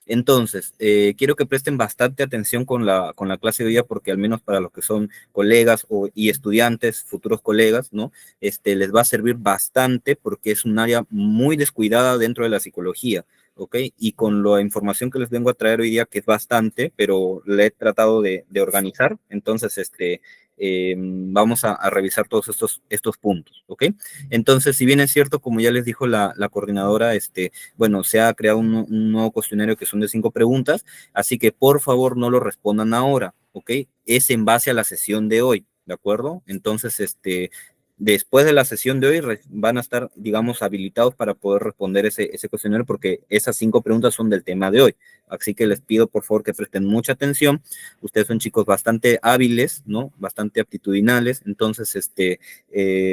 Entonces, quiero que presten bastante atención con la clase de hoy día, porque al menos para los que son colegas y estudiantes, futuros colegas, ¿no? Les va a servir bastante porque es un área muy descuidada dentro de la psicología, ¿ok? Y con la información que les vengo a traer hoy día, que es bastante, pero la he tratado de organizar, entonces, vamos a revisar todos estos puntos, ¿ok? Entonces, si bien es cierto, como ya les dijo la coordinadora, bueno, se ha creado un nuevo cuestionario que son de 5 preguntas, así que por favor no lo respondan ahora, ¿ok? Es en base a la sesión de hoy, ¿de acuerdo? Entonces, después de la sesión de hoy van a estar, digamos, habilitados para poder responder ese cuestionario, porque esas 5 preguntas son del tema de hoy. Así que les pido por favor que presten mucha atención. Ustedes son chicos bastante hábiles, ¿no? Bastante aptitudinales, entonces,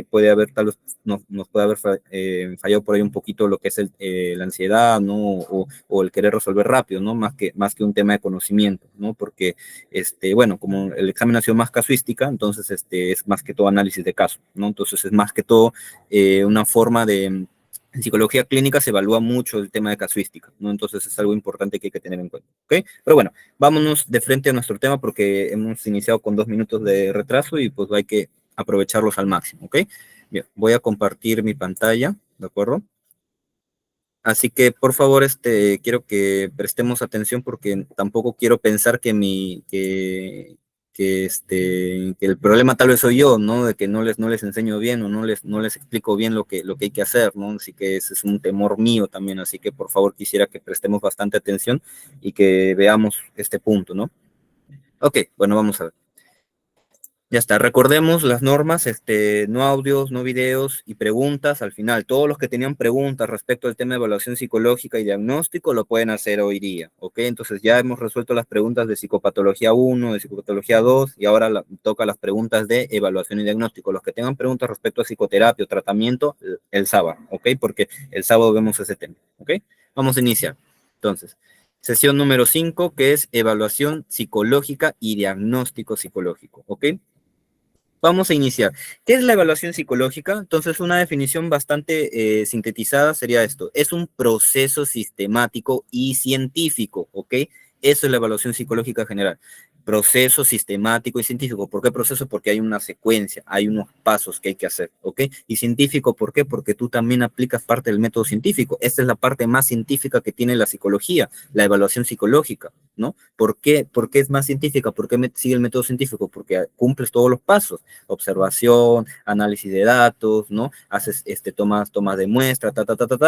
puede haber tal vez nos puede haber fallado por ahí un poquito lo que es la ansiedad, ¿no? O el querer resolver rápido, ¿no? Más que un tema de conocimiento, ¿no? Porque, bueno, como el examen ha sido más casuística, entonces, es más que todo análisis de caso, ¿no? Entonces, es más que todo una forma de... En psicología clínica se evalúa mucho el tema de casuística, ¿no? Entonces es algo importante que hay que tener en cuenta, ¿ok? Pero bueno, vámonos de frente a nuestro tema porque hemos iniciado con 2 minutos de retraso y pues hay que aprovecharlos al máximo, ¿ok? Bien, voy a compartir mi pantalla, ¿de acuerdo? Así que, por favor, quiero que prestemos atención porque tampoco quiero pensar que el problema tal vez soy yo, ¿no? De que no les enseño bien o no les explico bien lo que hay que hacer, ¿no? Así que ese es un temor mío también, así que, por favor, quisiera que prestemos bastante atención y que veamos este punto, ¿no? Ok, bueno, vamos a ver. Ya está, recordemos las normas, no audios, no videos y preguntas al final. Todos los que tenían preguntas respecto al tema de evaluación psicológica y diagnóstico lo pueden hacer hoy día, ¿ok? Entonces ya hemos resuelto las preguntas de psicopatología 1, de psicopatología 2 y ahora toca las preguntas de evaluación y diagnóstico. Los que tengan preguntas respecto a psicoterapia o tratamiento, el sábado, ¿ok? Porque el sábado vemos ese tema, ¿ok? Vamos a iniciar. Entonces, sesión número 5, que es evaluación psicológica y diagnóstico psicológico, ¿ok? Vamos a iniciar. ¿Qué es la evaluación psicológica? Entonces, una definición bastante sintetizada sería esto. Es un proceso sistemático y científico, ¿ok? Eso es la evaluación psicológica general. Proceso sistemático y científico. ¿Por qué proceso? Porque hay una secuencia, hay unos pasos que hay que hacer, ¿ok? Y científico, ¿por qué? Porque tú también aplicas parte del método científico. Esta es la parte más científica que tiene la psicología, la evaluación psicológica, ¿no? ¿Por qué? ¿Por qué es más científica? ¿Por qué sigue el método científico? Porque cumples todos los pasos: observación, análisis de datos, ¿no? Haces tomas de muestra,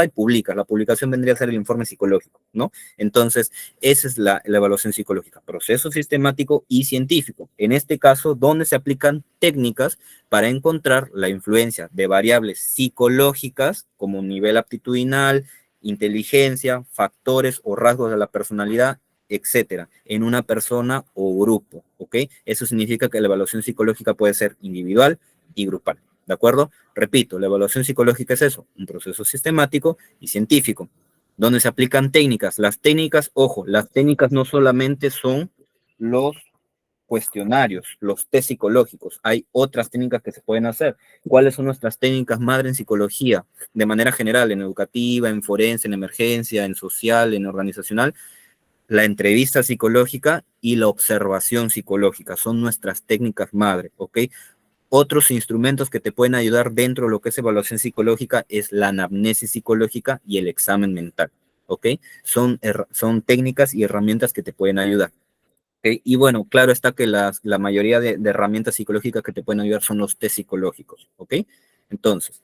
y publicas. La publicación vendría a ser el informe psicológico, ¿no? Entonces, esa es la evaluación psicológica, proceso sistemático y científico. En este caso, donde se aplican técnicas para encontrar la influencia de variables psicológicas como nivel aptitudinal, inteligencia, factores o rasgos de la personalidad, etcétera, en una persona o grupo, ¿ok? Eso significa que la evaluación psicológica puede ser individual y grupal, ¿de acuerdo? Repito, la evaluación psicológica es eso, un proceso sistemático y científico, donde se aplican técnicas. Las técnicas, ojo, las técnicas no solamente son los cuestionarios, los test psicológicos, hay otras técnicas que se pueden hacer. ¿Cuáles son nuestras técnicas madre en psicología? De manera general, en educativa, en forense, en emergencia, en social, en organizacional, la entrevista psicológica y la observación psicológica son nuestras técnicas madre, ¿ok? Otros instrumentos que te pueden ayudar dentro de lo que es evaluación psicológica es la anamnesis psicológica y el examen mental, ¿ok? Son técnicas y herramientas que te pueden ayudar, ¿ok? Y bueno, claro está que la mayoría de herramientas psicológicas que te pueden ayudar son los test psicológicos, ¿ok? Entonces,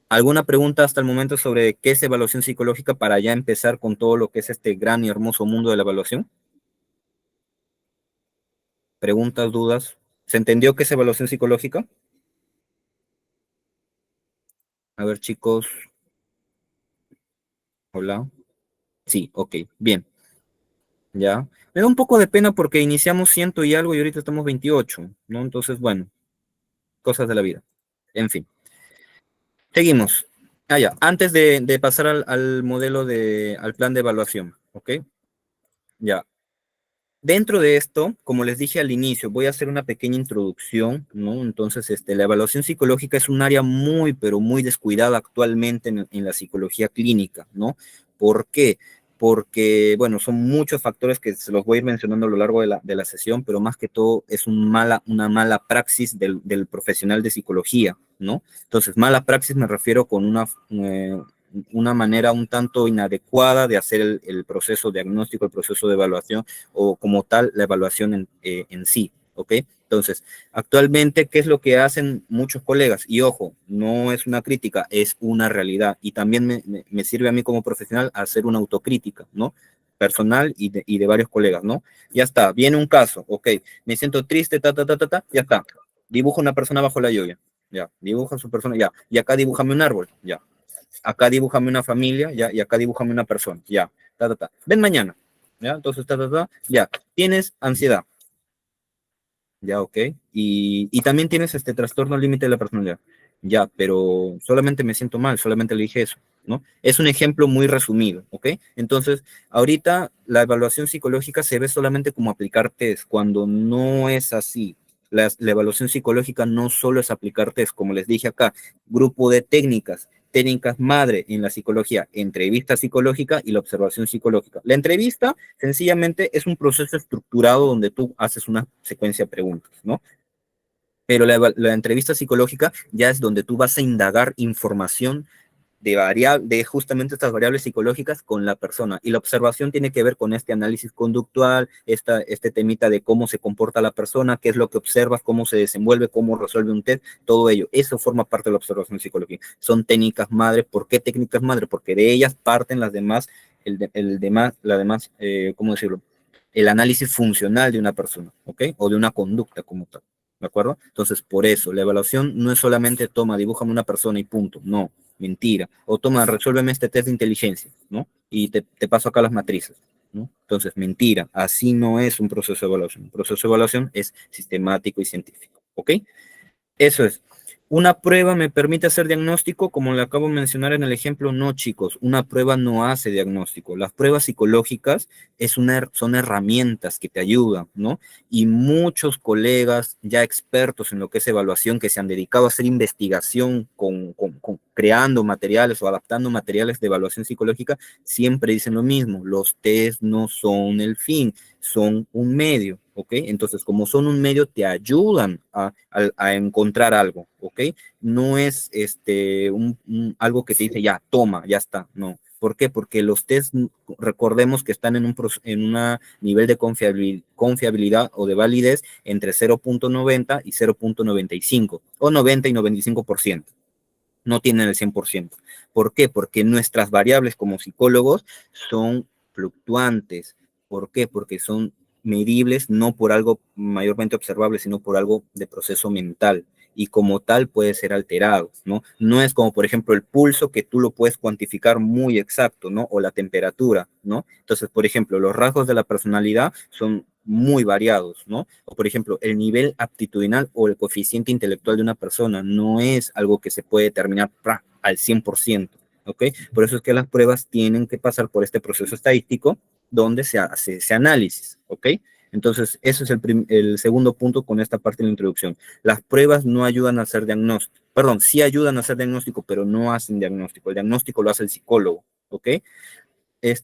¿alguna pregunta hasta el momento sobre qué es evaluación psicológica para ya empezar con todo lo que es este gran y hermoso mundo de la evaluación? ¿Preguntas, dudas? ¿Se entendió qué es evaluación psicológica? A ver, chicos. Hola. Sí, ok, bien, ya. Me da un poco de pena porque iniciamos ciento y algo y ahorita estamos 28, ¿no? Entonces, bueno, cosas de la vida. En fin, seguimos. Ah, ya, antes de pasar al modelo al plan de evaluación, ¿ok? Ya. Dentro de esto, como les dije al inicio, voy a hacer una pequeña introducción, ¿no? Entonces, la evaluación psicológica es un área muy, pero muy descuidada actualmente en la psicología clínica, ¿no? ¿Por qué? porque, bueno, son muchos factores que se los voy a ir mencionando a lo largo de la sesión, pero más que todo es una mala praxis del profesional de psicología, ¿no? Entonces, mala praxis me refiero con una manera un tanto inadecuada de hacer el proceso diagnóstico, el proceso de evaluación, o como tal, la evaluación en sí, ¿ok? Entonces, actualmente, ¿qué es lo que hacen muchos colegas? Y ojo, no es una crítica, es una realidad. Y también me sirve a mí como profesional hacer una autocrítica, ¿no? Personal y de varios colegas, ¿no? Ya está, viene un caso, ok, me siento triste, ya está. Dibuja una persona bajo la lluvia, ya. Dibuja a su persona, ya. Y acá dibújame un árbol, ya. Acá dibújame una familia, ya. Y acá dibújame una persona, ya. Ven mañana, ya. Entonces, ya. Tienes ansiedad, ya, ok. Y también tienes este trastorno límite de la personalidad. Ya, pero solamente me siento mal, solamente le dije eso, ¿no? Es un ejemplo muy resumido, ¿ok? Entonces, ahorita la evaluación psicológica se ve solamente como aplicar test, cuando no es así. La evaluación psicológica no solo es aplicar test, como les dije acá, grupo de técnicas madre en la psicología, entrevista psicológica y la observación psicológica. La entrevista sencillamente es un proceso estructurado donde tú haces una secuencia de preguntas, ¿no? Pero la entrevista psicológica ya es donde tú vas a indagar información de justamente estas variables psicológicas con la persona. Y la observación tiene que ver con este análisis conductual, este temita de cómo se comporta la persona, qué es lo que observas, cómo se desenvuelve, cómo resuelve un test, todo ello. Eso forma parte de la observación psicológica. Son técnicas madre. ¿Por qué técnicas madre? Porque de ellas parten las demás, ¿cómo decirlo? El análisis funcional de una persona, ¿ok? O de una conducta como tal. ¿De acuerdo? Entonces, por eso, la evaluación no es solamente toma, dibújame una persona y punto. No, mentira. O toma, resuélveme este test de inteligencia, ¿no? Y te paso acá las matrices, ¿no? Entonces, mentira. Así no es un proceso de evaluación. Un proceso de evaluación es sistemático y científico, ¿ok? Eso es. ¿Una prueba me permite hacer diagnóstico? Como le acabo de mencionar en el ejemplo, no, chicos, una prueba no hace diagnóstico. Las pruebas psicológicas son herramientas que te ayudan, ¿no? Y muchos colegas ya expertos en lo que es evaluación, que se han dedicado a hacer investigación creando materiales o adaptando materiales de evaluación psicológica, siempre dicen lo mismo: los test no son el fin, son un medio, ¿ok? Entonces, como son un medio, te ayudan a encontrar algo, ¿ok? No es algo que te dice, ya, toma, ya está, no. ¿Por qué? Porque los test, recordemos que están en un nivel de confiabilidad o de validez entre 0.90 y 0.95, o 90 y 95%. No tienen el 100%. ¿Por qué? Porque nuestras variables como psicólogos son fluctuantes. ¿Por qué? Porque son medibles no por algo mayormente observable, sino por algo de proceso mental. Y como tal puede ser alterado, ¿no? No es como, por ejemplo, el pulso, que tú lo puedes cuantificar muy exacto, ¿no? O la temperatura, ¿no? Entonces, por ejemplo, los rasgos de la personalidad son muy variados, ¿no? O por ejemplo, el nivel aptitudinal o el coeficiente intelectual de una persona no es algo que se puede determinar al 100%, ¿ok? Por eso es que las pruebas tienen que pasar por este proceso estadístico donde se hace ese análisis, ¿ok? Entonces, eso es el segundo punto con esta parte de la introducción. Las pruebas no ayudan a hacer diagnóstico, perdón, sí ayudan a hacer diagnóstico, pero no hacen diagnóstico. El diagnóstico lo hace el psicólogo, ¿ok?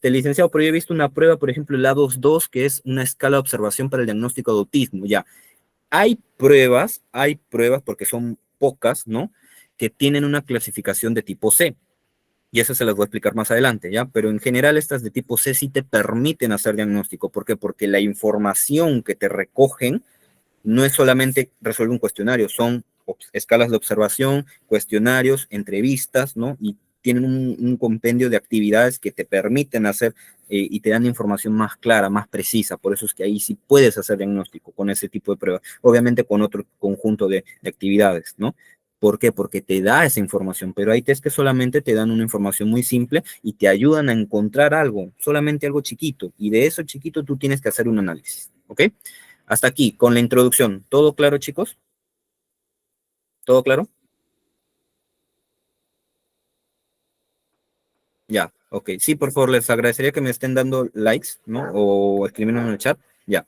Licenciado, pero yo he visto una prueba, por ejemplo, el A22, que es una escala de observación para el diagnóstico de autismo. Ya, hay pruebas, porque son pocas, ¿no? Que tienen una clasificación de tipo C. Y eso se las voy a explicar más adelante, ¿ya? Pero en general estas de tipo C sí te permiten hacer diagnóstico. ¿Por qué? Porque la información que te recogen no es solamente resolver un cuestionario, son escalas de observación, cuestionarios, entrevistas, ¿no? Y tienen un compendio de actividades que te permiten hacer y te dan información más clara, más precisa. Por eso es que ahí sí puedes hacer diagnóstico con ese tipo de pruebas, obviamente con otro conjunto de actividades, ¿no? ¿Por qué? Porque te da esa información, pero hay test que solamente te dan una información muy simple y te ayudan a encontrar algo, solamente algo chiquito, y de eso chiquito tú tienes que hacer un análisis, ¿ok? Hasta aquí, con la introducción. ¿Todo claro, chicos? ¿Todo claro? Ya, ok. Sí, por favor, les agradecería que me estén dando likes, ¿no? O escribiendo en el chat. Ya.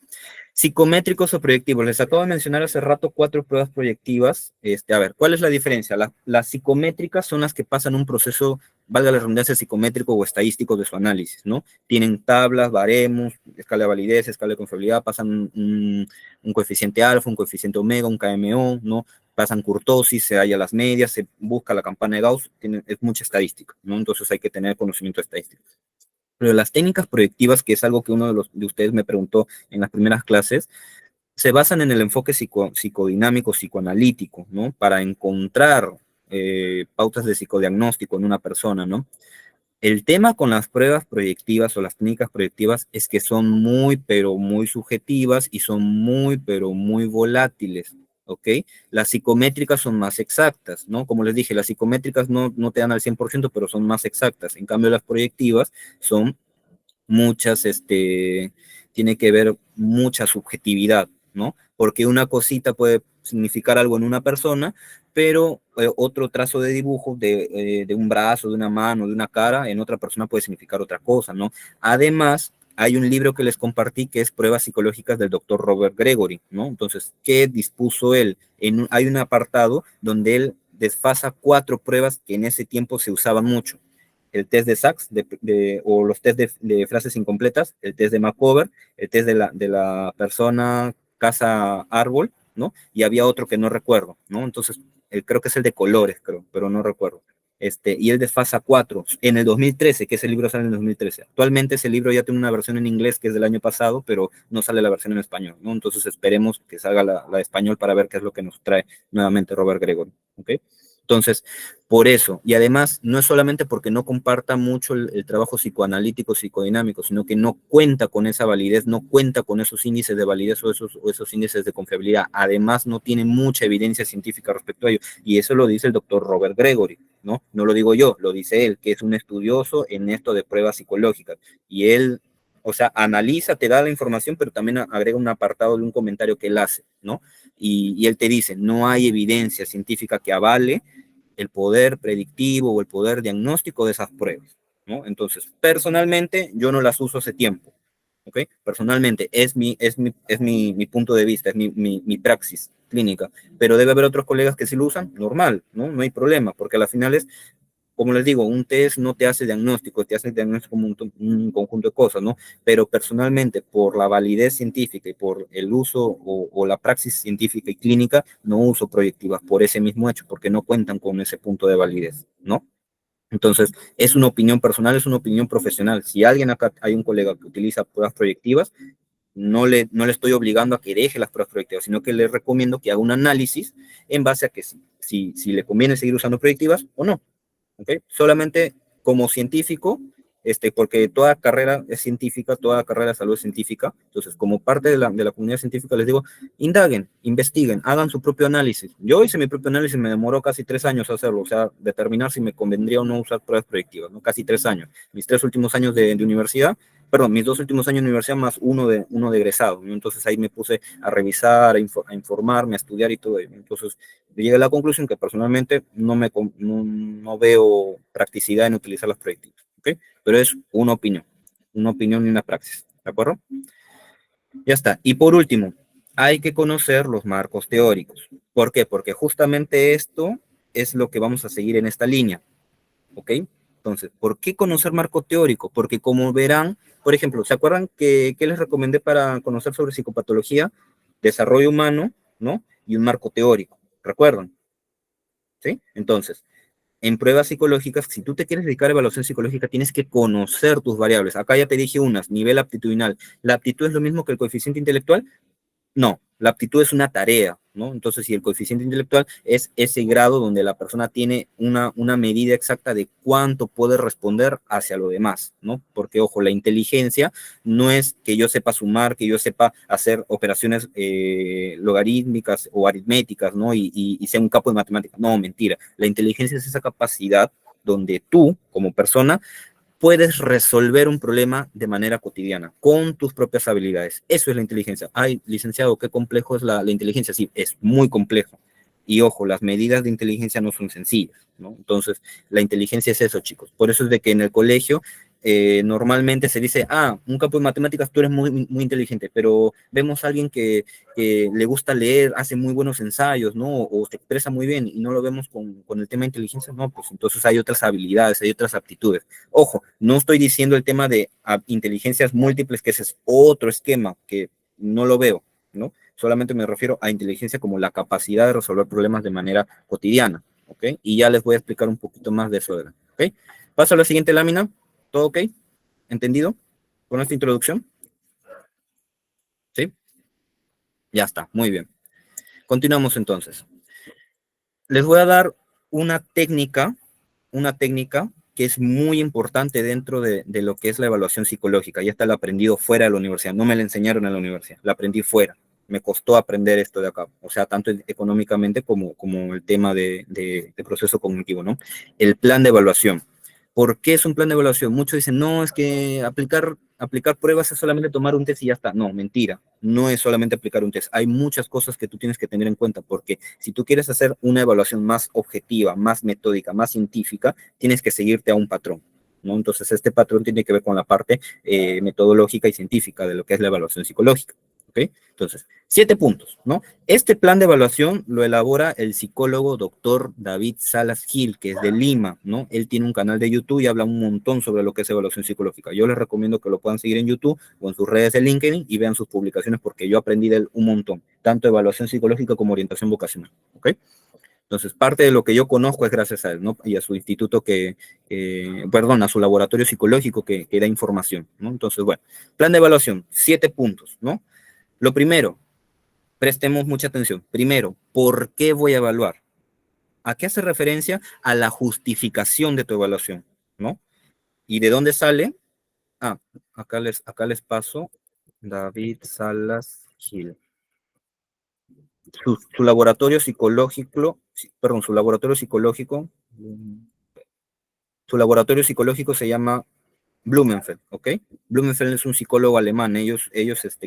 Psicométricos o proyectivos. Les acabo de mencionar hace rato 4 pruebas proyectivas. A ver, ¿cuál es la diferencia? Las psicométricas son las que pasan un proceso valga la redundancia, psicométrico o estadístico de su análisis, ¿no? Tienen tablas, baremos, escala de validez, escala de confiabilidad, pasan un coeficiente alfa, un coeficiente omega, un KMO, ¿no? Pasan kurtosis, se halla las medias, se busca la campana de Gauss, es mucha estadística, ¿no? Entonces hay que tener conocimiento estadístico. Pero las técnicas proyectivas, que es algo que uno de ustedes me preguntó en las primeras clases, se basan en el enfoque psicodinámico, psicoanalítico, ¿no? Para encontrar pautas de psicodiagnóstico en una persona, ¿no? El tema con las pruebas proyectivas o las técnicas proyectivas es que son muy, pero muy subjetivas y son muy, pero muy volátiles, ¿ok? Las psicométricas son más exactas, ¿no? Como les dije, las psicométricas no te dan al 100%, pero son más exactas. En cambio, las proyectivas son muchas, tiene que ver mucha subjetividad, ¿no? Porque una cosita puede significar algo en una persona, pero otro trazo de dibujo de un brazo, de una mano, de una cara, en otra persona puede significar otra cosa, ¿no? Además, hay un libro que les compartí que es Pruebas Psicológicas del doctor Robert Gregory, ¿no? Entonces, ¿qué dispuso él? Hay un apartado donde él desfasa 4 pruebas que en ese tiempo se usaban mucho: el test de Sachs o los test de frases incompletas, el test de Markover, el test de la persona casa árbol, ¿no? Y había otro que no recuerdo, ¿no? Entonces, creo que es el de colores, creo, pero no recuerdo. Y él desfasa 4 en el 2013, que ese libro sale en el 2013. Actualmente ese libro ya tiene una versión en inglés que es del año pasado, pero no sale la versión en español, ¿no? Entonces esperemos que salga la de español para ver qué es lo que nos trae nuevamente Robert Gregory, ¿ok? Entonces, por eso, y además, no es solamente porque no comparta mucho el trabajo psicoanalítico, psicodinámico, sino que no cuenta con esa validez, no cuenta con esos índices de validez o esos índices de confiabilidad. Además, no tiene mucha evidencia científica respecto a ello. Y eso lo dice el doctor Robert Gregory, ¿no? No lo digo yo, lo dice él, que es un estudioso en esto de pruebas psicológicas. Y él, o sea, analiza, te da la información, pero también agrega un apartado de un comentario que él hace, ¿no? Y él te dice, no hay evidencia científica que avale el poder predictivo o el poder diagnóstico de esas pruebas, ¿no? Entonces, personalmente, yo no las uso hace tiempo, ¿ok? Personalmente, es mi punto de vista, es mi praxis clínica, pero debe haber otros colegas que sí lo usan, normal, ¿no? No hay problema, porque a las finales, como les digo, un test no te hace diagnóstico, te hace diagnóstico como un conjunto de cosas, ¿no? Pero personalmente, por la validez científica y por el uso o la praxis científica y clínica, no uso proyectivas por ese mismo hecho, porque no cuentan con ese punto de validez, ¿no? Entonces, es una opinión personal, es una opinión profesional. Si alguien acá, hay un colega que utiliza pruebas proyectivas, no le estoy obligando a que deje las pruebas proyectivas, sino que le recomiendo que haga un análisis en base a que si le conviene seguir usando proyectivas o no. ¿Okay? Solamente como científico, porque toda carrera es científica, toda carrera de salud es científica, entonces como parte de la comunidad científica les digo, indaguen, investiguen, hagan su propio análisis. Yo hice mi propio análisis, me demoró casi 3 años hacerlo, o sea, determinar si me convendría o no usar pruebas proyectivas, ¿no? Casi 3 años. Mis 3 últimos años de universidad, perdón, mis 2 últimos años de universidad más uno de egresado, ¿no? Entonces ahí me puse a revisar, a informarme, a estudiar y todo ello. Entonces llegué a la conclusión que personalmente no veo practicidad en utilizar las proyectivas, ¿ok? Pero es una opinión y una praxis, ¿de acuerdo? Ya está. Y por último, hay que conocer los marcos teóricos. ¿Por qué? Porque justamente esto es lo que vamos a seguir en esta línea, ¿ok? Entonces, ¿por qué conocer marco teórico? Porque como verán, por ejemplo, ¿se acuerdan que les recomendé para conocer sobre psicopatología? Desarrollo humano, ¿no? Y un marco teórico, ¿recuerdan? ¿Sí? Entonces, en pruebas psicológicas, si tú te quieres dedicar a evaluación psicológica, tienes que conocer tus variables. Acá ya te dije unas, nivel aptitudinal. ¿La aptitud es lo mismo que el coeficiente intelectual? No, la aptitud es una tarea, ¿no? Entonces, si el coeficiente intelectual es ese grado donde la persona tiene una medida exacta de cuánto puede responder hacia lo demás, ¿no? Porque, ojo, la inteligencia no es que yo sepa sumar, que yo sepa hacer operaciones logarítmicas o aritméticas, ¿no? Y sea un capo de matemáticas. No, mentira. La inteligencia es esa capacidad donde tú, como persona, puedes resolver un problema de manera cotidiana, con tus propias habilidades. Eso es la inteligencia. Ay, licenciado, qué complejo es la inteligencia. Sí, es muy complejo. Y ojo, las medidas de inteligencia no son sencillas, ¿no? Entonces, la inteligencia es eso, chicos. Por eso es de que en el colegio normalmente se dice, un campo de matemáticas tú eres muy inteligente, pero vemos a alguien que le gusta leer, hace muy buenos ensayos, ¿no? O se expresa muy bien y no lo vemos con el tema de inteligencia, no, pues entonces hay otras habilidades, hay otras aptitudes. Ojo, no estoy diciendo el tema de inteligencias múltiples, que ese es otro esquema que no lo veo, ¿no? Solamente me refiero a inteligencia como la capacidad de resolver problemas de manera cotidiana, ¿ok? Y ya les voy a explicar un poquito más de eso, ¿ok? Paso a la siguiente lámina. ¿Todo ok? ¿Entendido? ¿Con esta introducción? ¿Sí? Ya está, muy bien. Continuamos entonces. Les voy a dar una técnica que es muy importante dentro de lo que es la evaluación psicológica. Ya está la aprendido fuera de la universidad. No me la enseñaron en la universidad, la aprendí fuera. Me costó aprender esto de acá, o sea, tanto económicamente como el tema de proceso cognitivo, ¿no? El plan de evaluación. ¿Por qué es un plan de evaluación? Muchos dicen, no, es que aplicar pruebas es solamente tomar un test y ya está. No, mentira. No es solamente aplicar un test. Hay muchas cosas que tú tienes que tener en cuenta, porque si tú quieres hacer una evaluación más objetiva, más metódica, más científica, tienes que seguirte a un patrón, ¿no? Entonces, este patrón tiene que ver con la parte metodológica y científica de lo que es la evaluación psicológica. ¿Ok? Entonces, 7 puntos, ¿no? Este plan de evaluación lo elabora el psicólogo doctor David Salas Gil, que es de Lima, ¿no? Él tiene un canal de YouTube y habla un montón sobre lo que es evaluación psicológica. Yo les recomiendo que lo puedan seguir en YouTube o en sus redes de LinkedIn y vean sus publicaciones, porque yo aprendí de él un montón, tanto evaluación psicológica como orientación vocacional, ¿ok? Entonces, parte de lo que yo conozco es gracias a él, ¿no? Y a su instituto a su laboratorio psicológico que da información, ¿no? Entonces, bueno, plan de evaluación, 7 puntos, ¿no? Lo primero, prestemos mucha atención. Primero, ¿por qué voy a evaluar? ¿A qué hace referencia? A la justificación de tu evaluación, ¿no? ¿Y de dónde sale? Ah, acá les paso David Salas Gil. Su laboratorio psicológico, perdón, su laboratorio psicológico se llama Blumenfeld, ¿ok? Blumenfeld es un psicólogo alemán, ellos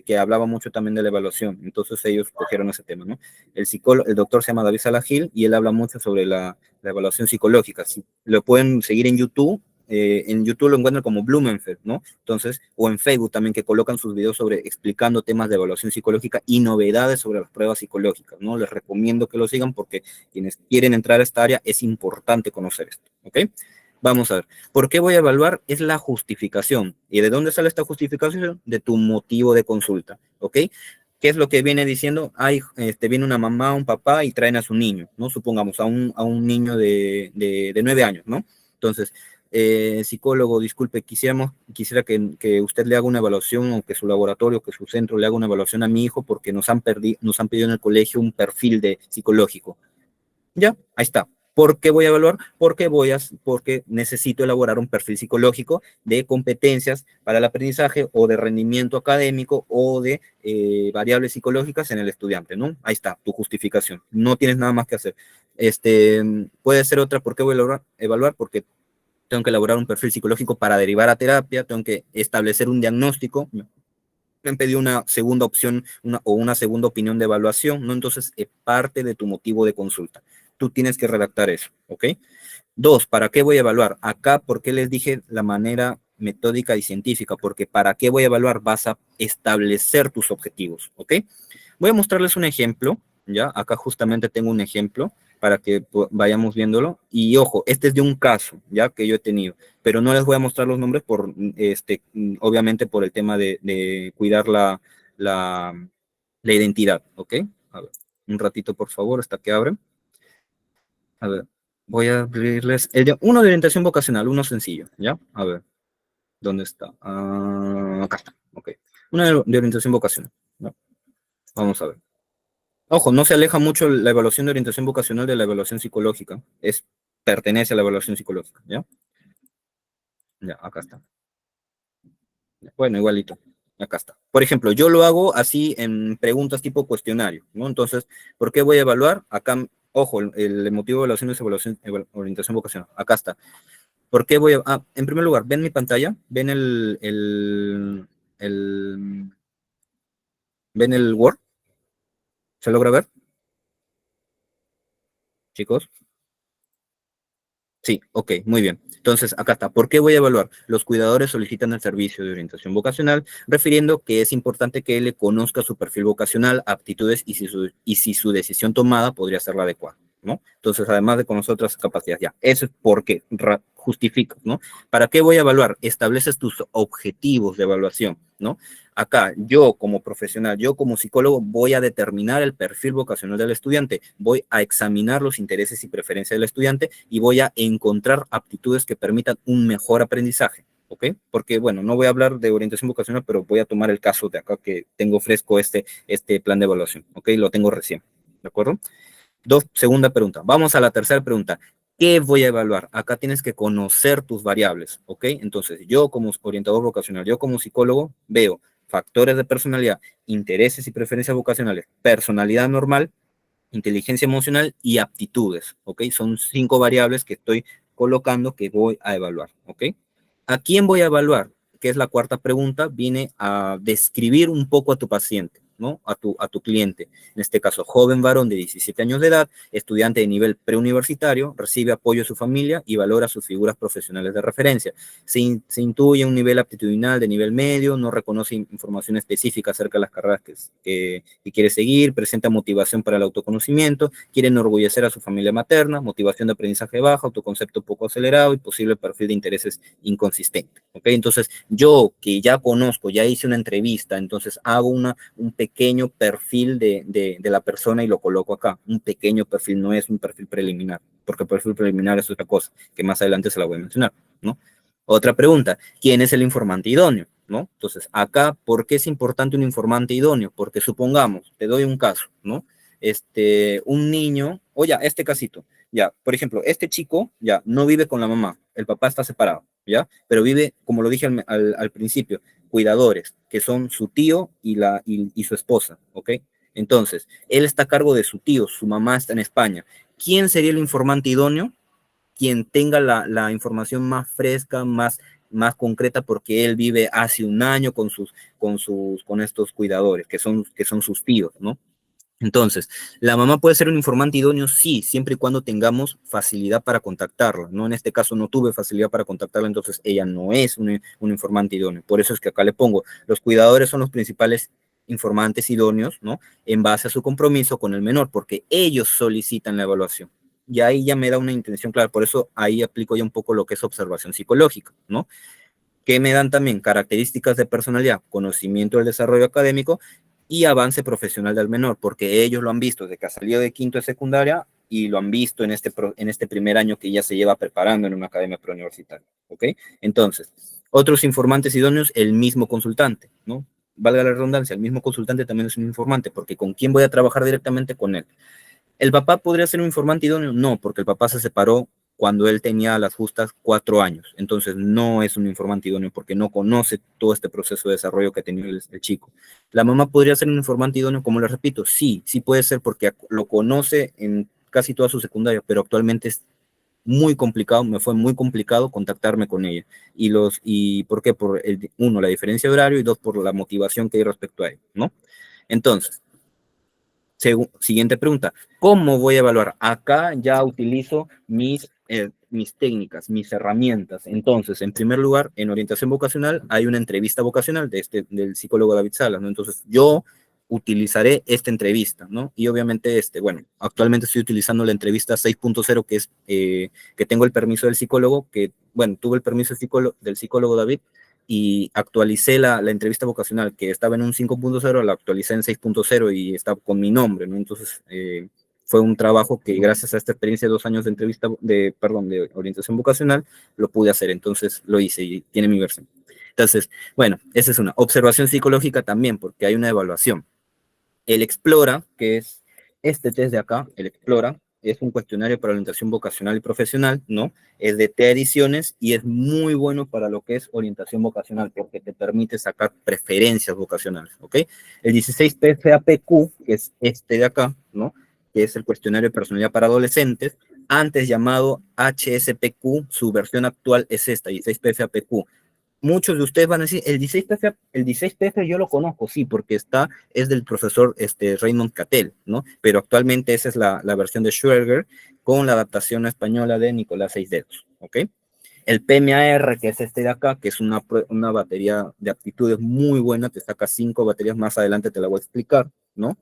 que hablaba mucho también de la evaluación, entonces ellos cogieron ese tema, ¿no? El doctor se llama David Salahil y él habla mucho sobre la evaluación psicológica. Si lo pueden seguir en YouTube lo encuentran como Blumenfeld, ¿no? Entonces, o en Facebook también, que colocan sus videos sobre explicando temas de evaluación psicológica y novedades sobre las pruebas psicológicas, ¿no? Les recomiendo que lo sigan, porque quienes quieren entrar a esta área es importante conocer esto, ¿ok? Vamos a ver. ¿Por qué voy a evaluar? Es la justificación. ¿Y de dónde sale esta justificación? De tu motivo de consulta, ¿ok? ¿Qué es lo que viene diciendo? Viene una mamá, un papá y traen a su niño, ¿no? Supongamos a un niño de 9 años, ¿no? Entonces, psicólogo, disculpe, quisiera que usted le haga una evaluación, o que su laboratorio, que su centro le haga una evaluación a mi hijo, porque nos han pedido en el colegio un perfil psicológico. Ya, ahí está. ¿Por qué voy a evaluar? Porque necesito elaborar un perfil psicológico de competencias para el aprendizaje, o de rendimiento académico, o de variables psicológicas en el estudiante, ¿no? Ahí está, tu justificación. No tienes nada más que hacer. Puede ser otra. ¿Por qué voy a evaluar? Porque tengo que elaborar un perfil psicológico para derivar a terapia, tengo que establecer un diagnóstico, me han pedido una segunda opción, una segunda opinión de evaluación, ¿no? Entonces, es parte de tu motivo de consulta. Tú tienes que redactar eso, ¿ok? 2, ¿para qué voy a evaluar? Acá, ¿por qué les dije la manera metódica y científica? Porque ¿para qué voy a evaluar? Vas a establecer tus objetivos, ¿ok? Voy a mostrarles un ejemplo, ¿ya? Acá justamente tengo un ejemplo para que vayamos viéndolo. Y ojo, este es de un caso, ¿ya? Que yo he tenido, pero no les voy a mostrar los nombres obviamente por el tema de cuidar la identidad, ¿ok? A ver, un ratito, por favor, hasta que abren. A ver, voy a abrirles uno de orientación vocacional, uno sencillo, ¿ya? A ver, ¿dónde está? Acá está, ok. Uno de orientación vocacional, ¿no? Vamos a ver. Ojo, no se aleja mucho la evaluación de orientación vocacional de la evaluación psicológica. Pertenece a la evaluación psicológica, ¿ya? Ya, acá está. Bueno, igualito. Acá está. Por ejemplo, yo lo hago así en preguntas tipo cuestionario, ¿no? Entonces, ¿por qué voy a evaluar? Acá, ojo, el motivo de evaluación es orientación vocacional. Acá está. ¿Por qué voy a...? En primer lugar, ¿ven mi pantalla? ¿Ven ¿ven el Word? ¿Se logra ver, chicos? Sí, ok, muy bien. Entonces, acá está. ¿Por qué voy a evaluar? Los cuidadores solicitan el servicio de orientación vocacional, refiriendo que es importante que él le conozca su perfil vocacional, aptitudes y si su decisión tomada podría ser la adecuada, ¿no? Entonces, además de conocer otras capacidades, ya. Eso es porque justifica, ¿no? ¿Para qué voy a evaluar? Estableces tus objetivos de evaluación, ¿no? Acá, yo como profesional, yo como psicólogo, voy a determinar el perfil vocacional del estudiante, voy a examinar los intereses y preferencias del estudiante y voy a encontrar aptitudes que permitan un mejor aprendizaje, ¿ok? Porque, bueno, no voy a hablar de orientación vocacional, pero voy a tomar el caso de acá que tengo fresco este plan de evaluación, ¿ok? Lo tengo recién, ¿de acuerdo? Segunda pregunta. Vamos a la tercera pregunta. ¿Qué voy a evaluar? Acá tienes que conocer tus variables, ¿ok? Entonces, yo como orientador vocacional, yo como psicólogo, veo factores de personalidad, intereses y preferencias vocacionales, personalidad normal, inteligencia emocional y aptitudes, ¿ok? Son 5 variables que estoy colocando que voy a evaluar, ¿ok? ¿A quién voy a evaluar? Que es la cuarta pregunta, viene a describir un poco a tu paciente, ¿no? A tu cliente. En este caso, joven varón de 17 años de edad, estudiante de nivel preuniversitario, recibe apoyo de su familia y valora sus figuras profesionales de referencia. Se intuye un nivel aptitudinal de nivel medio, no reconoce información específica acerca de las carreras que quiere seguir, presenta motivación para el autoconocimiento, quiere enorgullecer a su familia materna, motivación de aprendizaje baja, autoconcepto poco acelerado y posible perfil de intereses inconsistente. ¿Ok? Entonces, yo que ya conozco, ya hice una entrevista, entonces hago un pequeño perfil de la persona y lo coloco acá. Un pequeño perfil, no es un perfil preliminar, porque el perfil preliminar es otra cosa, que más adelante se la voy a mencionar, ¿no? Otra pregunta, ¿quién es el informante idóneo? ¿No? Entonces, acá, ¿por qué es importante un informante idóneo? Porque supongamos, te doy un caso, ¿no? Un niño, o ya, este casito, ya, por ejemplo, este chico, ya, no vive con la mamá, el papá está separado, ¿ya? Pero vive, como lo dije al principio, cuidadores, que son su tío y su esposa, ¿ok? Entonces, él está a cargo de su tío, su mamá está en España. ¿Quién sería el informante idóneo? Quien tenga la información más fresca, más concreta, porque él vive hace un año con estos cuidadores, que son sus tíos, ¿no? Entonces, ¿la mamá puede ser un informante idóneo? Sí, siempre y cuando tengamos facilidad para contactarla, ¿no? En este caso no tuve facilidad para contactarla, entonces ella no es un informante idóneo. Por eso es que acá le pongo, los cuidadores son los principales informantes idóneos, ¿no? En base a su compromiso con el menor, porque ellos solicitan la evaluación. Y ahí ya me da una intención clara, por eso ahí aplico ya un poco lo que es observación psicológica, ¿no? Que me dan también características de personalidad, conocimiento del desarrollo académico y avance profesional del menor, porque ellos lo han visto desde que ha salido de quinto de secundaria y lo han visto en este primer año que ya se lleva preparando en una academia preuniversitaria, ¿ok? Entonces, otros informantes idóneos, el mismo consultante, ¿no? Valga la redundancia, el mismo consultante también es un informante, porque ¿con quién voy a trabajar directamente? Con él. ¿El papá podría ser un informante idóneo? No, porque el papá se separó cuando él tenía a las justas 4 años. Entonces no es un informante idóneo porque no conoce todo este proceso de desarrollo que ha tenido el chico. ¿La mamá podría ser un informante idóneo? Como le repito, sí, sí puede ser porque lo conoce en casi toda su secundaria, pero actualmente es muy complicado, me fue muy complicado contactarme con ella. ¿Y por qué? Uno, la diferencia de horario y dos, por la motivación que hay respecto a él, ¿no? Entonces, siguiente pregunta, ¿cómo voy a evaluar? Acá ya utilizo mis técnicas, mis herramientas. Entonces, en primer lugar, en orientación vocacional hay una entrevista vocacional del psicólogo David Salas, ¿no? Entonces, yo utilizaré esta entrevista, ¿no? Y obviamente, bueno, actualmente estoy utilizando la entrevista 6.0, que es que tengo el permiso del psicólogo, bueno, tuve el permiso del psicólogo David, y actualicé la entrevista vocacional que estaba en un 5.0, la actualicé en 6.0 y está con mi nombre, ¿no? Entonces, fue un trabajo que gracias a esta experiencia de 2 años de de orientación vocacional, lo pude hacer, entonces lo hice y tiene mi versión. Entonces, bueno, esa es una. Observación psicológica también, porque hay una evaluación. El Explora, que es este test de acá, el Explora, es un cuestionario para orientación vocacional y profesional, ¿no? Es de T ediciones y es muy bueno para lo que es orientación vocacional porque te permite sacar preferencias vocacionales, ¿ok? El 16 PFAPQ, que es este de acá, ¿no? Que es el cuestionario de personalidad para adolescentes, antes llamado HSPQ, su versión actual es esta, 16 PFAPQ. Muchos de ustedes van a decir, el 16PF yo lo conozco, sí, porque es del profesor Raymond Cattell, ¿no? Pero actualmente esa es la versión de Schwerger, con la adaptación española de Nicolás Seisdedos, ¿ok? El PMAR, que es este de acá, que es una batería de aptitudes muy buena, te saca 5 baterías, más adelante te la voy a explicar, ¿no?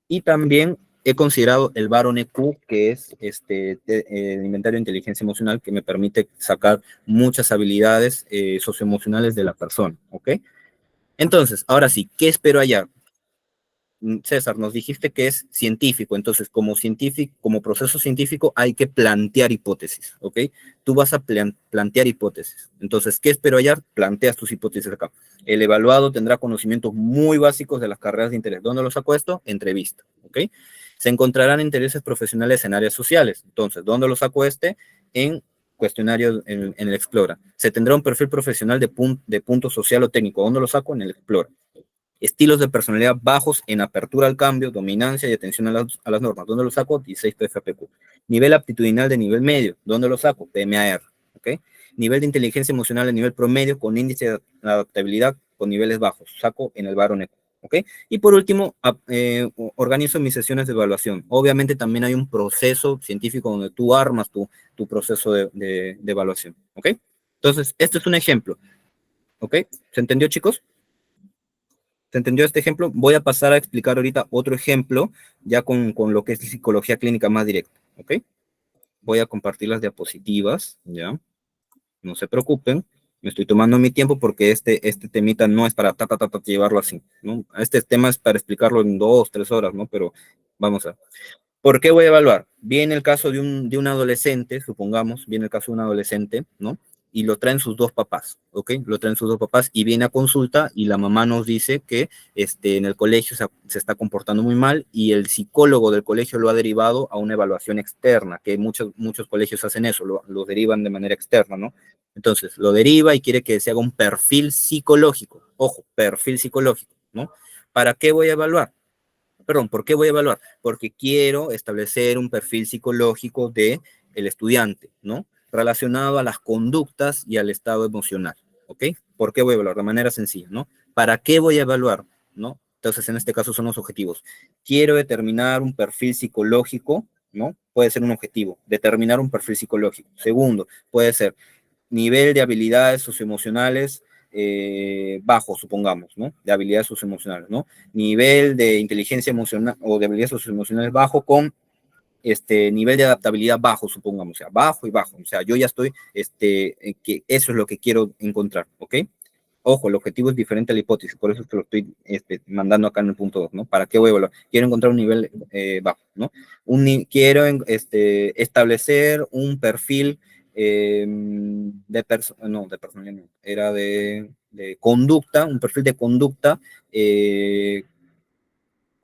Y también he considerado el Baron EQ, que es el inventario de inteligencia emocional, que me permite sacar muchas habilidades socioemocionales de la persona, ¿ok? Entonces, ahora sí, ¿qué espero hallar? César, nos dijiste que es científico, entonces como científico, como proceso científico hay que plantear hipótesis, ¿ok? Tú vas a plantear hipótesis. Entonces, ¿qué espero hallar? Planteas tus hipótesis acá. El evaluado tendrá conocimientos muy básicos de las carreras de interés. ¿Dónde los saco esto? Entrevista, ¿ok? Se encontrarán intereses profesionales en áreas sociales. Entonces, ¿dónde lo saco este? En cuestionario en el Explora. Se tendrá un perfil profesional de punto social o técnico. ¿Dónde lo saco? En el Explora. Estilos de personalidad bajos en apertura al cambio, dominancia y atención a las normas. ¿Dónde lo saco? 16 PFPQ. Nivel aptitudinal de nivel medio. ¿Dónde lo saco? PMAR. ¿Okay? Nivel de inteligencia emocional de nivel promedio con índice de adaptabilidad con niveles bajos. Saco en el Baron EQ. ¿Ok? Y por último, organizo mis sesiones de evaluación. Obviamente también hay un proceso científico donde tú armas tu proceso de evaluación. ¿Ok? Entonces, este es un ejemplo. ¿Ok? ¿Se entendió, chicos? ¿Se entendió este ejemplo? Voy a pasar a explicar ahorita otro ejemplo, ya con lo que es psicología clínica más directa, ¿ok? Voy a compartir las diapositivas, ¿ya? No se preocupen, me estoy tomando mi tiempo porque este temita no es para llevarlo así, ¿no? Este tema es para explicarlo en 2, 3 horas, ¿no? Pero vamos a... ¿Por qué voy a evaluar? Viene el caso de un adolescente, supongamos, viene el caso de un adolescente, ¿no? Y lo traen sus dos papás, ¿ok? Lo traen sus dos papás y viene a consulta y la mamá nos dice que en el colegio se está comportando muy mal y el psicólogo del colegio lo ha derivado a una evaluación externa, que muchos colegios hacen eso, lo derivan de manera externa, ¿no? Entonces, lo deriva y quiere que se haga un perfil psicológico. Ojo, perfil psicológico, ¿no? ¿Para qué voy a evaluar? Perdón, ¿por qué voy a evaluar? Porque quiero establecer un perfil psicológico de el estudiante, ¿no? Relacionado a las conductas y al estado emocional, ¿ok? ¿Por qué voy a evaluar? De manera sencilla, ¿no? ¿Para qué voy a evaluar? ¿No? Entonces, en este caso son los objetivos. Quiero determinar un perfil psicológico, ¿no? Puede ser un objetivo, determinar un perfil psicológico. Segundo, puede ser nivel de habilidades socioemocionales bajo, supongamos, ¿no? De habilidades socioemocionales, ¿no? Nivel de inteligencia emocional o de habilidades socioemocionales bajo con nivel de adaptabilidad bajo, supongamos, o sea, bajo y bajo. O sea, yo ya estoy, que eso es lo que quiero encontrar, ¿ok? Ojo, el objetivo es diferente a la hipótesis, por eso es que lo estoy mandando acá en el punto 2, ¿no? ¿Para qué voy a evaluar? Quiero encontrar un nivel bajo, ¿no? Quiero establecer un perfil de personalidad, no, era de conducta, un perfil de conducta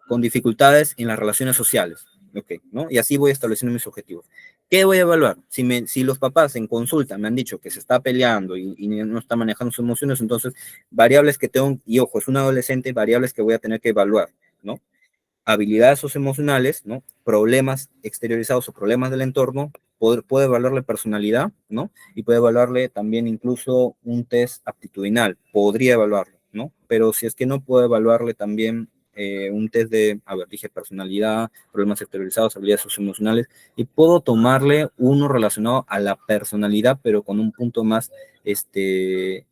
con dificultades en las relaciones sociales. Okay, ¿no? Y así voy estableciendo mis objetivos. ¿Qué voy a evaluar? Si los papás en consulta me han dicho que se está peleando y no está manejando sus emociones, entonces variables que tengo, y ojo, es un adolescente, variables que voy a tener que evaluar, ¿no? Habilidades socioemocionales, ¿no? Problemas exteriorizados o problemas del entorno, puede evaluarle personalidad, ¿no? Y puede evaluarle también incluso un test aptitudinal, podría evaluarlo, ¿no? Pero si es que no puedo evaluarle también un test de, a ver, dije personalidad, problemas exteriorizados, habilidades socioemocionales, y puedo tomarle uno relacionado a la personalidad, pero con un punto más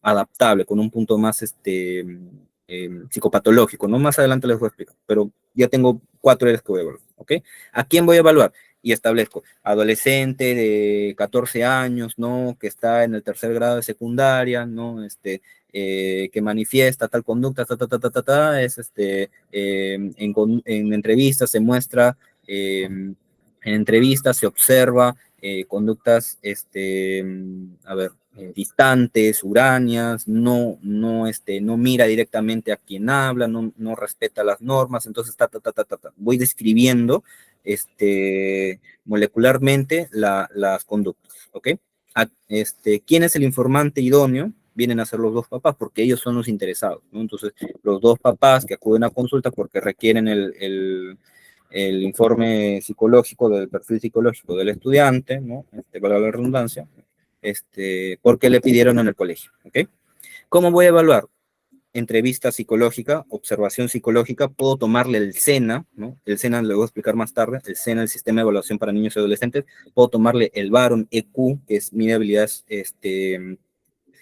adaptable, con un punto más psicopatológico, ¿no? Más adelante les voy a explicar, pero ya tengo 4 áreas que voy a evaluar, ¿ok? ¿A quién voy a evaluar? Y establezco adolescente de 14 años, ¿no? Que está en el 3er grado de secundaria, ¿no? Que manifiesta tal conducta, es en entrevistas se muestra, en entrevistas se observa conductas, a ver, distantes, uráneas, no mira directamente a quien habla, no respeta las normas, entonces, voy describiendo molecularmente las conductas, ¿ok? ¿Quién es el informante idóneo? Vienen a ser los dos papás, porque ellos son los interesados, ¿no? Entonces, los dos papás que acuden a consulta porque requieren el informe psicológico del perfil psicológico del estudiante, ¿no? Valga la redundancia, porque le pidieron en el colegio, ¿ok? ¿Cómo voy a evaluar? entrevista psicológica, observación psicológica, puedo tomarle el SENA, ¿no? El SENA lo voy a explicar más tarde, el SENA, el Sistema de Evaluación para Niños y Adolescentes, puedo tomarle el Baron EQ, que es mide habilidades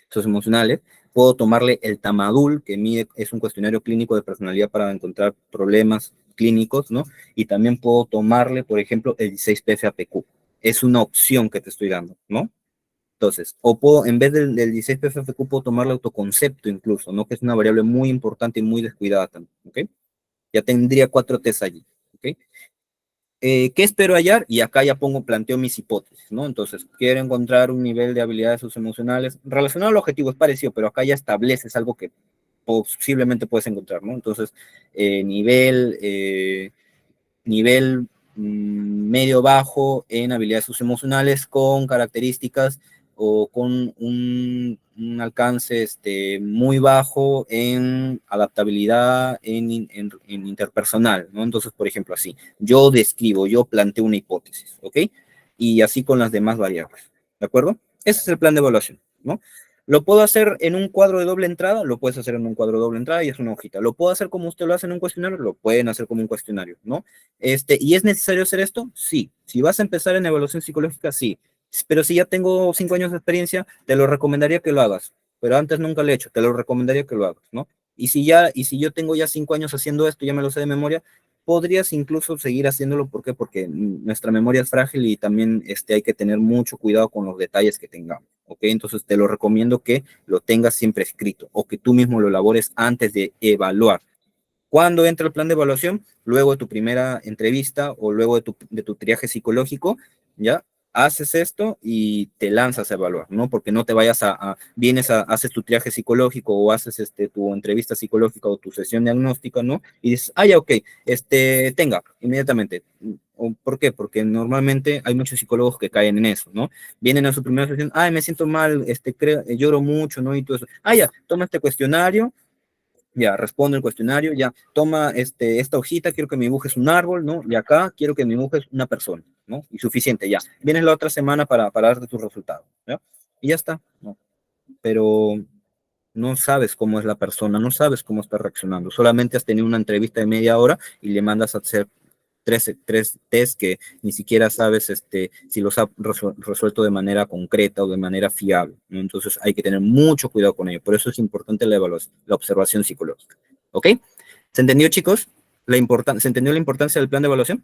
socioemocionales, puedo tomarle el Tamadul, que mide, es un cuestionario clínico de personalidad para encontrar problemas clínicos, ¿no? Y también puedo tomarle, por ejemplo, el 16-PFAPQ. Es una opción que te estoy dando, ¿no? Entonces, o puedo, en vez del 16-PFAPQ, puedo tomar el autoconcepto incluso, ¿no? Que es una variable muy importante y muy descuidada también, ¿ok? Ya tendría 4 test allí, ¿ok? ¿Qué espero hallar? Y acá ya planteo mis hipótesis, ¿no? Entonces, quiero encontrar un nivel de habilidades socioemocionales relacionado al objetivo, es parecido, pero acá ya estableces algo que posiblemente puedes encontrar, ¿no? Entonces, nivel medio bajo en habilidades socioemocionales con características o con un alcance muy bajo en adaptabilidad en interpersonal, ¿no? Entonces, por ejemplo, así, yo planteo una hipótesis, ¿ok? Y así con las demás variables, ¿de acuerdo? Ese es el plan de evaluación, ¿no? ¿Lo puedo hacer en un cuadro de doble entrada? Lo puedes hacer en un cuadro de doble entrada y es una hojita. ¿Lo puedo hacer como usted lo hace en un cuestionario? Lo pueden hacer como un cuestionario, ¿no? ¿Y es necesario hacer esto? Sí. Si vas a empezar en evaluación psicológica, sí. Pero si ya tengo 5 años de experiencia, te lo recomendaría que lo hagas. Pero antes nunca lo he hecho, te lo recomendaría que lo hagas, ¿no? Y si yo tengo ya 5 años haciendo esto, ya me lo sé de memoria, podrías incluso seguir haciéndolo. ¿Por qué? Porque nuestra memoria es frágil y también hay que tener mucho cuidado con los detalles que tengamos, ¿ok? Entonces te lo recomiendo que lo tengas siempre escrito o que tú mismo lo elabores antes de evaluar. ¿Cuándo entra el plan de evaluación? Luego de tu primera entrevista o luego de tu triaje psicológico, ¿ya? Haces esto y te lanzas a evaluar, ¿no? Porque no te vayas haces tu triaje psicológico o haces tu entrevista psicológica o tu sesión diagnóstica, ¿no? Y dices, ya, ok, tenga, inmediatamente. ¿Por qué? Porque normalmente hay muchos psicólogos que caen en eso, ¿no? Vienen a su primera sesión, ay, me siento mal, lloro mucho, ¿no? Y todo eso. Ya, toma este cuestionario, ya, responde el cuestionario, ya, toma esta hojita, quiero que me dibujes un árbol, ¿no? Y acá quiero que me dibujes una persona, ¿no? Y suficiente, ya. Vienes la otra semana para darte tus resultados, ¿ya? Y ya está, ¿no? Pero no sabes cómo es la persona, no sabes cómo está reaccionando. Solamente has tenido una entrevista de media hora y le mandas a hacer tres test que ni siquiera sabes si los ha resuelto de manera concreta o de manera fiable, ¿no? Entonces hay que tener mucho cuidado con ello. Por eso es importante la evaluación, la observación psicológica. ¿Ok? ¿Se entendió, chicos? ¿Se entendió la importancia del plan de evaluación?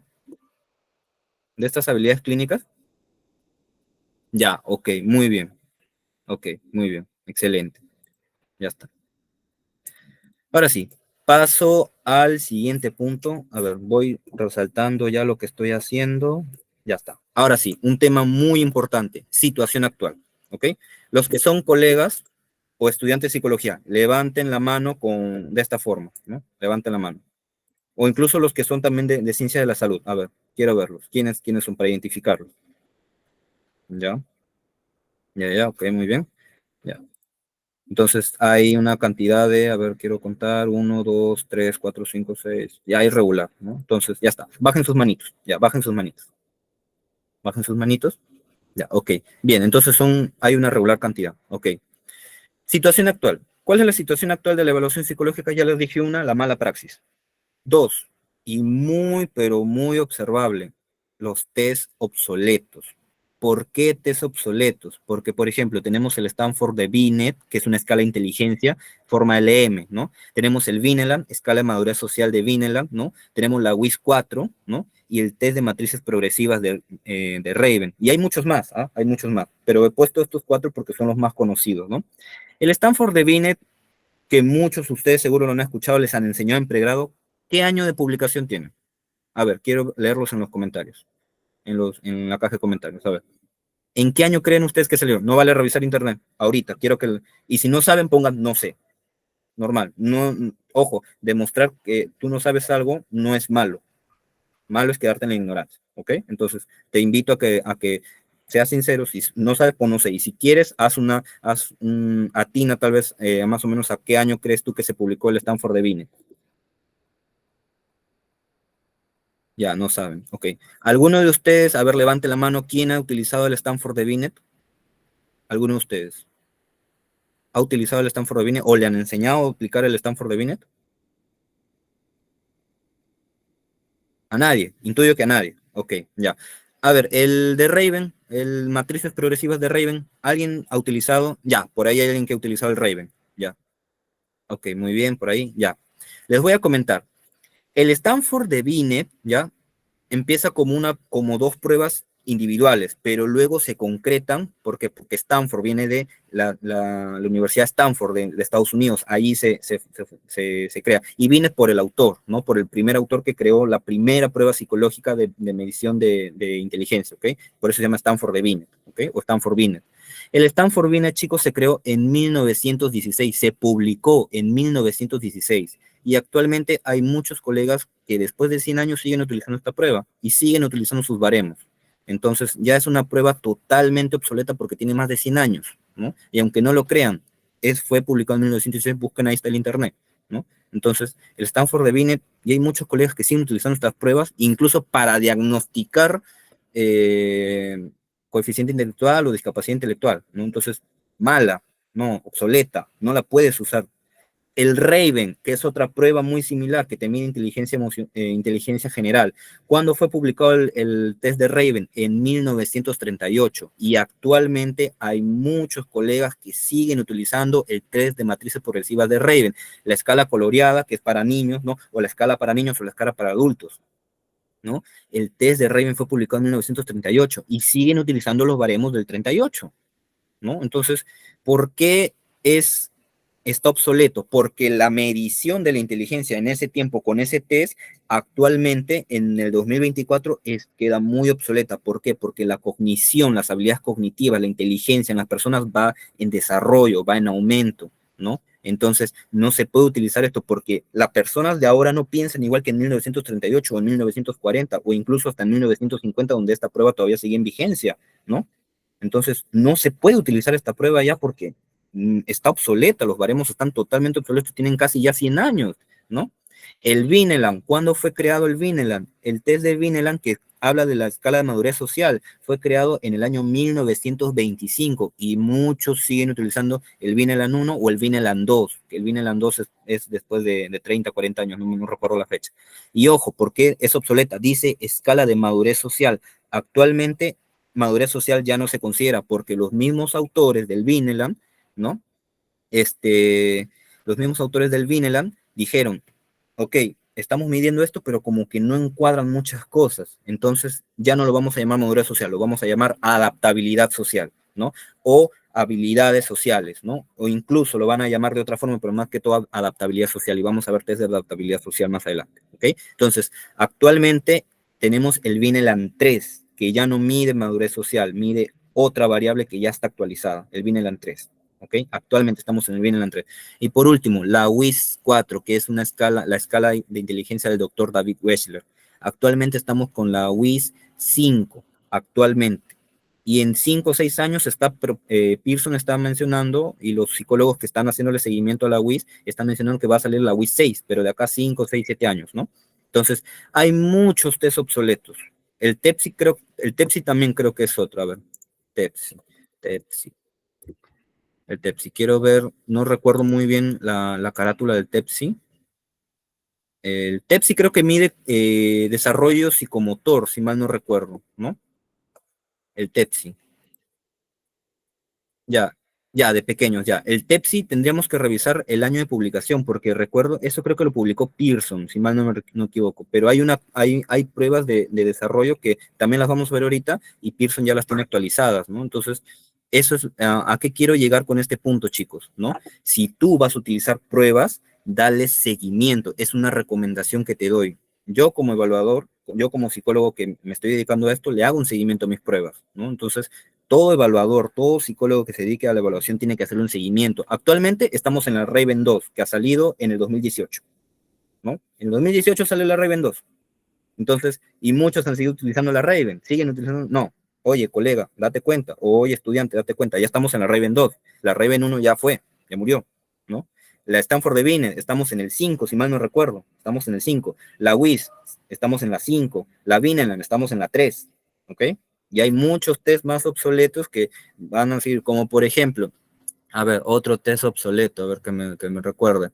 ¿De estas habilidades clínicas? Ya, ok, muy bien. Ok, muy bien. Excelente. Ya está. Ahora sí, paso al siguiente punto. A ver, voy resaltando ya lo que estoy haciendo. Ya está. Ahora sí, un tema muy importante, situación actual. ¿Ok? Los que son colegas o estudiantes de psicología, levanten la mano de esta forma, ¿no? Levanten la mano. O incluso los que son también de ciencia de la salud. A ver, quiero verlos. ¿Quiénes son para identificarlos? ¿Ya? Ya, ok, muy bien. Ya. Entonces hay una cantidad de, a ver, quiero contar, 1, 2, 3, 4, 5, 6, ya es regular, ¿no? Entonces, ya está, bajen sus manitos, ya, bajen sus manitos, ya, ok. Bien, entonces hay una regular cantidad, ok. Situación actual. ¿Cuál es la situación actual de la evaluación psicológica? Ya les dije una, la mala praxis. Dos, y muy, pero muy observable, los test obsoletos. ¿Por qué test obsoletos? Porque, por ejemplo, tenemos el Stanford de Binet, que es una escala de inteligencia, forma LM, ¿no? Tenemos el Vineland, escala de madurez social de Vineland, ¿no? Tenemos la WIS 4, ¿no? Y el test de matrices progresivas de Raven. Y hay muchos más, ¿ah? Hay muchos más. Pero he puesto estos 4 porque son los más conocidos, ¿no? El Stanford de Binet, que muchos de ustedes seguro lo han escuchado, les han enseñado en pregrado. ¿Qué año de publicación tienen? A ver, quiero leerlos en los comentarios, en la caja de comentarios. A ver, ¿en qué año creen ustedes que salió? No vale revisar internet. Ahorita, y si no saben, pongan no sé. Normal. No, ojo, demostrar que tú no sabes algo no es malo. Malo es quedarte en la ignorancia, ¿ok? Entonces, te invito a que seas sincero. Si no sabes, pues no sé. Y si quieres, atina tal vez más o menos a qué año crees tú que se publicó el Stanford de Binet. Ya, no saben. Ok. ¿Alguno de ustedes, a ver, levante la mano, quién ha utilizado el Stanford de Binet? ¿Alguno de ustedes? ha utilizado el Stanford de Binet o le han enseñado a aplicar el Stanford de Binet? A nadie, intuyo que a nadie. Ok, ya. A ver, el de Raven, el matrices progresivas de Raven, ¿alguien ha utilizado? Ya, por ahí hay alguien que ha utilizado el Raven. Ya, ok, muy bien, por ahí, ya. Les voy a comentar. El Stanford de Binet, ¿ya? Empieza como dos pruebas individuales, pero luego se concretan porque Stanford viene de la Universidad Stanford de Estados Unidos, ahí se crea, y viene por el autor, ¿no? Por el primer autor que creó la primera prueba psicológica de medición de inteligencia, ¿ok? Por eso se llama Stanford de Binet, ¿ok? O Stanford Binet. El Stanford Binet, chicos, se creó en 1916, se publicó en 1916 y actualmente hay muchos colegas que después de 100 años siguen utilizando esta prueba y siguen utilizando sus baremos. Entonces ya es una prueba totalmente obsoleta porque tiene más de 100 años, ¿no? Y aunque no lo crean, fue publicado en 1916, busquen ahí está el internet, ¿no? Entonces, el Stanford de Binet, y hay muchos colegas que siguen utilizando estas pruebas, incluso para diagnosticar eh, coeficiente intelectual o discapacidad intelectual, ¿no? Entonces, mala, no, obsoleta, no la puedes usar. El Raven, que es otra prueba muy similar que te mide inteligencia general. ¿Cuándo fue publicado el test de Raven? En 1938. Y actualmente hay muchos colegas que siguen utilizando el test de matrices progresivas de Raven. La escala coloreada, que es para niños, ¿no? O la escala para niños o la escala para adultos, ¿no? El test de Raven fue publicado en 1938 y siguen utilizando los baremos del 38, ¿no? Entonces, ¿por qué está obsoleto? Porque la medición de la inteligencia en ese tiempo con ese test, actualmente en el 2024 queda muy obsoleta. ¿Por qué? Porque la cognición, las habilidades cognitivas, la inteligencia en las personas va en desarrollo, va en aumento, ¿no? Entonces, no se puede utilizar esto porque las personas de ahora no piensan igual que en 1938 o en 1940 o incluso hasta en 1950, donde esta prueba todavía sigue en vigencia, ¿no? Entonces, no se puede utilizar esta prueba ya porque está obsoleta, los baremos están totalmente obsoletos, tienen casi ya 100 años, ¿no? El Vineland, ¿cuándo fue creado el Vineland? El test de Vineland, que habla de la escala de madurez social, fue creado en el año 1925 y muchos siguen utilizando el Vineland 1 o el Vineland 2, que el Vineland 2 es después de 30, 40 años, no recuerdo la fecha. Y ojo, ¿por qué es obsoleta? Dice escala de madurez social. Actualmente, madurez social ya no se considera porque los mismos autores del Vineland, ¿no? Los mismos autores del Vineland dijeron, ok, estamos midiendo esto, pero como que no encuadran muchas cosas, entonces ya no lo vamos a llamar madurez social, lo vamos a llamar adaptabilidad social, ¿no? O habilidades sociales, ¿no? O incluso lo van a llamar de otra forma, pero más que todo adaptabilidad social, y vamos a ver test de adaptabilidad social más adelante, ¿ok? Entonces, actualmente tenemos el Vineland 3, que ya no mide madurez social, mide otra variable que ya está actualizada, el Vineland 3. ¿Ok? Actualmente estamos en el Vineland 3. Y por último, la WIS 4, que es la escala de inteligencia del doctor David Wechsler. Actualmente estamos con la WIS 5, actualmente. Y en 5 o 6 años Pearson está mencionando, y los psicólogos que están haciéndole seguimiento a la WIS están mencionando que va a salir la WIS 6, pero de acá 5, 6, 7 años, ¿no? Entonces, hay muchos test obsoletos. El TEPSI también creo que es otro, a ver, TEPSI, TEPSI. El Tepsi, quiero ver, no recuerdo muy bien la carátula del Tepsi. El Tepsi creo que mide desarrollo psicomotor, si mal no recuerdo, ¿no? El Tepsi. Ya, ya, de pequeños, ya. El Tepsi tendríamos que revisar el año de publicación, porque recuerdo, eso creo que lo publicó Pearson, si mal no equivoco, pero hay pruebas de desarrollo que también las vamos a ver ahorita y Pearson ya las tiene actualizadas, ¿no? Entonces, eso es a qué quiero llegar con este punto, chicos, ¿no? Si tú vas a utilizar pruebas, dale seguimiento, es una recomendación que te doy. Yo como evaluador, yo como psicólogo que me estoy dedicando a esto, le hago un seguimiento a mis pruebas, ¿no? Entonces, todo evaluador, todo psicólogo que se dedique a la evaluación tiene que hacer un seguimiento. Actualmente estamos en la Raven 2, que ha salido en el 2018, ¿no? En el 2018 sale la Raven 2. Entonces, y muchos han seguido utilizando la Raven, siguen utilizando, no. Oye, colega, date cuenta, o oye, estudiante, date cuenta, ya estamos en la Raven 2, la Raven 1 ya fue, ya murió, ¿no? La Stanford de Binet, estamos en el 5, si mal no recuerdo, estamos en el 5. La WIS, estamos en la 5. La Vineland, estamos en la 3, ¿ok? Y hay muchos test más obsoletos que van a seguir, como por ejemplo, A ver, otro test obsoleto, a ver que me recuerde.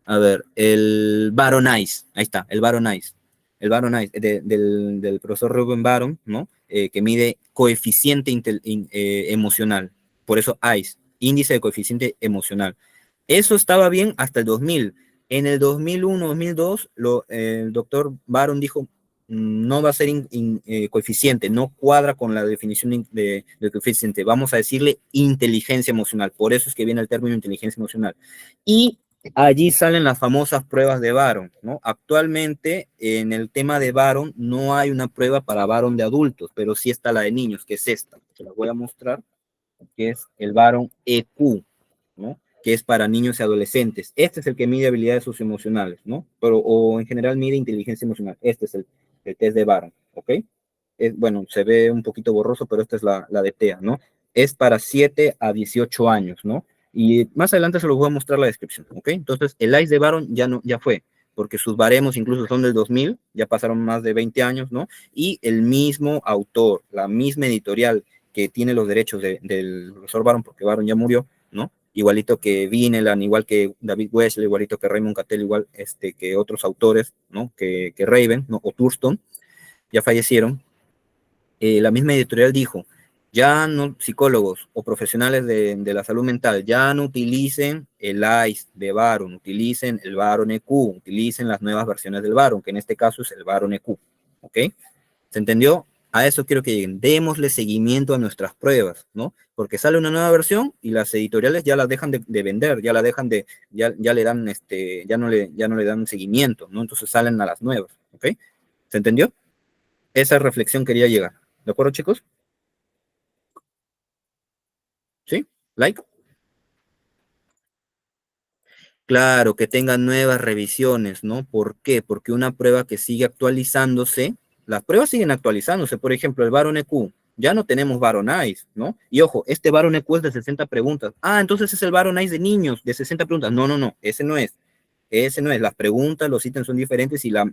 A ver, el Baron Ice, ahí está, el Baron Ice. El Baron Ice, del profesor Ruben Baron, ¿no? Que mide coeficiente emocional. Por eso ICE, índice de coeficiente emocional. Eso estaba bien hasta el 2000. En el 2001, 2002, el doctor Baron dijo, no va a ser coeficiente, no cuadra con la definición de coeficiente. Vamos a decirle inteligencia emocional. Por eso es que viene el término inteligencia emocional. Y allí salen las famosas pruebas de Baron, ¿no? Actualmente, en el tema de Baron, no hay una prueba para Baron de adultos, pero sí está la de niños, que es esta. Se la voy a mostrar, que es el Baron EQ, ¿no? Que es para niños y adolescentes. Este es el que mide habilidades socioemocionales, ¿no? Pero, o en general mide inteligencia emocional. Este es el test de Baron, ¿ok? Bueno, se ve un poquito borroso, pero esta es la de TEA, ¿no? Es para 7 a 18 años, ¿no? Y más adelante se los voy a mostrar la descripción, ¿ok? Entonces, el ICE de Baron ya fue, porque sus baremos incluso son del 2000, ya pasaron más de 20 años, ¿no? Y el mismo autor, la misma editorial que tiene los derechos del profesor Baron, porque Baron ya murió, ¿no? Igualito que Vineland, igual que David Wesley, igualito que Raymond Cattell, igual que otros autores, ¿no? Que Raven, ¿no? O Thurston, ya fallecieron. La misma editorial dijo, ya no psicólogos o profesionales de la salud mental, ya no utilicen el ICE de Baron, utilicen el Baron EQ, utilicen las nuevas versiones del Baron, que en este caso es el Baron EQ, ¿ok? ¿Se entendió? A eso quiero que lleguen. Démosle seguimiento a nuestras pruebas, ¿no? Porque sale una nueva versión y las editoriales ya la dejan de vender, ya la dejan ya le dan, ya no le dan seguimiento, ¿no? Entonces salen a las nuevas, ¿ok? ¿Se entendió? Esa reflexión quería llegar. ¿De acuerdo, chicos? ¿Sí? ¿Like? Claro, que tengan nuevas revisiones, ¿no? ¿Por qué? Porque una prueba que sigue actualizándose, las pruebas siguen actualizándose. Por ejemplo, el Baron EQ, ya no tenemos Baron Ice, ¿no? Y ojo, este Baron EQ es de 60 preguntas. Ah, entonces es el Baron Ice de niños, de 60 preguntas. No, no, no, ese no es. Ese no es. Las preguntas, los ítems son diferentes y la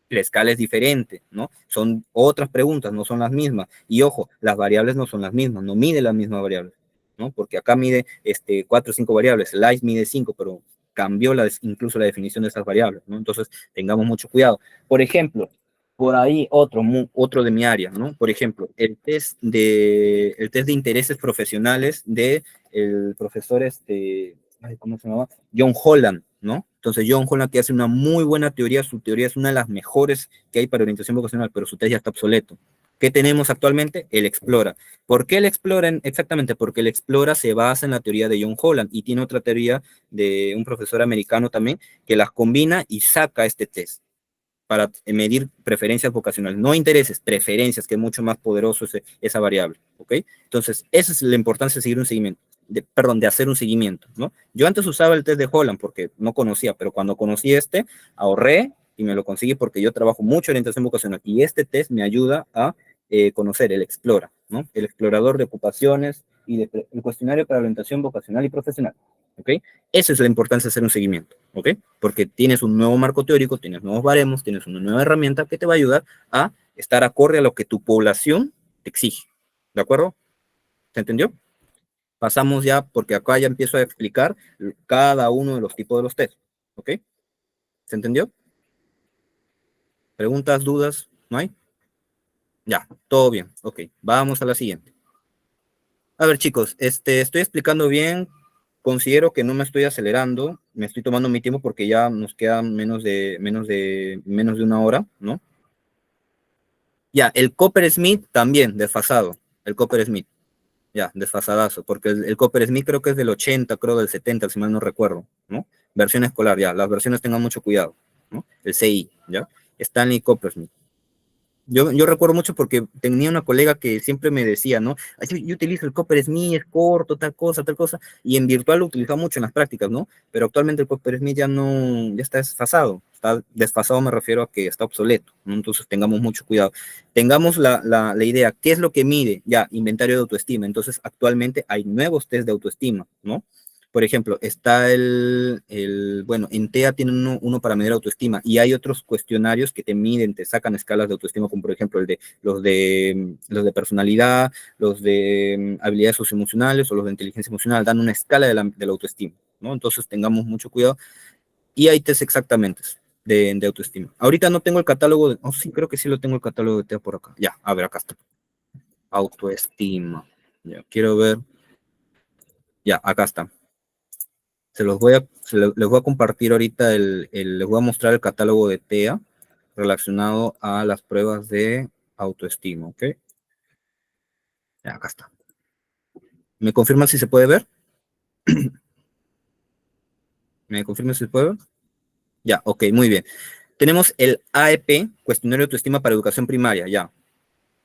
escala es diferente, ¿no? Son otras preguntas, no son las mismas. Y ojo, las variables no son las mismas, no mide las mismas variables, ¿no? Porque acá mide 4 o 5 variables, el ICE mide 5, pero cambió incluso la definición de esas variables, ¿no? Entonces, tengamos mucho cuidado. Por ejemplo, por ahí otro de mi área, ¿no? Por ejemplo, el test de intereses profesionales de el profesor, ¿cómo se llama? John Holland, ¿no? Entonces, John Holland que hace una muy buena teoría, su teoría es una de las mejores que hay para orientación vocacional, pero su test ya está obsoleto. ¿Qué tenemos actualmente? El Explora. ¿Por qué el Explora? Exactamente, porque el Explora se basa en la teoría de John Holland y tiene otra teoría de un profesor americano también que las combina y saca este test para medir preferencias vocacionales, no intereses, preferencias, que es mucho más poderoso esa variable, ¿ok? Entonces, esa es la importancia de seguir un seguimiento, de hacer un seguimiento, ¿no? Yo antes usaba el test de Holland porque no conocía, pero cuando conocí ahorré y me lo conseguí porque yo trabajo mucho en orientación vocacional y este test me ayuda a conocer el Explora, ¿no? El explorador de ocupaciones y el cuestionario para orientación vocacional y profesional, ¿ok? Esa es la importancia de hacer un seguimiento, ¿ok? Porque tienes un nuevo marco teórico, tienes nuevos baremos, tienes una nueva herramienta que te va a ayudar a estar acorde a lo que tu población te exige, ¿de acuerdo? ¿Se entendió? Pasamos ya, porque acá ya empiezo a explicar cada uno de los tipos de los test, ¿ok? ¿Se entendió? ¿Preguntas, dudas? ¿No hay? Ya, todo bien, ok. Vamos a la siguiente. A ver, chicos, estoy explicando bien. Considero que no me estoy acelerando, me estoy tomando mi tiempo porque ya nos queda menos de una hora, ¿no? Ya, el Copper Smith también, desfasado. El Copper Smith, ya, desfasadazo, porque el Copper Smith creo que es del 80, creo del 70, si mal no recuerdo, ¿no? Versión escolar, ya, las versiones tengan mucho cuidado, ¿no? El CI, ¿ya? Stanley Coppersmith. Yo recuerdo mucho porque tenía una colega que siempre me decía, ¿no? Ay, yo utilizo el Copper Smith, es corto, tal cosa, y en virtual lo utilizaba mucho en las prácticas, ¿no? Pero actualmente el Copper Smith ya no, ya está desfasado me refiero a que está obsoleto, ¿no? Entonces tengamos mucho cuidado. Tengamos la idea, ¿qué es lo que mide? Ya, inventario de autoestima, entonces actualmente hay nuevos test de autoestima, ¿no? por ejemplo, está bueno, en TEA tienen uno para medir autoestima y hay otros cuestionarios que te miden, te sacan escalas de autoestima, como por ejemplo los de personalidad, los de habilidades socioemocionales o los de inteligencia emocional, dan una escala de la autoestima, ¿no? Entonces tengamos mucho cuidado y hay test exactamente de autoestima. Ahorita no tengo el catálogo, oh sí, creo que sí lo tengo el catálogo de TEA por acá. Ya, a ver, acá está. Autoestima. Ya, quiero ver. Ya, acá está. Les voy a compartir ahorita les voy a mostrar el catálogo de TEA relacionado a las pruebas de autoestima, ¿ok? Ya, acá está. ¿Me confirman si se puede ver? ¿Me confirman si se puede ver? Ya, ok, muy bien. Tenemos el AEP, Cuestionario de Autoestima para Educación Primaria, ya.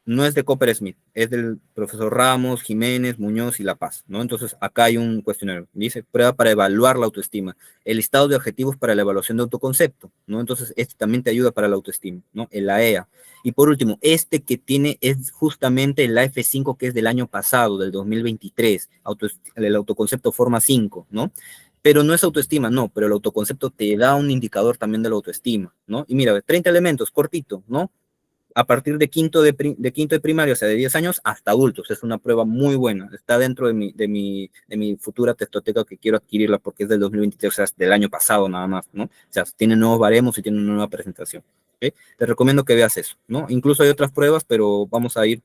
No es de Copper Smith, es del profesor Ramos, Jiménez, Muñoz y La Paz, ¿no? Entonces, acá hay un cuestionario, dice, prueba para evaluar la autoestima, el listado de objetivos para la evaluación de autoconcepto, ¿no? Entonces, este también te ayuda para la autoestima, ¿no? El AEA. Y por último, este que tiene es justamente el AF5, que es del año pasado, del 2023, el autoconcepto forma 5, ¿no? Pero no es autoestima, no, pero el autoconcepto te da un indicador también de la autoestima, ¿no? Y mira, 30 elementos, cortito, ¿no? A partir de quinto de primaria, o sea, de 10 años, hasta adultos. Es una prueba muy buena. Está dentro de mi futura testoteca que quiero adquirirla porque es del 2023, o sea, es del año pasado nada más, ¿no? O sea, tiene nuevos baremos y tiene una nueva presentación. ¿Okay? Te recomiendo que veas eso, ¿no? Incluso hay otras pruebas, pero vamos a ir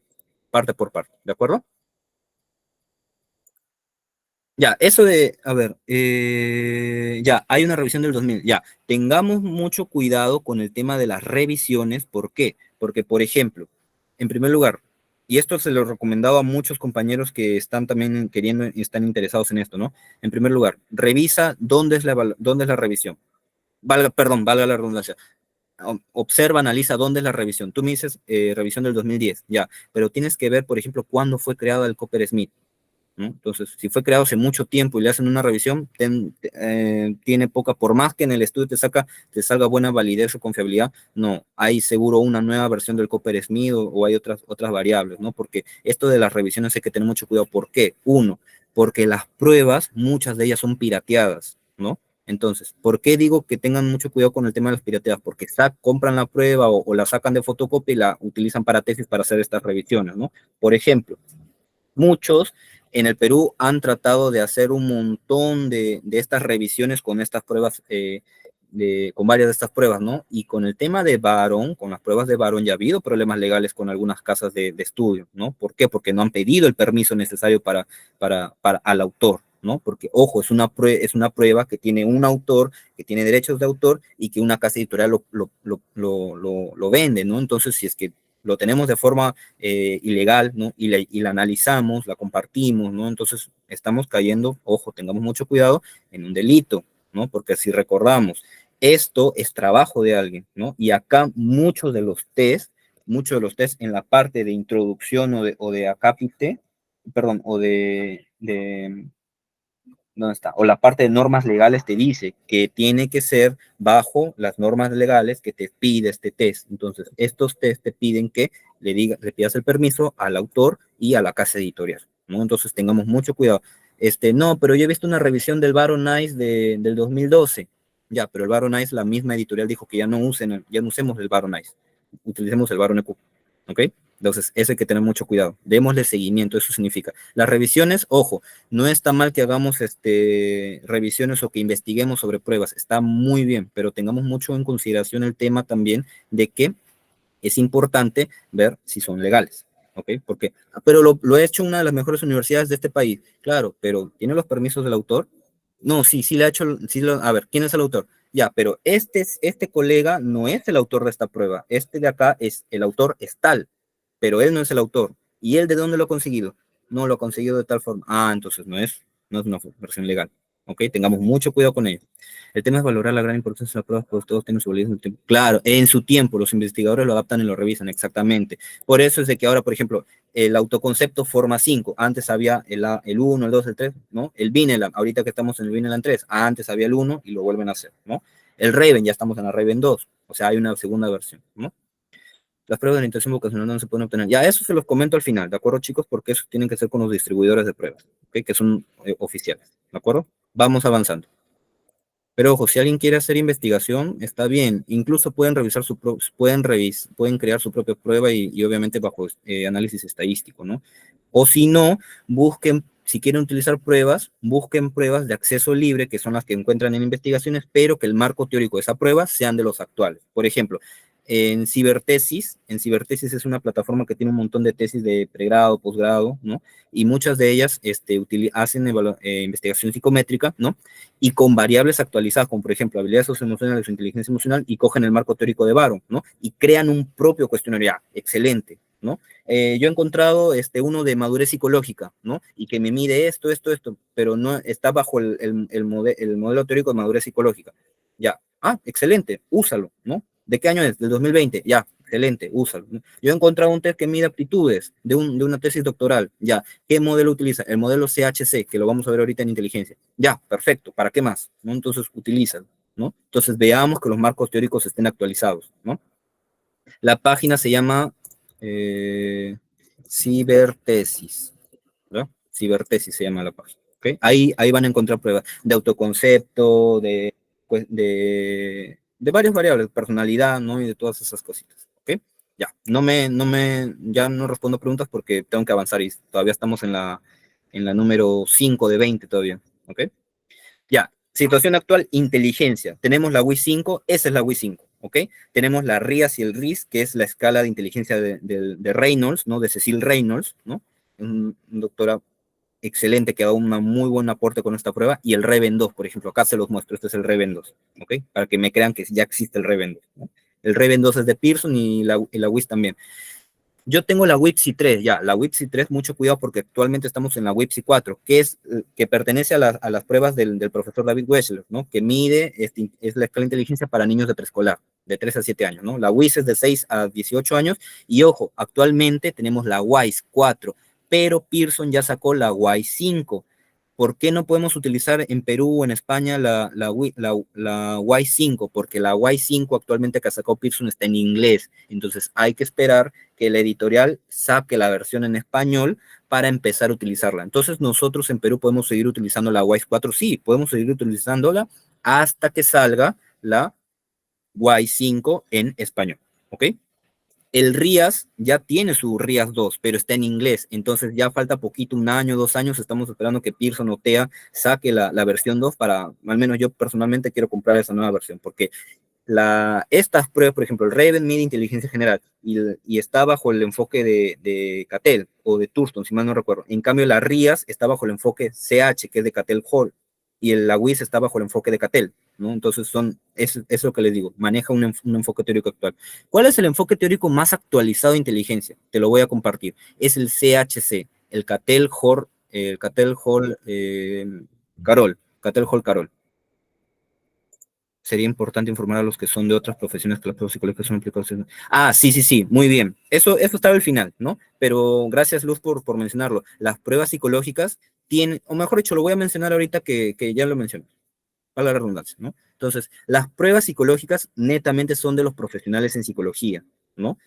parte por parte, ¿de acuerdo? Ya, eso de, a ver, ya, hay una revisión del 2000, ya, tengamos mucho cuidado con el tema de las revisiones, ¿por qué? Porque, por ejemplo, en primer lugar, y esto se lo he recomendado a muchos compañeros que están también queriendo y están interesados en esto, ¿no? En primer lugar, revisa dónde es la revisión. Perdón, valga la redundancia. Observa, analiza dónde es la revisión. Tú me dices revisión del 2010, ya, pero tienes que ver, por ejemplo, cuándo fue creado el Copper Smith. ¿No? Entonces, si fue creado hace mucho tiempo y le hacen una revisión, tiene poca, por más que en el estudio te salga buena validez o confiabilidad, no, hay seguro una nueva versión del Copper Smith o hay otras variables, ¿no? Porque esto de las revisiones hay que tener mucho cuidado. ¿Por qué? Uno, porque las pruebas, muchas de ellas son pirateadas, ¿no? Entonces, ¿por qué digo que tengan mucho cuidado con el tema de las pirateadas? Porque compran la prueba o la sacan de fotocopia y la utilizan para tesis para hacer estas revisiones, ¿no? Por ejemplo, muchos en el Perú han tratado de hacer un montón de estas revisiones con estas pruebas, con varias de estas pruebas, ¿no? Y con el tema de Barón, con las pruebas de Barón, ya ha habido problemas legales con algunas casas de estudio, ¿no? ¿Por qué? Porque no han pedido el permiso necesario para al autor, ¿no? Porque, ojo, es una prueba que tiene un autor, que tiene derechos de autor y que una casa editorial lo vende, ¿no? Entonces, si es que lo tenemos de forma ilegal, ¿no? Y la analizamos, la compartimos, ¿no? Entonces estamos cayendo, ojo, tengamos mucho cuidado, en un delito, ¿no? Porque si recordamos, esto es trabajo de alguien, ¿no? Y acá muchos de los test en la parte de introducción o de acápite, perdón, ¿dónde está? O la parte de normas legales te dice que tiene que ser bajo las normas legales que te pide este test. Entonces, estos test te piden que le pidas el permiso al autor y a la casa editorial, ¿no? Entonces, tengamos mucho cuidado. No, pero yo he visto una revisión del Baron Nice del 2012. Ya, pero el Baron Nice, la misma editorial dijo que ya no usemos el Baron Nice, utilicemos el Baron EQ, ¿ok? Entonces, eso hay que tener mucho cuidado. Démosle seguimiento, eso significa. Las revisiones, ojo, no está mal que hagamos revisiones o que investiguemos sobre pruebas, está muy bien, pero tengamos mucho en consideración el tema también de que es importante ver si son legales, ¿ok? Porque, pero lo ha hecho una de las mejores universidades de este país, claro, pero ¿tiene los permisos del autor? No, sí, sí le ha hecho, a ver, ¿quién es el autor? Ya, pero este colega no es el autor de esta prueba, este de acá el autor es tal, pero él no es el autor. ¿Y él de dónde lo ha conseguido? No lo ha conseguido de tal forma. Ah, entonces no es una versión legal. ¿Ok? Tengamos mucho cuidado con ello. El tema es valorar la gran importancia de las pruebas, pues todos tienen su validez en su tiempo. Claro, en su tiempo, los investigadores lo adaptan y lo revisan, exactamente. Por eso es de que ahora, por ejemplo, el autoconcepto forma 5. Antes había el 1, el 2, el 3, ¿no? El Vineland, ahorita que estamos en el Vineland 3, antes había el 1 y lo vuelven a hacer, ¿no? El Raven, ya estamos en la Raven 2, o sea, hay una segunda versión, ¿no? Las pruebas de orientación vocacional no se pueden obtener. Ya, eso se los comento al final, ¿de acuerdo, chicos? Porque eso tienen que ser con los distribuidores de pruebas, ¿ok? Que son oficiales, ¿de acuerdo? vamos avanzando. Pero ojo, si alguien quiere hacer investigación, está bien. Incluso pueden revisar pueden crear su propia prueba y obviamente bajo análisis estadístico, ¿no? O si no, busquen, si quieren utilizar pruebas, busquen pruebas de acceso libre, que son las que encuentran en investigaciones, pero que el marco teórico de esa prueba sean de los actuales. Por ejemplo, en Cibertesis es una plataforma que tiene un montón de tesis de pregrado, posgrado, ¿no? Y muchas de ellas hacen investigación psicométrica, ¿no? Y con variables actualizadas, como por ejemplo habilidades socioemocionales o inteligencia emocional, y cogen el marco teórico de Barron, ¿no? Y crean un propio cuestionario. Excelente, ¿no? Yo he encontrado uno de madurez psicológica, ¿no? Y que me mide esto, pero no está bajo el modelo teórico de madurez psicológica. Ya, excelente, úsalo, ¿no? ¿De qué año es? Del 2020, ya, excelente, úsalo. Yo he encontrado un test que mide aptitudes de una tesis doctoral, ya. ¿Qué modelo utiliza? El modelo CHC, que lo vamos a ver ahorita en inteligencia. Ya, perfecto, ¿para qué más? ¿No? Entonces, utilízalo, ¿no? Entonces, veamos que los marcos teóricos estén actualizados, ¿no? La página se llama Cibertesis, ¿no? Cibertesis se llama la página, ¿ok? Ahí van a encontrar pruebas de autoconcepto, de varias variables, personalidad, ¿no? Y de todas esas cositas, ¿ok? Ya, ya no respondo preguntas porque tengo que avanzar y todavía estamos en la número 5 de 20 todavía, ¿ok? Ya, situación actual, inteligencia. Tenemos la WIS 5, esa es la WIS 5, ¿ok? Tenemos la RIAS y el RIS, que es la escala de inteligencia de Reynolds, ¿no? De Cecil Reynolds, ¿no? Un doctora excelente que da un muy buen aporte con esta prueba, y el Reven 2, por ejemplo, acá se los muestro, este es el Reven 2, ¿ok? Para que me crean que ya existe el Reven 2, ¿no? El Reven 2 es de Pearson y la WIS también. Yo tengo la WIPSI 3, ya, la WIPSI 3, mucho cuidado porque actualmente estamos en la WIPSI 4, que pertenece a las pruebas del profesor David Wechsler, ¿no? Que mide, es la escala de inteligencia para niños de preescolar, de 3 a 7 años, ¿no? La WIS es de 6 a 18 años, y ojo, actualmente tenemos la WISE 4, pero Pearson ya sacó la WISE 5. ¿Por qué no podemos utilizar en Perú o en España la Y5? Porque la Y5 actualmente que ha sacado Pearson está en inglés, entonces hay que esperar que la editorial saque la versión en español para empezar a utilizarla. Entonces nosotros en Perú podemos seguir utilizando la Y4, sí, podemos seguir utilizándola hasta que salga la Y5 en español, ¿ok? El RIAS ya tiene su RIAS 2, pero está en inglés, entonces ya falta poquito, 1 año, 2 años, estamos esperando que Pearson o TEA saque la versión 2 para, al menos yo personalmente quiero comprar esa nueva versión, porque estas pruebas, por ejemplo, el Raven mide inteligencia general y está bajo el enfoque de Cattell o de Thurston, si mal no recuerdo. En cambio, la RIAS está bajo el enfoque CH, que es de Cattell-Hall, y la WIS está bajo el enfoque de Cattell, ¿no? Entonces, es lo que les digo, maneja un enfoque teórico actual. ¿Cuál es el enfoque teórico más actualizado de inteligencia? Te lo voy a compartir. Es el CHC, el Cattell-Hall, Cattell-Hall-Carroll. Sería importante informar a los que son de otras profesiones que las pruebas psicológicas son aplicadas. Sí, muy bien. Eso estaba al final, ¿no? Pero gracias, Luz, por mencionarlo. Las pruebas psicológicas tienen, o mejor dicho, lo voy a mencionar ahorita que ya lo mencioné, para la redundancia, ¿no? Entonces, las pruebas psicológicas netamente son de los profesionales en psicología, ¿no?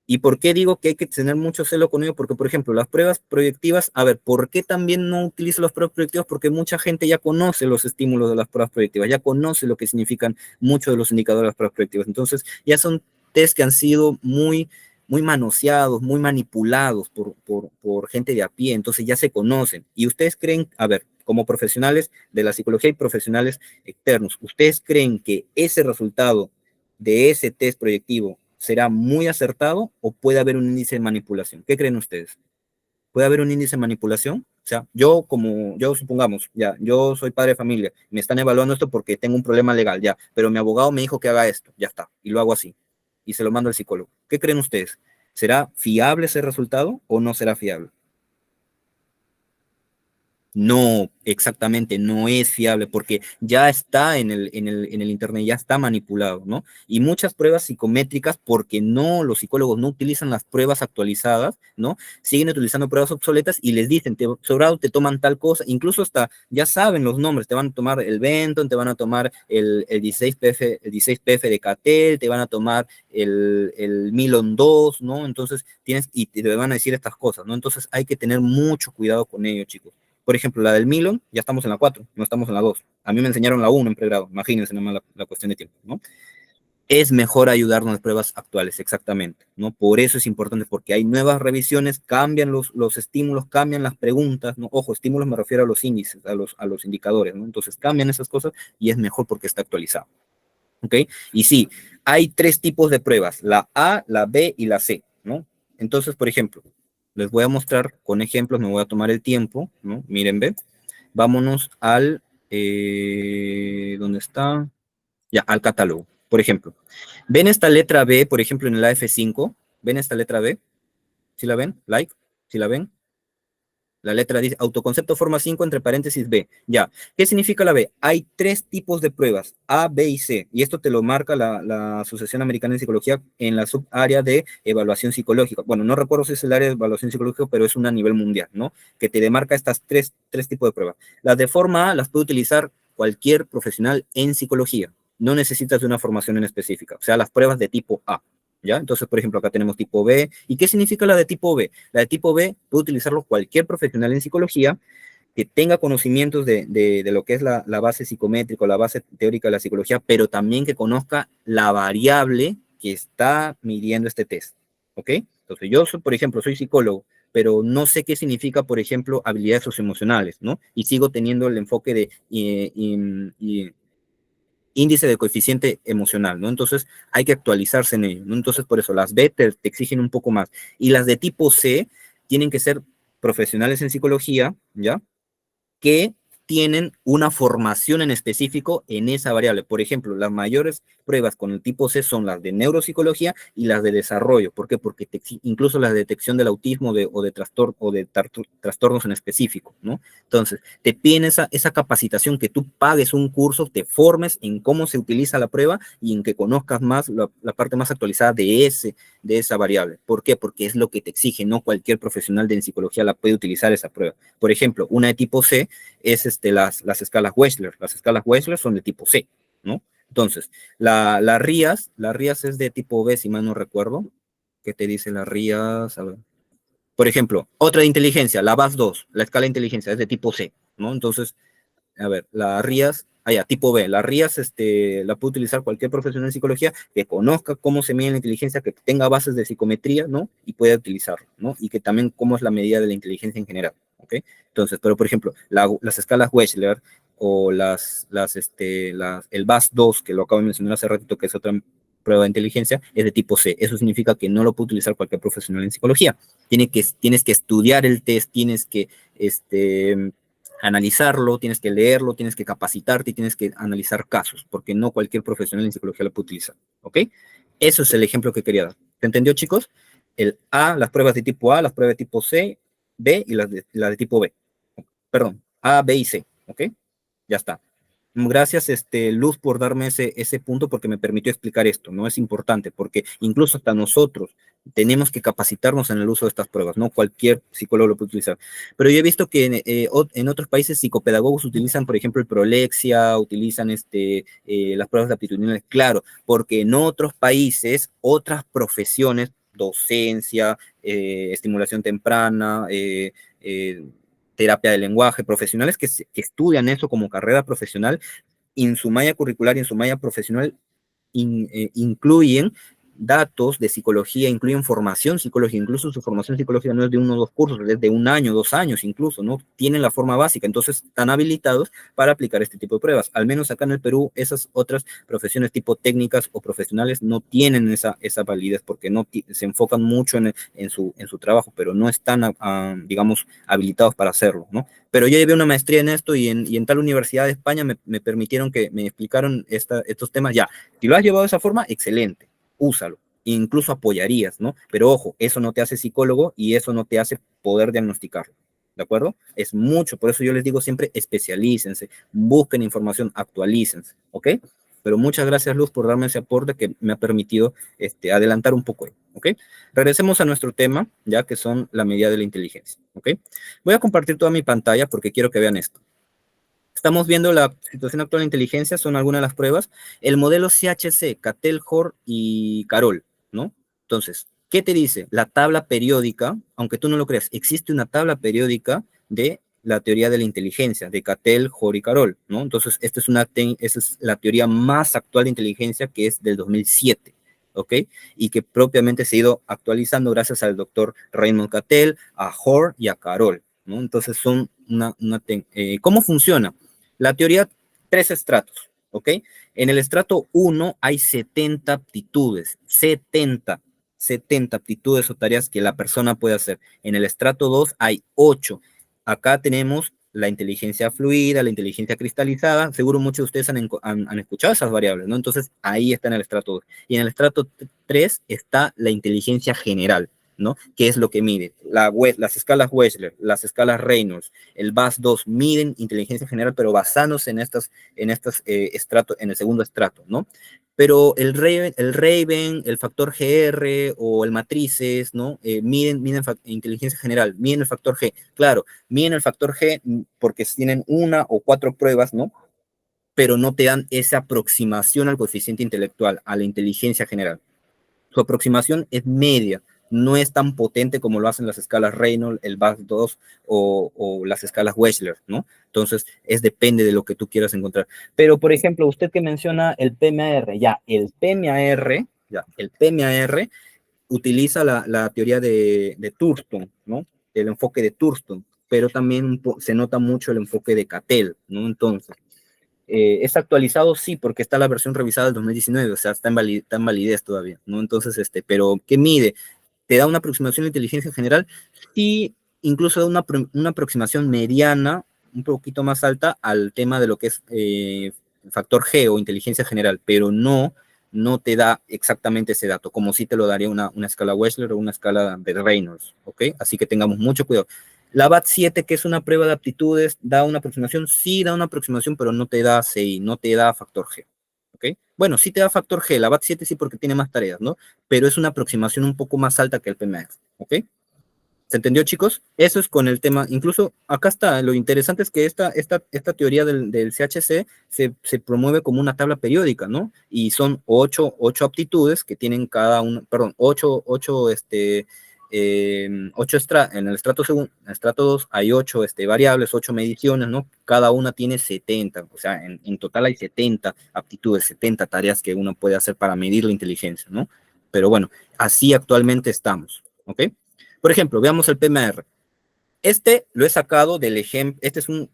¿Y por qué digo que hay que tener mucho celo con ello? Porque, por ejemplo, las pruebas proyectivas, a ver, ¿por qué también no utilizo las pruebas proyectivas? Porque mucha gente ya conoce los estímulos de las pruebas proyectivas, ya conoce lo que significan muchos de los indicadores de las pruebas proyectivas. Entonces, ya son test que han sido muy manoseados, muy manipulados por gente de a pie, entonces ya se conocen. Y ustedes creen, a ver, como profesionales de la psicología y profesionales externos, ¿ustedes creen que ese resultado de ese test proyectivo será muy acertado o puede haber un índice de manipulación? ¿Qué creen ustedes? ¿Puede haber un índice de manipulación? O sea, yo supongamos, ya, yo soy padre de familia, me están evaluando esto porque tengo un problema legal, ya, pero mi abogado me dijo que haga esto, ya está, y lo hago así, y se lo mando al psicólogo. ¿Qué creen ustedes? ¿Será fiable ese resultado o no será fiable? No, exactamente, no es fiable porque ya está en el internet, ya está manipulado, ¿no? Y muchas pruebas psicométricas, porque los psicólogos no utilizan las pruebas actualizadas, ¿no? Siguen utilizando pruebas obsoletas y les dicen, sobrado te toman tal cosa, incluso hasta ya saben los nombres, te van a tomar el Benton, te van a tomar el 16PF de Cattell, te van a tomar el Milon 2, ¿no? Entonces y te van a decir estas cosas, ¿no? Entonces hay que tener mucho cuidado con ello, chicos. Por ejemplo, la del Milon, ya estamos en la 4, no estamos en la 2. A mí me enseñaron la 1 en pregrado, imagínense nomás la cuestión de tiempo, ¿no? Es mejor ayudarnos en las pruebas actuales, exactamente, ¿no? Por eso es importante, porque hay nuevas revisiones, cambian los estímulos, cambian las preguntas, ¿no? Ojo, estímulos me refiero a los índices, a los indicadores, ¿no? Entonces cambian esas cosas y es mejor porque está actualizado, ¿ok? Y sí, hay 3 tipos de pruebas, la A, la B y la C, ¿no? Entonces, por ejemplo, les voy a mostrar con ejemplos, me voy a tomar el tiempo, ¿no? Miren, ve, vámonos al, ¿dónde está? Ya, al catálogo. Por ejemplo, ¿ven esta letra B, por ejemplo, en el AF5? ¿Ven esta letra B? ¿Sí la ven? Like, ¿sí la ven? La letra dice autoconcepto forma 5 entre paréntesis B. Ya. ¿Qué significa la B? Hay 3 tipos de pruebas, A, B y C. Y esto te lo marca la Asociación Americana de Psicología en la subárea de evaluación psicológica. Bueno, no recuerdo si es el área de evaluación psicológica, pero es una a nivel mundial, ¿no? Que te demarca estas tres tipos de pruebas. Las de forma A las puede utilizar cualquier profesional en psicología. No necesitas de una formación en específica. O sea, las pruebas de tipo A. ¿Ya? Entonces, por ejemplo, acá tenemos tipo B. ¿Y qué significa la de tipo B? La de tipo B puede utilizarlo cualquier profesional en psicología que tenga conocimientos de lo que es la base psicométrica, la base teórica de la psicología, pero también que conozca la variable que está midiendo este test. ¿Ok? Entonces, yo, por ejemplo, soy psicólogo, pero no sé qué significa, por ejemplo, habilidades socioemocionales, ¿no? Y sigo teniendo el enfoque de índice de coeficiente emocional, ¿no? Entonces hay que actualizarse en ello, ¿no? Entonces por eso las B te exigen un poco más. Y las de tipo C tienen que ser profesionales en psicología, ¿ya? Que tienen una formación en específico en esa variable. Por ejemplo, las mayores pruebas con el tipo C son las de neuropsicología y las de desarrollo. ¿Por qué? Porque incluso la detección del autismo o de trastornos en específico, ¿no? Entonces, te piden esa capacitación, que tú pagues un curso, te formes en cómo se utiliza la prueba y en que conozcas más la parte más actualizada de esa variable. ¿Por qué? Porque es lo que te exige, no cualquier profesional de psicología la puede utilizar esa prueba. Por ejemplo, una de tipo C es las escalas Wechsler. Las escalas Wechsler son de tipo C, ¿no? Entonces, la RIAS es de tipo B, si mal no recuerdo. ¿Qué te dice la RIAS? A ver. Por ejemplo, otra de inteligencia, la BAS2, la escala de inteligencia es de tipo C, ¿no? Entonces, a ver, la RIAS, tipo B, la RIAS la puede utilizar cualquier profesional en psicología que conozca cómo se mide la inteligencia, que tenga bases de psicometría, ¿no? Y pueda utilizarlo, ¿no? Y que también cómo es la medida de la inteligencia en general, ¿ok? Entonces, pero por ejemplo, las escalas Wechsler o el BAS2, que lo acabo de mencionar hace ratito, que es otra prueba de inteligencia, es de tipo C. Eso significa que no lo puede utilizar cualquier profesional en psicología. Tienes que estudiar el test, tienes que, analizarlo, tienes que leerlo, tienes que capacitarte y tienes que analizar casos, porque no cualquier profesional en psicología lo puede utilizar, ¿ok? Eso es el ejemplo que quería dar. ¿Se entendió, chicos? El A, las pruebas de tipo A, las pruebas de tipo C, B y las de tipo B. Perdón, A, B y C, ¿ok? Ya está. Gracias, Luz, por darme ese punto porque me permitió explicar esto, ¿no? Es importante porque incluso hasta nosotros tenemos que capacitarnos en el uso de estas pruebas, no cualquier psicólogo lo puede utilizar. Pero yo he visto que en otros países psicopedagogos utilizan, por ejemplo, el Prolexia, utilizan las pruebas de aptitudinales, claro, porque en otros países, otras profesiones, docencia, estimulación temprana, terapia de lenguaje, profesionales que estudian eso como carrera profesional, en su malla curricular y en su malla profesional incluyen datos de psicología, incluyen formación psicológica, incluso su formación psicológica no es de 1 o 2 cursos, es de 1 año, 2 años incluso, ¿no? Tienen la forma básica, entonces están habilitados para aplicar este tipo de pruebas. Al menos acá en el Perú, esas otras profesiones tipo técnicas o profesionales no tienen esa validez porque no se enfocan mucho en su trabajo, pero no están, digamos, habilitados para hacerlo, ¿no? Pero yo llevé una maestría en esto y en tal universidad de España me permitieron que me explicaron estos temas. Ya, si lo has llevado de esa forma, excelente, úsalo, incluso apoyarías, ¿no? Pero ojo, eso no te hace psicólogo y eso no te hace poder diagnosticarlo, ¿de acuerdo? Es mucho, por eso yo les digo siempre, especialícense, busquen información, actualícense, ¿ok? Pero muchas gracias, Luz, por darme ese aporte que me ha permitido adelantar un poco, ¿ok? Regresemos a nuestro tema, ya que son la medida de la inteligencia, ¿ok? Voy a compartir toda mi pantalla porque quiero que vean esto. Estamos viendo la situación actual de inteligencia, son algunas de las pruebas. El modelo CHC, Cattell, Hoare y Carol, ¿no? Entonces, ¿qué te dice? La tabla periódica, aunque tú no lo creas, existe una tabla periódica de la teoría de la inteligencia de Cattell, Hoare y Carroll, ¿no? Entonces, esta es la teoría más actual de inteligencia, que es del 2007, ¿ok? Y que propiamente se ha ido actualizando gracias al doctor Raymond Cattell, a Hoare y a Carroll, ¿no? Entonces, son ¿cómo funciona? La teoría, tres estratos, ¿ok? En el estrato 1 hay 70 aptitudes, 70 aptitudes o tareas que la persona puede hacer. En el estrato 2 hay 8. Acá tenemos la inteligencia fluida, la inteligencia cristalizada. Seguro muchos de ustedes han escuchado esas variables, ¿no? Entonces, ahí está en el estrato 2. Y en el estrato 3 está la inteligencia general, ¿no? ¿Qué es lo que mide? Las escalas Wechsler, las escalas Reynolds, el BAS-2 miden inteligencia general, pero basándose en en el segundo estrato, ¿no? Pero el factor GR o el matrices, ¿no? Miden inteligencia general, miden el factor G. Claro, miden el factor G porque tienen una o cuatro pruebas, ¿no? Pero no te dan esa aproximación al coeficiente intelectual, a la inteligencia general. Su aproximación es media, no es tan potente como lo hacen las escalas Reynolds, el BAS-2 o las escalas Wechsler, ¿no? Entonces, depende de lo que tú quieras encontrar. Pero, por ejemplo, usted que menciona el PMAR, el PMAR utiliza la teoría de Thurston, ¿no? El enfoque de Thurston, pero también se nota mucho el enfoque de Cattell, ¿no? Entonces, ¿es actualizado? Sí, porque está la versión revisada del 2019, o sea, está en validez todavía, ¿no? Entonces, pero ¿qué mide? ¿Te da una aproximación de inteligencia general? Sí, incluso da una aproximación mediana, un poquito más alta al tema de lo que es factor G o inteligencia general, pero no te da exactamente ese dato, como si te lo daría una escala Wechsler o una escala de Reynolds, ¿ok? Así que tengamos mucho cuidado. La BAT-7, que es una prueba de aptitudes, da una aproximación, sí da una aproximación, pero no te da CI, no te da factor G, ¿ok? Bueno, sí te da factor G, la BAT-7 sí porque tiene más tareas, ¿no? Pero es una aproximación un poco más alta que el PMAX, ¿ok? ¿Se entendió, chicos? Eso es con el tema. Incluso acá está, lo interesante es que esta teoría del CHC se promueve como una tabla periódica, ¿no? Y son ocho aptitudes que tienen cada una, perdón, en el estrato 2 hay 8 variables, 8 mediciones, ¿no? Cada una tiene 70, o sea, en total hay 70 aptitudes, 70 tareas que uno puede hacer para medir la inteligencia, ¿no? Pero bueno, así actualmente estamos, ¿ok? Por ejemplo, veamos el PMR. Lo he sacado del ejemplo, este es un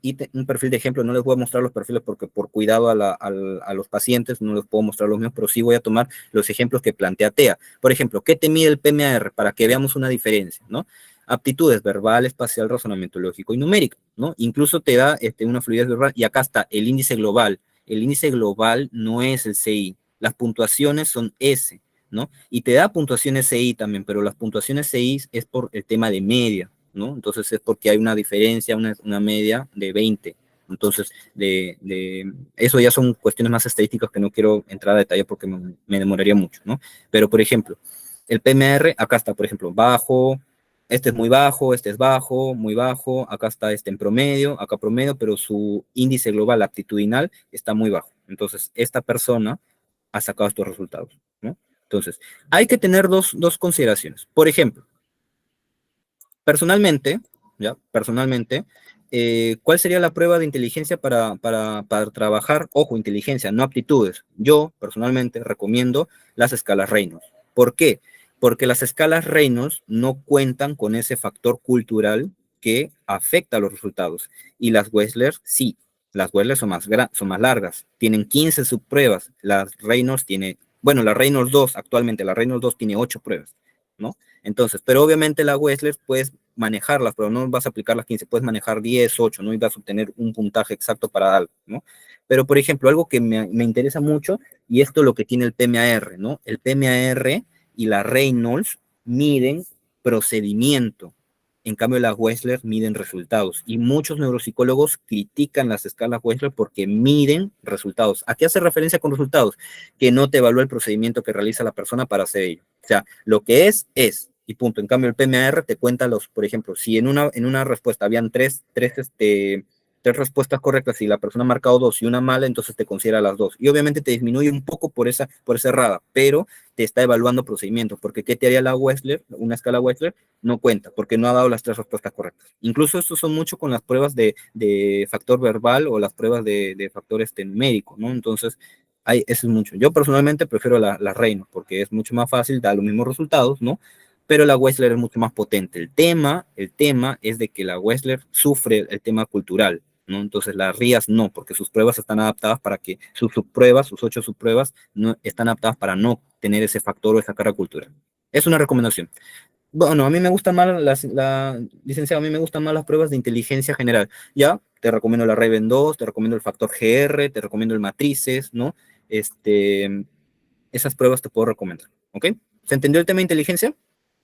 perfil de ejemplo, no les voy a mostrar los perfiles porque por cuidado a los pacientes no les puedo mostrar los míos, pero sí voy a tomar los ejemplos que plantea TEA. Por ejemplo, ¿qué te mide el PMR? Para que veamos una diferencia, ¿no? Aptitudes verbal, espacial, razonamiento lógico y numérico, ¿no? Incluso te da una fluidez verbal y acá está el índice global. El índice global no es el CI, las puntuaciones son S, ¿no? Y te da puntuaciones CI también, pero las puntuaciones CI es por el tema de media, ¿no? Entonces es porque hay una diferencia, una media de 20. Entonces, eso ya son cuestiones más estadísticas que no quiero entrar a detalle porque me demoraría mucho, ¿no? Pero, por ejemplo, el PMR, acá está, por ejemplo, bajo, este es muy bajo, este es bajo, muy bajo, acá está en promedio, acá promedio, pero su índice global aptitudinal está muy bajo. Entonces, esta persona ha sacado estos resultados, ¿no? Entonces, hay que tener dos consideraciones. Por ejemplo, personalmente, ¿ya? Personalmente, ¿cuál sería la prueba de inteligencia para trabajar? Ojo, inteligencia, no aptitudes. Yo, personalmente, recomiendo las escalas Reynolds. ¿Por qué? Porque las escalas Reynolds no cuentan con ese factor cultural que afecta a los resultados. Y las Wechsler, sí. Las Wechsler son más largas. Tienen 15 subpruebas. Las Reynolds la Reynolds 2, actualmente, la Reynolds 2 tiene 8 pruebas, ¿no? Entonces, pero obviamente la Wechsler puedes manejarlas, pero no vas a aplicar las 15, puedes manejar 10, 8, ¿no? Y vas a obtener un puntaje exacto para algo, ¿no? Pero, por ejemplo, algo que me interesa mucho, y esto es lo que tiene el PMAR, ¿no? El PMAR y la Reynolds miden procedimiento. En cambio, las Wechsler miden resultados. Y muchos neuropsicólogos critican las escalas Wechsler porque miden resultados. ¿A qué hace referencia con resultados? Que no te evalúa el procedimiento que realiza la persona para hacer ello. O sea, lo que es, y punto. En cambio, el PMAR te cuenta por ejemplo, si en una respuesta habían tres tres respuestas correctas, si la persona ha marcado dos y una mala, entonces te considera las dos. Y obviamente te disminuye un poco por esa errada, pero te está evaluando procedimientos, porque ¿qué te haría la Wechsler? Una escala Wechsler no cuenta, porque no ha dado las tres respuestas correctas. Incluso estos son mucho con las pruebas de factor verbal o las pruebas de factor numérico, ¿no? Entonces, eso es mucho. Yo personalmente prefiero la Reino, porque es mucho más fácil, da los mismos resultados, ¿no? Pero la Wechsler es mucho más potente. El tema es de que la Wechsler sufre el tema cultural, ¿no? Entonces las RIAS no, porque sus pruebas están adaptadas para que sus subpruebas, sus 8 subpruebas, no están adaptadas para no tener ese factor o esa carga cultural. Es una recomendación. Bueno, a mí me gustan más licenciado, a mí me gustan más las pruebas de inteligencia general. Ya, te recomiendo la Raven 2, te recomiendo el factor GR, te recomiendo el matrices, ¿no? Esas pruebas te puedo recomendar, ¿ok? ¿Se entendió el tema de inteligencia?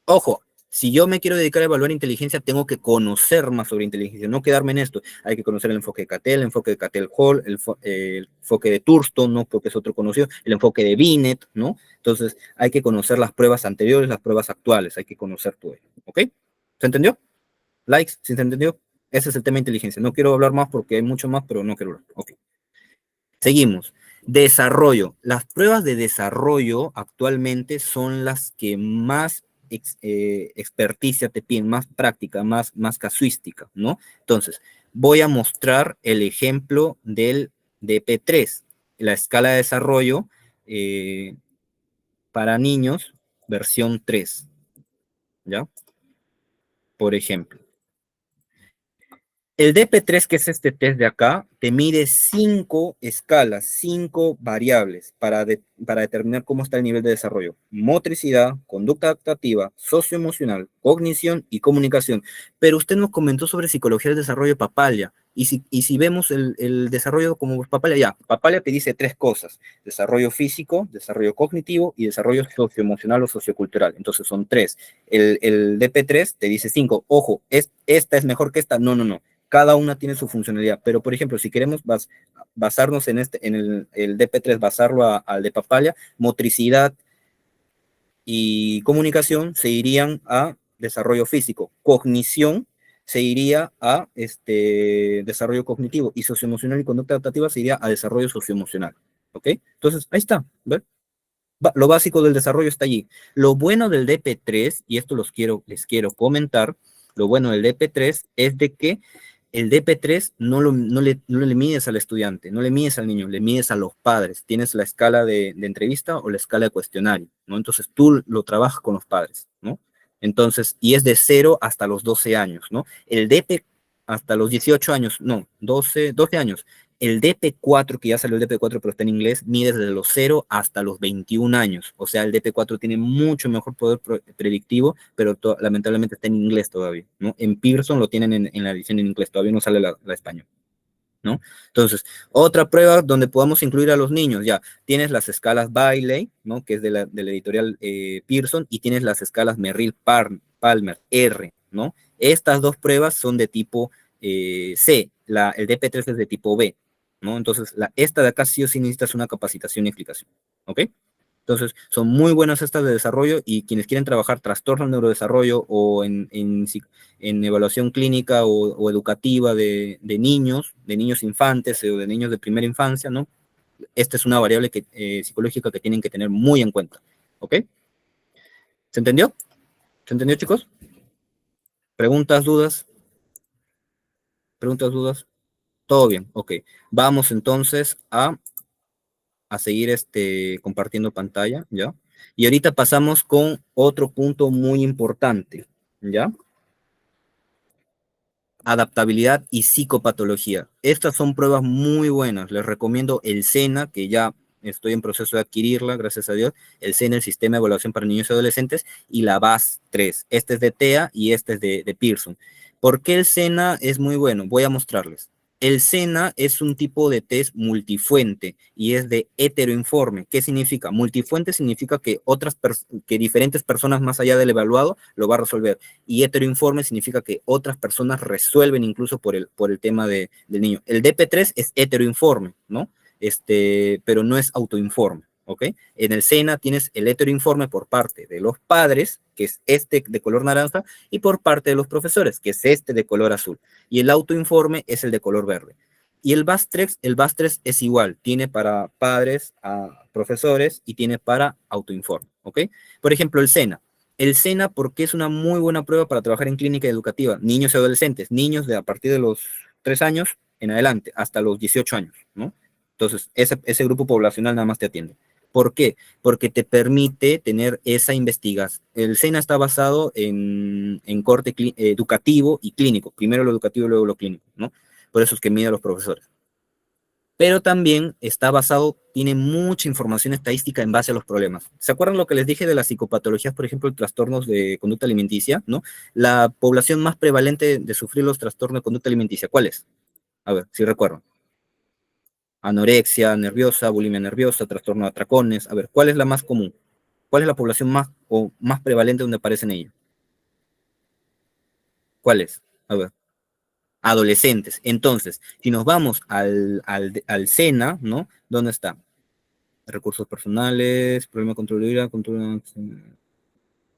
Ojo, si yo me quiero dedicar a evaluar inteligencia, tengo que conocer más sobre inteligencia, no quedarme en esto. Hay que conocer el enfoque de Cattell, el enfoque de Cattell-Hall, el enfoque de Thurston, ¿no? Porque es otro conocido, el enfoque de Binet, ¿no? Entonces, hay que conocer las pruebas anteriores, las pruebas actuales, hay que conocer todo ello, ¿ok? ¿Se entendió? Likes, ¿sí se entendió? Ese es el tema de inteligencia. No quiero hablar más porque hay mucho más, pero no quiero hablar. Ok. Seguimos. Desarrollo. Las pruebas de desarrollo actualmente son las que más experticia te piden, más práctica, más casuística, ¿no? Entonces, voy a mostrar el ejemplo del DP3, la escala de desarrollo para niños, versión 3, ¿ya? Por ejemplo. El DP3, que es este test de acá, te mide 5 escalas, 5 variables para determinar cómo está el nivel de desarrollo. Motricidad, conducta adaptativa, socioemocional, cognición y comunicación. Pero usted nos comentó sobre psicología del desarrollo Papalia. Y si vemos el desarrollo como Papalia, ya, Papalia te dice tres cosas: desarrollo físico, desarrollo cognitivo y desarrollo socioemocional o sociocultural. Entonces son tres. El DP3 te dice 5. Ojo, esta es mejor que esta. No, no, no, cada una tiene su funcionalidad, pero por ejemplo, si queremos basarnos en el DP3, basarlo al de Papalia, motricidad y comunicación se irían a desarrollo físico, cognición se iría a desarrollo cognitivo y socioemocional y conducta adaptativa se iría a desarrollo socioemocional, ¿ok? Entonces, ahí está, ¿ver? Lo básico del desarrollo está allí. Lo bueno del DP3, y esto les quiero comentar, lo bueno del DP3 es de que el DP3 no le mides al estudiante, no le mides al niño, le mides a los padres. Tienes la escala de entrevista o la escala de cuestionario, ¿no? Entonces tú lo trabajas con los padres, ¿no? Entonces, y es de 0 hasta los 12 años, ¿no? El DP hasta los 18 años, no, 12 años. El DP4, que ya salió el DP4, pero está en inglés, mide desde los 0 hasta los 21 años. O sea, el DP4 tiene mucho mejor poder predictivo, pero lamentablemente está en inglés todavía, ¿no? En Pearson lo tienen en la edición en inglés, todavía no sale la español, ¿no? Entonces, otra prueba donde podamos incluir a los niños, ya, tienes las escalas Bailey, ¿no? Que es de la editorial Pearson, y tienes las escalas Merrill-Palmer, R, ¿no? Estas dos pruebas son de tipo C, el DP3 es de tipo B, ¿no? Entonces, esta de acá sí o sí necesitas una capacitación y explicación, ¿ok? Entonces, son muy buenas estas de desarrollo y quienes quieren trabajar trastorno del neurodesarrollo o en evaluación clínica o educativa de niños infantes o de niños de primera infancia, ¿no? Esta es una variable psicológica que tienen que tener muy en cuenta, ¿ok? ¿Se entendió? ¿Se entendió, chicos? ¿Preguntas, dudas? ¿Preguntas, dudas? Todo bien, ok. Vamos entonces a seguir compartiendo pantalla, ¿ya? Y ahorita pasamos con otro punto muy importante, ¿ya? Adaptabilidad y psicopatología. Estas son pruebas muy buenas. Les recomiendo el SENA, que ya estoy en proceso de adquirirla, gracias a Dios. El SENA, el Sistema de Evaluación para Niños y Adolescentes, y la BAS-3. Este es de TEA y este es de Pearson. ¿Por qué el SENA es muy bueno? Voy a mostrarles. El SENA es un tipo de test multifuente y es de heteroinforme. ¿Qué significa? Multifuente significa que diferentes personas más allá del evaluado lo va a resolver. Y heteroinforme significa que otras personas resuelven incluso por el tema del niño. El DP3 es heteroinforme, ¿no? Pero no es autoinforme, ¿ok? En el SENA tienes el heteroinforme por parte de los padres, que es este de color naranja, y por parte de los profesores, que es este de color azul. Y el autoinforme es el de color verde. Y el BAS3 es igual, tiene para padres a profesores y tiene para autoinforme, ¿ok? Por ejemplo, el SENA. El SENA, porque es una muy buena prueba para trabajar en clínica educativa, niños y adolescentes, niños de a partir de los 3 años en adelante, hasta los 18 años, ¿no? Entonces, ese grupo poblacional nada más te atiende. ¿Por qué? Porque te permite tener esa investigación. El SENA está basado en corte educativo y clínico. Primero lo educativo y luego lo clínico, ¿no? Por eso es que mide a los profesores. Pero también está basado, tiene mucha información estadística en base a los problemas. ¿Se acuerdan lo que les dije de las psicopatologías, por ejemplo, trastornos de conducta alimenticia, ¿no? La población más prevalente de sufrir los trastornos de conducta alimenticia, ¿cuál es? A ver, si recuerdo. Anorexia nerviosa, bulimia nerviosa, trastorno de atracones. A ver, ¿cuál es la más común? ¿Cuál es la población más prevalente donde aparecen ellos? ¿Cuál es? A ver, adolescentes. Entonces, si nos vamos al SENA, ¿no? ¿Dónde está? Recursos personales, problema de control de ira, control...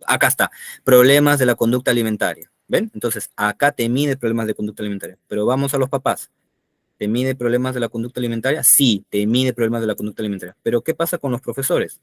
Acá está, problemas de la conducta alimentaria. ¿Ven? Entonces, acá te mide problemas de conducta alimentaria. Pero vamos a los papás. ¿Te mide problemas de la conducta alimentaria? Sí, te mide problemas de la conducta alimentaria. Pero ¿qué pasa con los profesores?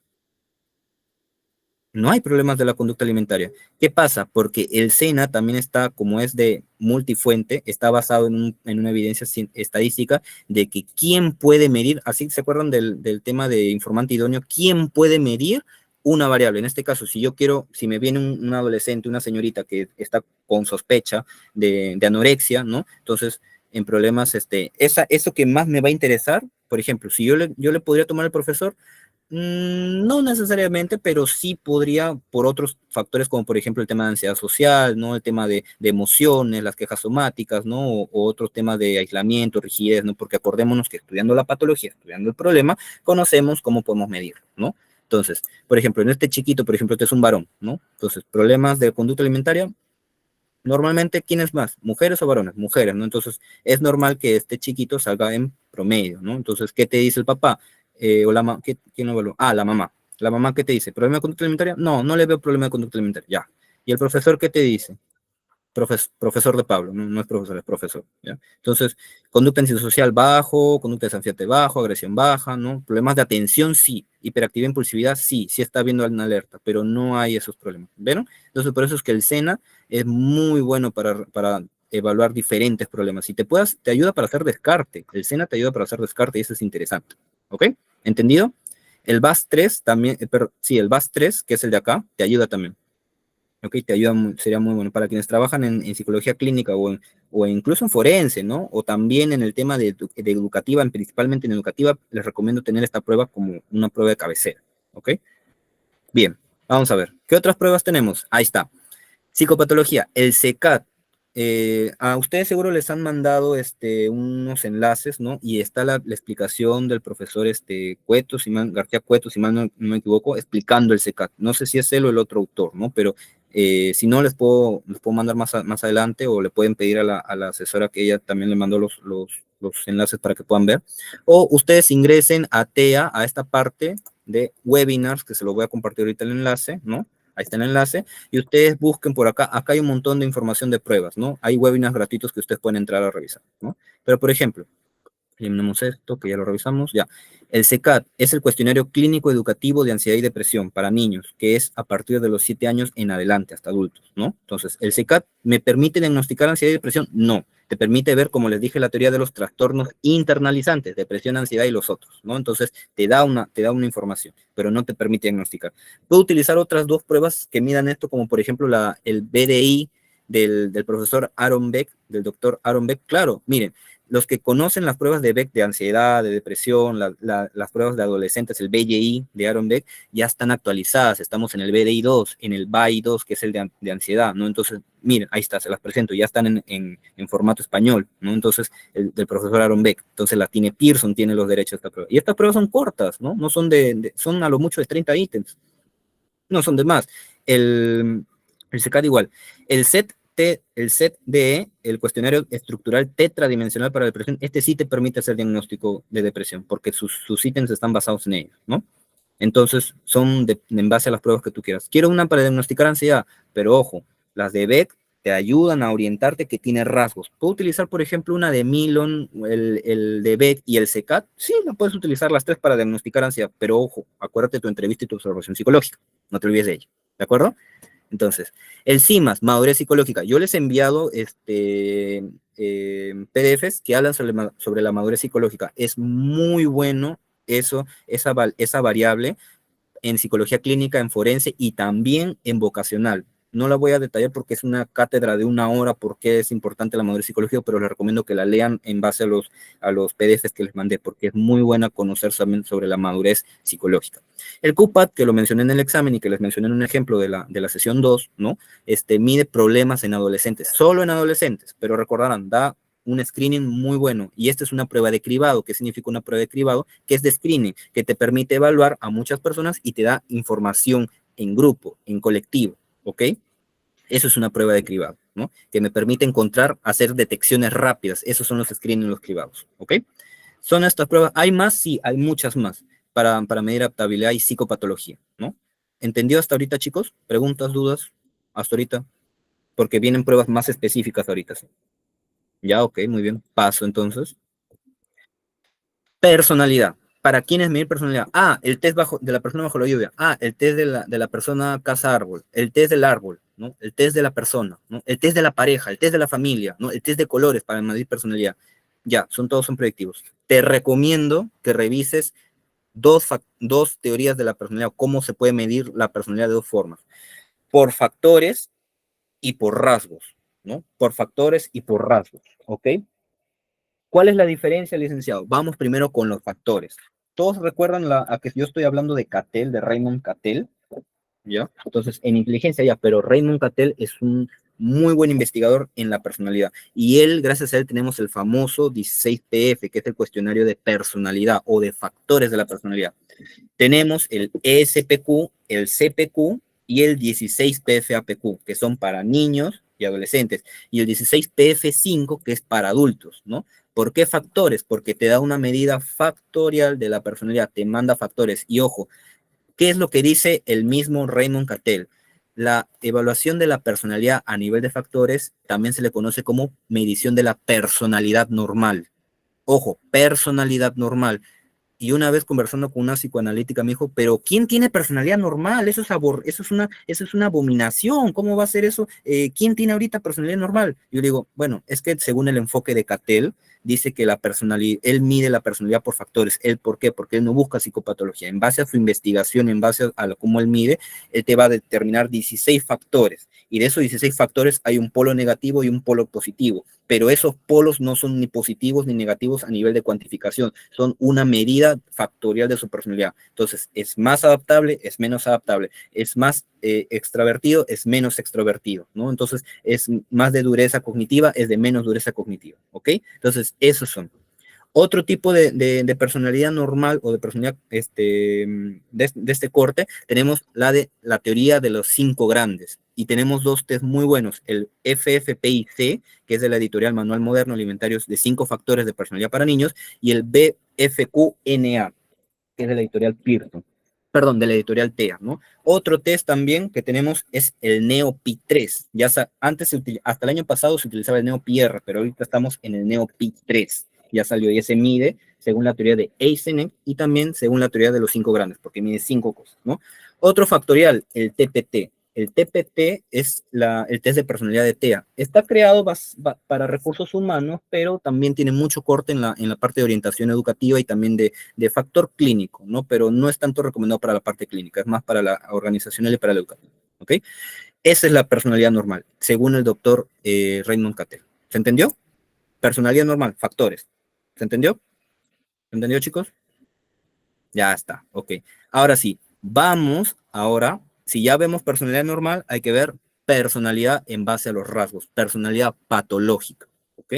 No hay problemas de la conducta alimentaria. ¿Qué pasa? Porque el SENA también está, como es de multifuente, está basado en una evidencia estadística de que quién puede medir, así se acuerdan del tema de informante idóneo, quién puede medir una variable. En este caso, si me viene un adolescente, una señorita que está con sospecha de anorexia, ¿no? Entonces, en problemas, eso que más me va a interesar, por ejemplo, si yo le podría tomar al profesor, no necesariamente, pero sí podría por otros factores como por ejemplo el tema de ansiedad social, ¿no? El tema de emociones, las quejas somáticas, ¿no? O otros temas de aislamiento, rigidez, ¿no? Porque acordémonos que estudiando la patología, estudiando el problema, conocemos cómo podemos medirlo, ¿no? Entonces, por ejemplo, en este chiquito, por ejemplo, este es un varón, ¿no? Entonces, problemas de conducta alimentaria, normalmente, ¿quiénes más? ¿Mujeres o varones? Mujeres, ¿no? Entonces, es normal que este chiquito salga en promedio, ¿no? Entonces, ¿qué te dice el papá? ¿Quién lo evaluó? Ah, la mamá. ¿La mamá qué te dice? ¿Problema de conducta alimentaria? No, no le veo problema de conducta alimentaria, ya. ¿Y el profesor qué te dice? Profesor de Pablo, no es profesor, es profesor, ¿ya? Entonces, conducta antisocial bajo, conducta desafiante bajo, agresión baja, ¿no? Problemas de atención, sí. Hiperactividad, impulsividad, sí, sí está viendo una alerta, pero no hay esos problemas, ¿vieron? Entonces, por eso es que el SENA es muy bueno para evaluar diferentes problemas. Si te ayuda para hacer descarte. El SENA te ayuda para hacer descarte y eso es interesante, ¿ok? ¿Entendido? El BAS3 también, sí, el BAS3, que es el de acá, te ayuda también. Ok, te ayuda, sería muy bueno para quienes trabajan en psicología clínica o incluso en forense, ¿no? O también en el tema de educativa, principalmente en educativa, les recomiendo tener esta prueba como una prueba de cabecera, ¿ok? Bien, vamos a ver. ¿Qué otras pruebas tenemos? Ahí está. Psicopatología, el CECAT. A ustedes seguro les han mandado unos enlaces, ¿no? Y está la explicación del profesor Cueto, García Cueto, si mal no me equivoco, explicando el CECAT. No sé si es él o el otro autor, ¿no? Pero si no, les puedo mandar más adelante o le pueden pedir a la asesora que ella también le mandó los enlaces para que puedan ver. O ustedes ingresen a TEA, a esta parte de webinars, que se lo voy a compartir ahorita el enlace, ¿no? Ahí está el enlace, y ustedes busquen por acá hay un montón de información de pruebas, ¿no? Hay webinars gratuitos que ustedes pueden entrar a revisar, ¿no? Pero, por ejemplo, eliminamos esto, que ya lo revisamos, ya. El CECAT es el cuestionario clínico educativo de ansiedad y depresión para niños, que es a partir de los 7 años en adelante, hasta adultos, ¿no? Entonces, ¿el CECAT me permite diagnosticar ansiedad y depresión? No. Te permite ver, como les dije, la teoría de los trastornos internalizantes, depresión, ansiedad y los otros, ¿no? Entonces, te da una información, pero no te permite diagnosticar. Puedo utilizar otras dos pruebas que midan esto, como por ejemplo el BDI del profesor Aaron Beck, del doctor Aaron Beck. Claro, miren, los que conocen las pruebas de Beck de ansiedad, de depresión, las pruebas de adolescentes, el BDI de Aaron Beck, ya están actualizadas. Estamos en el BDI 2, en el BAI 2, que es el de ansiedad, ¿no? Entonces, miren, ahí está, se las presento, ya están en formato español, ¿no? Entonces, del profesor Aaron Beck. Entonces, la tiene Pearson, tiene los derechos de esta prueba. Y estas pruebas son cortas, ¿no? No son son a lo mucho de 30 ítems. No son de más. El CECAD igual. El SET-DE, el cuestionario estructural tetradimensional para depresión, sí te permite hacer diagnóstico de depresión, porque sus ítems están basados en ellos, ¿no? Entonces, son en base a las pruebas que tú quieras. Quiero una para diagnosticar ansiedad, pero ojo, las de Beck te ayudan a orientarte que tiene rasgos. ¿Puedo utilizar, por ejemplo, una de Milon, el de Beck y el CECAT? Sí, la puedes utilizar las tres para diagnosticar ansiedad, pero ojo, acuérdate de tu entrevista y tu observación psicológica. No te olvides de ella, ¿de acuerdo? Entonces, el CIMAS, madurez psicológica. Yo les he enviado PDFs que hablan sobre la madurez psicológica. Es muy bueno esa variable en psicología clínica, en forense y también en vocacional. No la voy a detallar porque es una cátedra de 1 hora, porque es importante la madurez psicológica, pero les recomiendo que la lean en base a los PDFs que les mandé, porque es muy buena conocer sobre la madurez psicológica. El CUPAT, que lo mencioné en el examen y que les mencioné en un ejemplo de la sesión 2, ¿no? Mide problemas en adolescentes, solo en adolescentes, pero recordarán, da un screening muy bueno. Y esta es una prueba de cribado. ¿Qué significa una prueba de cribado? Que es de screening, que te permite evaluar a muchas personas y te da información en grupo, en colectivo, ¿ok? Eso es una prueba de cribado, ¿no? Que me permite hacer detecciones rápidas. Esos son los screenings, los cribados, ¿ok? ¿Son estas pruebas? ¿Hay más? Sí, hay muchas más para medir adaptabilidad y psicopatología, ¿no? ¿Entendió hasta ahorita, chicos? ¿Preguntas, dudas? Hasta ahorita. Porque vienen pruebas más específicas ahorita, ¿sí? Ya, ok, muy bien. Paso entonces. Personalidad. ¿Para quién es medir personalidad? Ah, el test de la persona bajo la lluvia. Ah, el test de la persona casa árbol. El test del árbol, ¿no? El test de la persona, ¿no? El test de la pareja, el test de la familia, ¿no? El test de colores para medir personalidad. Ya, todos son predictivos. Te recomiendo que revises dos teorías de la personalidad, cómo se puede medir la personalidad de dos formas. Por factores y por rasgos, ¿no? Por factores y por rasgos, ¿ok? ¿Cuál es la diferencia, licenciado? Vamos primero con los factores. Todos recuerdan a que yo estoy hablando de Cattell, de Raymond Cattell, ¿ya? Entonces, en inteligencia ya, pero Raymond Cattell es un muy buen investigador en la personalidad. Y él, gracias a él, tenemos el famoso 16PF, que es el cuestionario de personalidad o de factores de la personalidad. Tenemos el ESPQ, el CPQ y el 16PF-APQ, que son para niños y adolescentes, y el 16PF5, que es para adultos, ¿no? ¿Por qué factores? Porque te da una medida factorial de la personalidad, te manda factores. Y ojo, ¿qué es lo que dice el mismo Raymond Cattell? La evaluación de la personalidad a nivel de factores también se le conoce como medición de la personalidad normal. Ojo, personalidad normal. Y una vez conversando con una psicoanalítica me dijo, pero ¿quién tiene personalidad normal? Eso es una abominación. ¿Cómo va a ser eso? ¿Quién tiene ahorita personalidad normal? Yo le digo, bueno, es que según el enfoque de Cattell, dice que la personalidad, él mide la personalidad por factores. ¿Él por qué? Porque él no busca psicopatología. En base a su investigación, en base a cómo él mide, él te va a determinar 16 factores. Y de esos 16 factores hay un polo negativo y un polo positivo. Pero esos polos no son ni positivos ni negativos a nivel de cuantificación. Son una medida factorial de su personalidad. Entonces, es más adaptable, es menos adaptable. Es más extravertido, es menos extrovertido, ¿no? Entonces, es más de dureza cognitiva, es de menos dureza cognitiva, ¿ok? Entonces, esos son. Otro tipo de personalidad normal o de personalidad de este corte, tenemos la teoría de los 5 grandes. Y tenemos dos test muy buenos, el FFPIC, que es de la editorial Manual Moderno Alimentarios de 5 factores de personalidad para niños, y el BFQNA, que es de la editorial Pearson. Perdón, de la editorial TEA, ¿no? Otro test también que tenemos es el NeoPI3. Antes, hasta el año pasado se utilizaba el NeoPI-R, pero ahorita estamos en el NeoPI3. Ya salió y se mide según la teoría de Eysenck y también según la teoría de los 5 grandes, porque mide 5 cosas, ¿no? Otro factorial, el TPT. El TPT es el test de personalidad de TEA. Está creado para recursos humanos, pero también tiene mucho corte en la parte de orientación educativa y también de factor clínico, ¿no? Pero no es tanto recomendado para la parte clínica, es más para la organizacional y para la educativa, ¿ok? Esa es la personalidad normal, según el doctor Raymond Cattell. ¿Se entendió? Personalidad normal, factores. ¿Se entendió? ¿Se entendió, chicos? Ya está, ok. Ahora sí, vamos ahora, si ya vemos personalidad normal, hay que ver personalidad en base a los rasgos, personalidad patológica, ¿ok?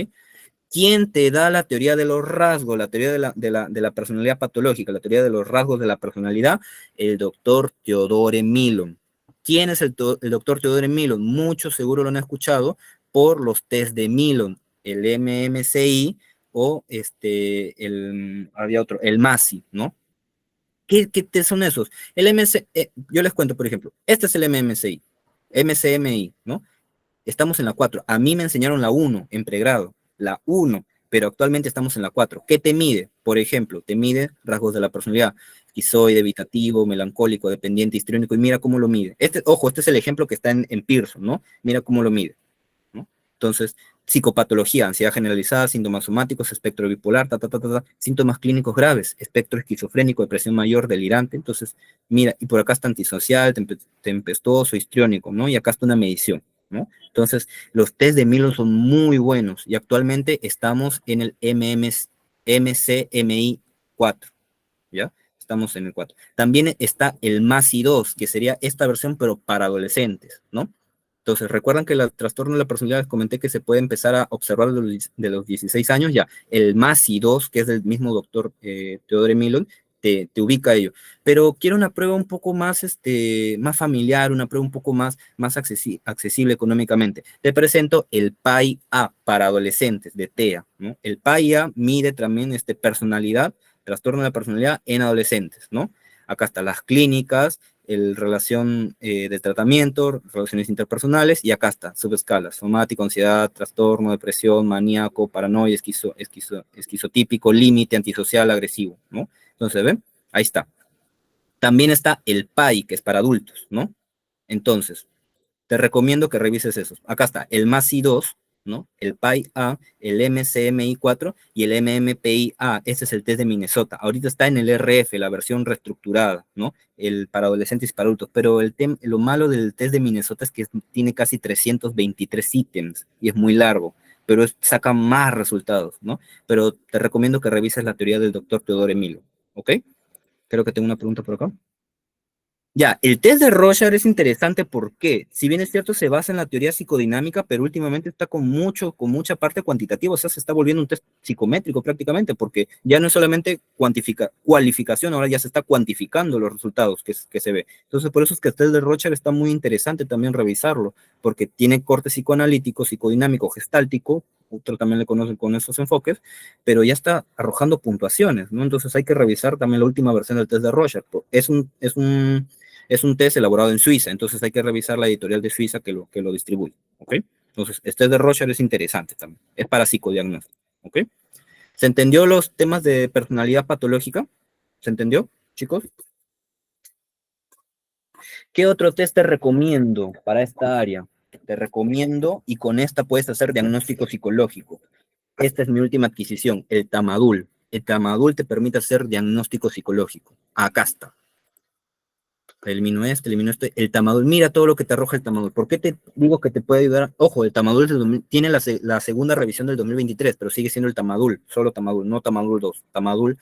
¿Quién te da la teoría de los rasgos, la teoría de la personalidad patológica, la teoría de los rasgos de la personalidad? El doctor Theodore Millon. ¿Quién es el doctor Theodore Millon? Muchos seguro lo han escuchado por los test de Millon, el MMCI o había otro, el MASI, ¿no? ¿Qué test son esos? El MC, yo les cuento, por ejemplo, este es el MCMI, ¿no? Estamos en la 4. A mí me enseñaron la 1 en pregrado, la 1, pero actualmente estamos en la 4. ¿Qué te mide? Por ejemplo, te mide rasgos de la personalidad, esquizoide, evitativo, melancólico, dependiente, histriónico, y mira cómo lo mide. Ojo, este es el ejemplo que está en Pearson, ¿no? Mira cómo lo mide, ¿no? Entonces, psicopatología, ansiedad generalizada, síntomas somáticos, espectro bipolar, síntomas clínicos graves, espectro esquizofrénico, depresión mayor, delirante. Entonces, mira, y por acá está antisocial, tempestuoso, histriónico, ¿no? Y acá está una medición, ¿no? Entonces, los test de Milo son muy buenos y actualmente estamos en el MCMI 4, ¿ya? Estamos en el 4. También está el MASI-2, que sería esta versión, pero para adolescentes, ¿no? Entonces, recuerdan que el trastorno de la personalidad les comenté que se puede empezar a observar de los 16 años ya. El MASI-2, que es del mismo doctor Teodore Milon, te ubica ello. Pero quiero una prueba un poco más, más familiar, una prueba un poco más accesible económicamente. Te presento el PAI-A para adolescentes de TEA, ¿no? El PAI-A mide también personalidad, trastorno de la personalidad en adolescentes, ¿no? Acá están las clínicas, el relación de tratamiento, relaciones interpersonales, y acá está, subescalas, somático, ansiedad, trastorno, depresión, maníaco, paranoia, esquizotípico, límite, antisocial, agresivo, ¿no? Entonces, ¿ven? Ahí está. También está el PAI, que es para adultos, ¿no? Entonces, te recomiendo que revises esos. Acá está el MASI-2, ¿no? El PAI-A, el MCMI-4 y el MMPI-A. Ese es el test de Minnesota. Ahorita está en el RF, la versión reestructurada, ¿no? El para adolescentes y para adultos. Pero lo malo del test de Minnesota es que tiene casi 323 ítems y es muy largo, pero saca más resultados, ¿no? Pero te recomiendo que revises la teoría del doctor Teodoro Emilio, ¿ok? Creo que tengo una pregunta por acá. Ya, el test de Rorschach es interesante porque, si bien es cierto, se basa en la teoría psicodinámica, pero últimamente está con mucha parte cuantitativa, o sea, se está volviendo un test psicométrico prácticamente, porque ya no es solamente cualificación, ahora ya se está cuantificando los resultados que se ve. Entonces, por eso es que el test de Rorschach está muy interesante también revisarlo, porque tiene corte psicoanalítico, psicodinámico, gestáltico, otro también le conocen con esos enfoques, pero ya está arrojando puntuaciones, ¿no? Entonces hay que revisar también la última versión del test de Rorschach. Es un test elaborado en Suiza, entonces hay que revisar la editorial de Suiza que lo distribuye, ¿ok? Entonces, este de Rorschach es interesante también, es para psicodiagnóstico, ¿ok? ¿Se entendió los temas de personalidad patológica? ¿Se entendió, chicos? ¿Qué otro test te recomiendo para esta área? Te recomiendo, y con esta puedes hacer diagnóstico psicológico. Esta es mi última adquisición, el Tamadul. El Tamadul te permite hacer diagnóstico psicológico. Acá está. Elimino este, el Tamadol, mira todo lo que te arroja el Tamadol. ¿Por qué te digo que te puede ayudar? Ojo, el Tamadol tiene la segunda revisión del 2023, pero sigue siendo el Tamadol, solo Tamadol, no Tamadol 2, Tamadol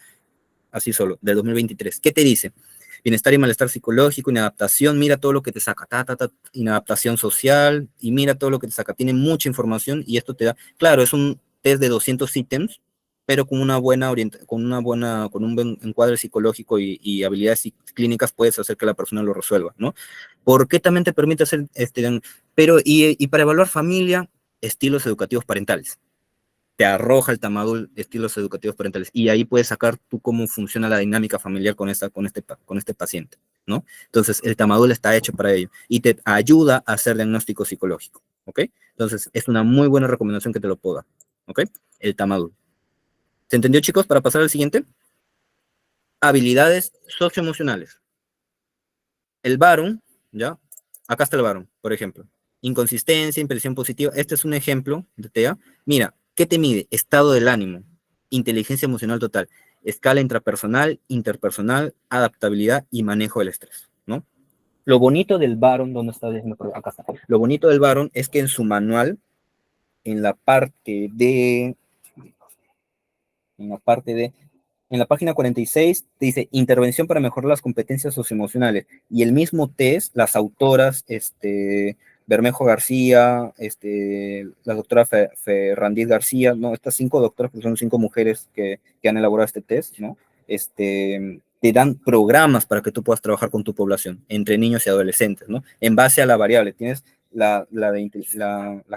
así solo, del 2023. ¿Qué te dice? Bienestar y malestar psicológico, inadaptación, mira todo lo que te saca, inadaptación social, y mira todo lo que te saca. Tiene mucha información y esto te da, claro, es un test de 200 ítems, pero con una buena con un buen encuadre psicológico y habilidades clínicas puedes hacer que la persona lo resuelva, ¿no? ¿Por qué también te permite hacer, pero, y para evaluar familia, estilos educativos parentales? Te arroja el Tamadul estilos educativos parentales y ahí puedes sacar tú cómo funciona la dinámica familiar con este paciente, ¿no? Entonces, el Tamadul está hecho para ello y te ayuda a hacer diagnóstico psicológico, ¿ok? Entonces, es una muy buena recomendación que te lo puedo dar, ¿ok? El Tamadul. ¿Se entendió, chicos? Para pasar al siguiente. Habilidades socioemocionales. El Baron, ¿ya? Acá está el Baron, por ejemplo. Inconsistencia, impresión positiva. Este es un ejemplo de TEA. Mira, ¿qué te mide? Estado del ánimo, inteligencia emocional total, escala intrapersonal, interpersonal, adaptabilidad y manejo del estrés, ¿no? Lo bonito del Baron, ¿dónde está? Acá está. Lo bonito del Baron es que en su manual, en la parte de, en la parte de en la página 46 te dice intervención para mejorar las competencias socioemocionales. Y el mismo test, las autoras, Bermejo García, la doctora Ferrandiz García, ¿no? Estas 5 doctoras, porque son 5 mujeres que han elaborado este test, ¿no? Te dan programas para que tú puedas trabajar con tu población, entre niños y adolescentes, ¿no? En base a la variable, tienes la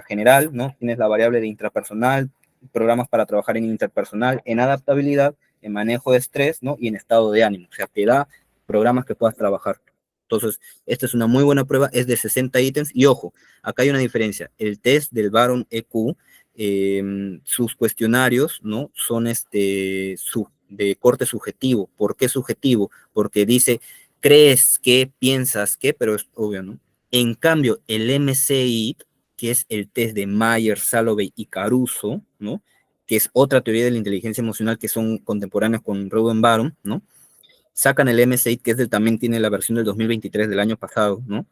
general, ¿no? Tienes la variable de intrapersonal, programas para trabajar en interpersonal, en adaptabilidad, en manejo de estrés, ¿no? Y en estado de ánimo. O sea, te da programas que puedas trabajar. Entonces, esta es una muy buena prueba, es de 60 ítems. Y ojo, acá hay una diferencia. El test del Baron EQ, sus cuestionarios, ¿no? Son de corte subjetivo. ¿Por qué subjetivo? Porque dice, crees que, piensas que, pero es obvio, ¿no? En cambio, el MCI, que es el test de Mayer, Salovey y Caruso, ¿no? Que es otra teoría de la inteligencia emocional que son contemporáneos con Reuben Baron, ¿no? Sacan el MCI, que es también tiene la versión del 2023 del año pasado, ¿no?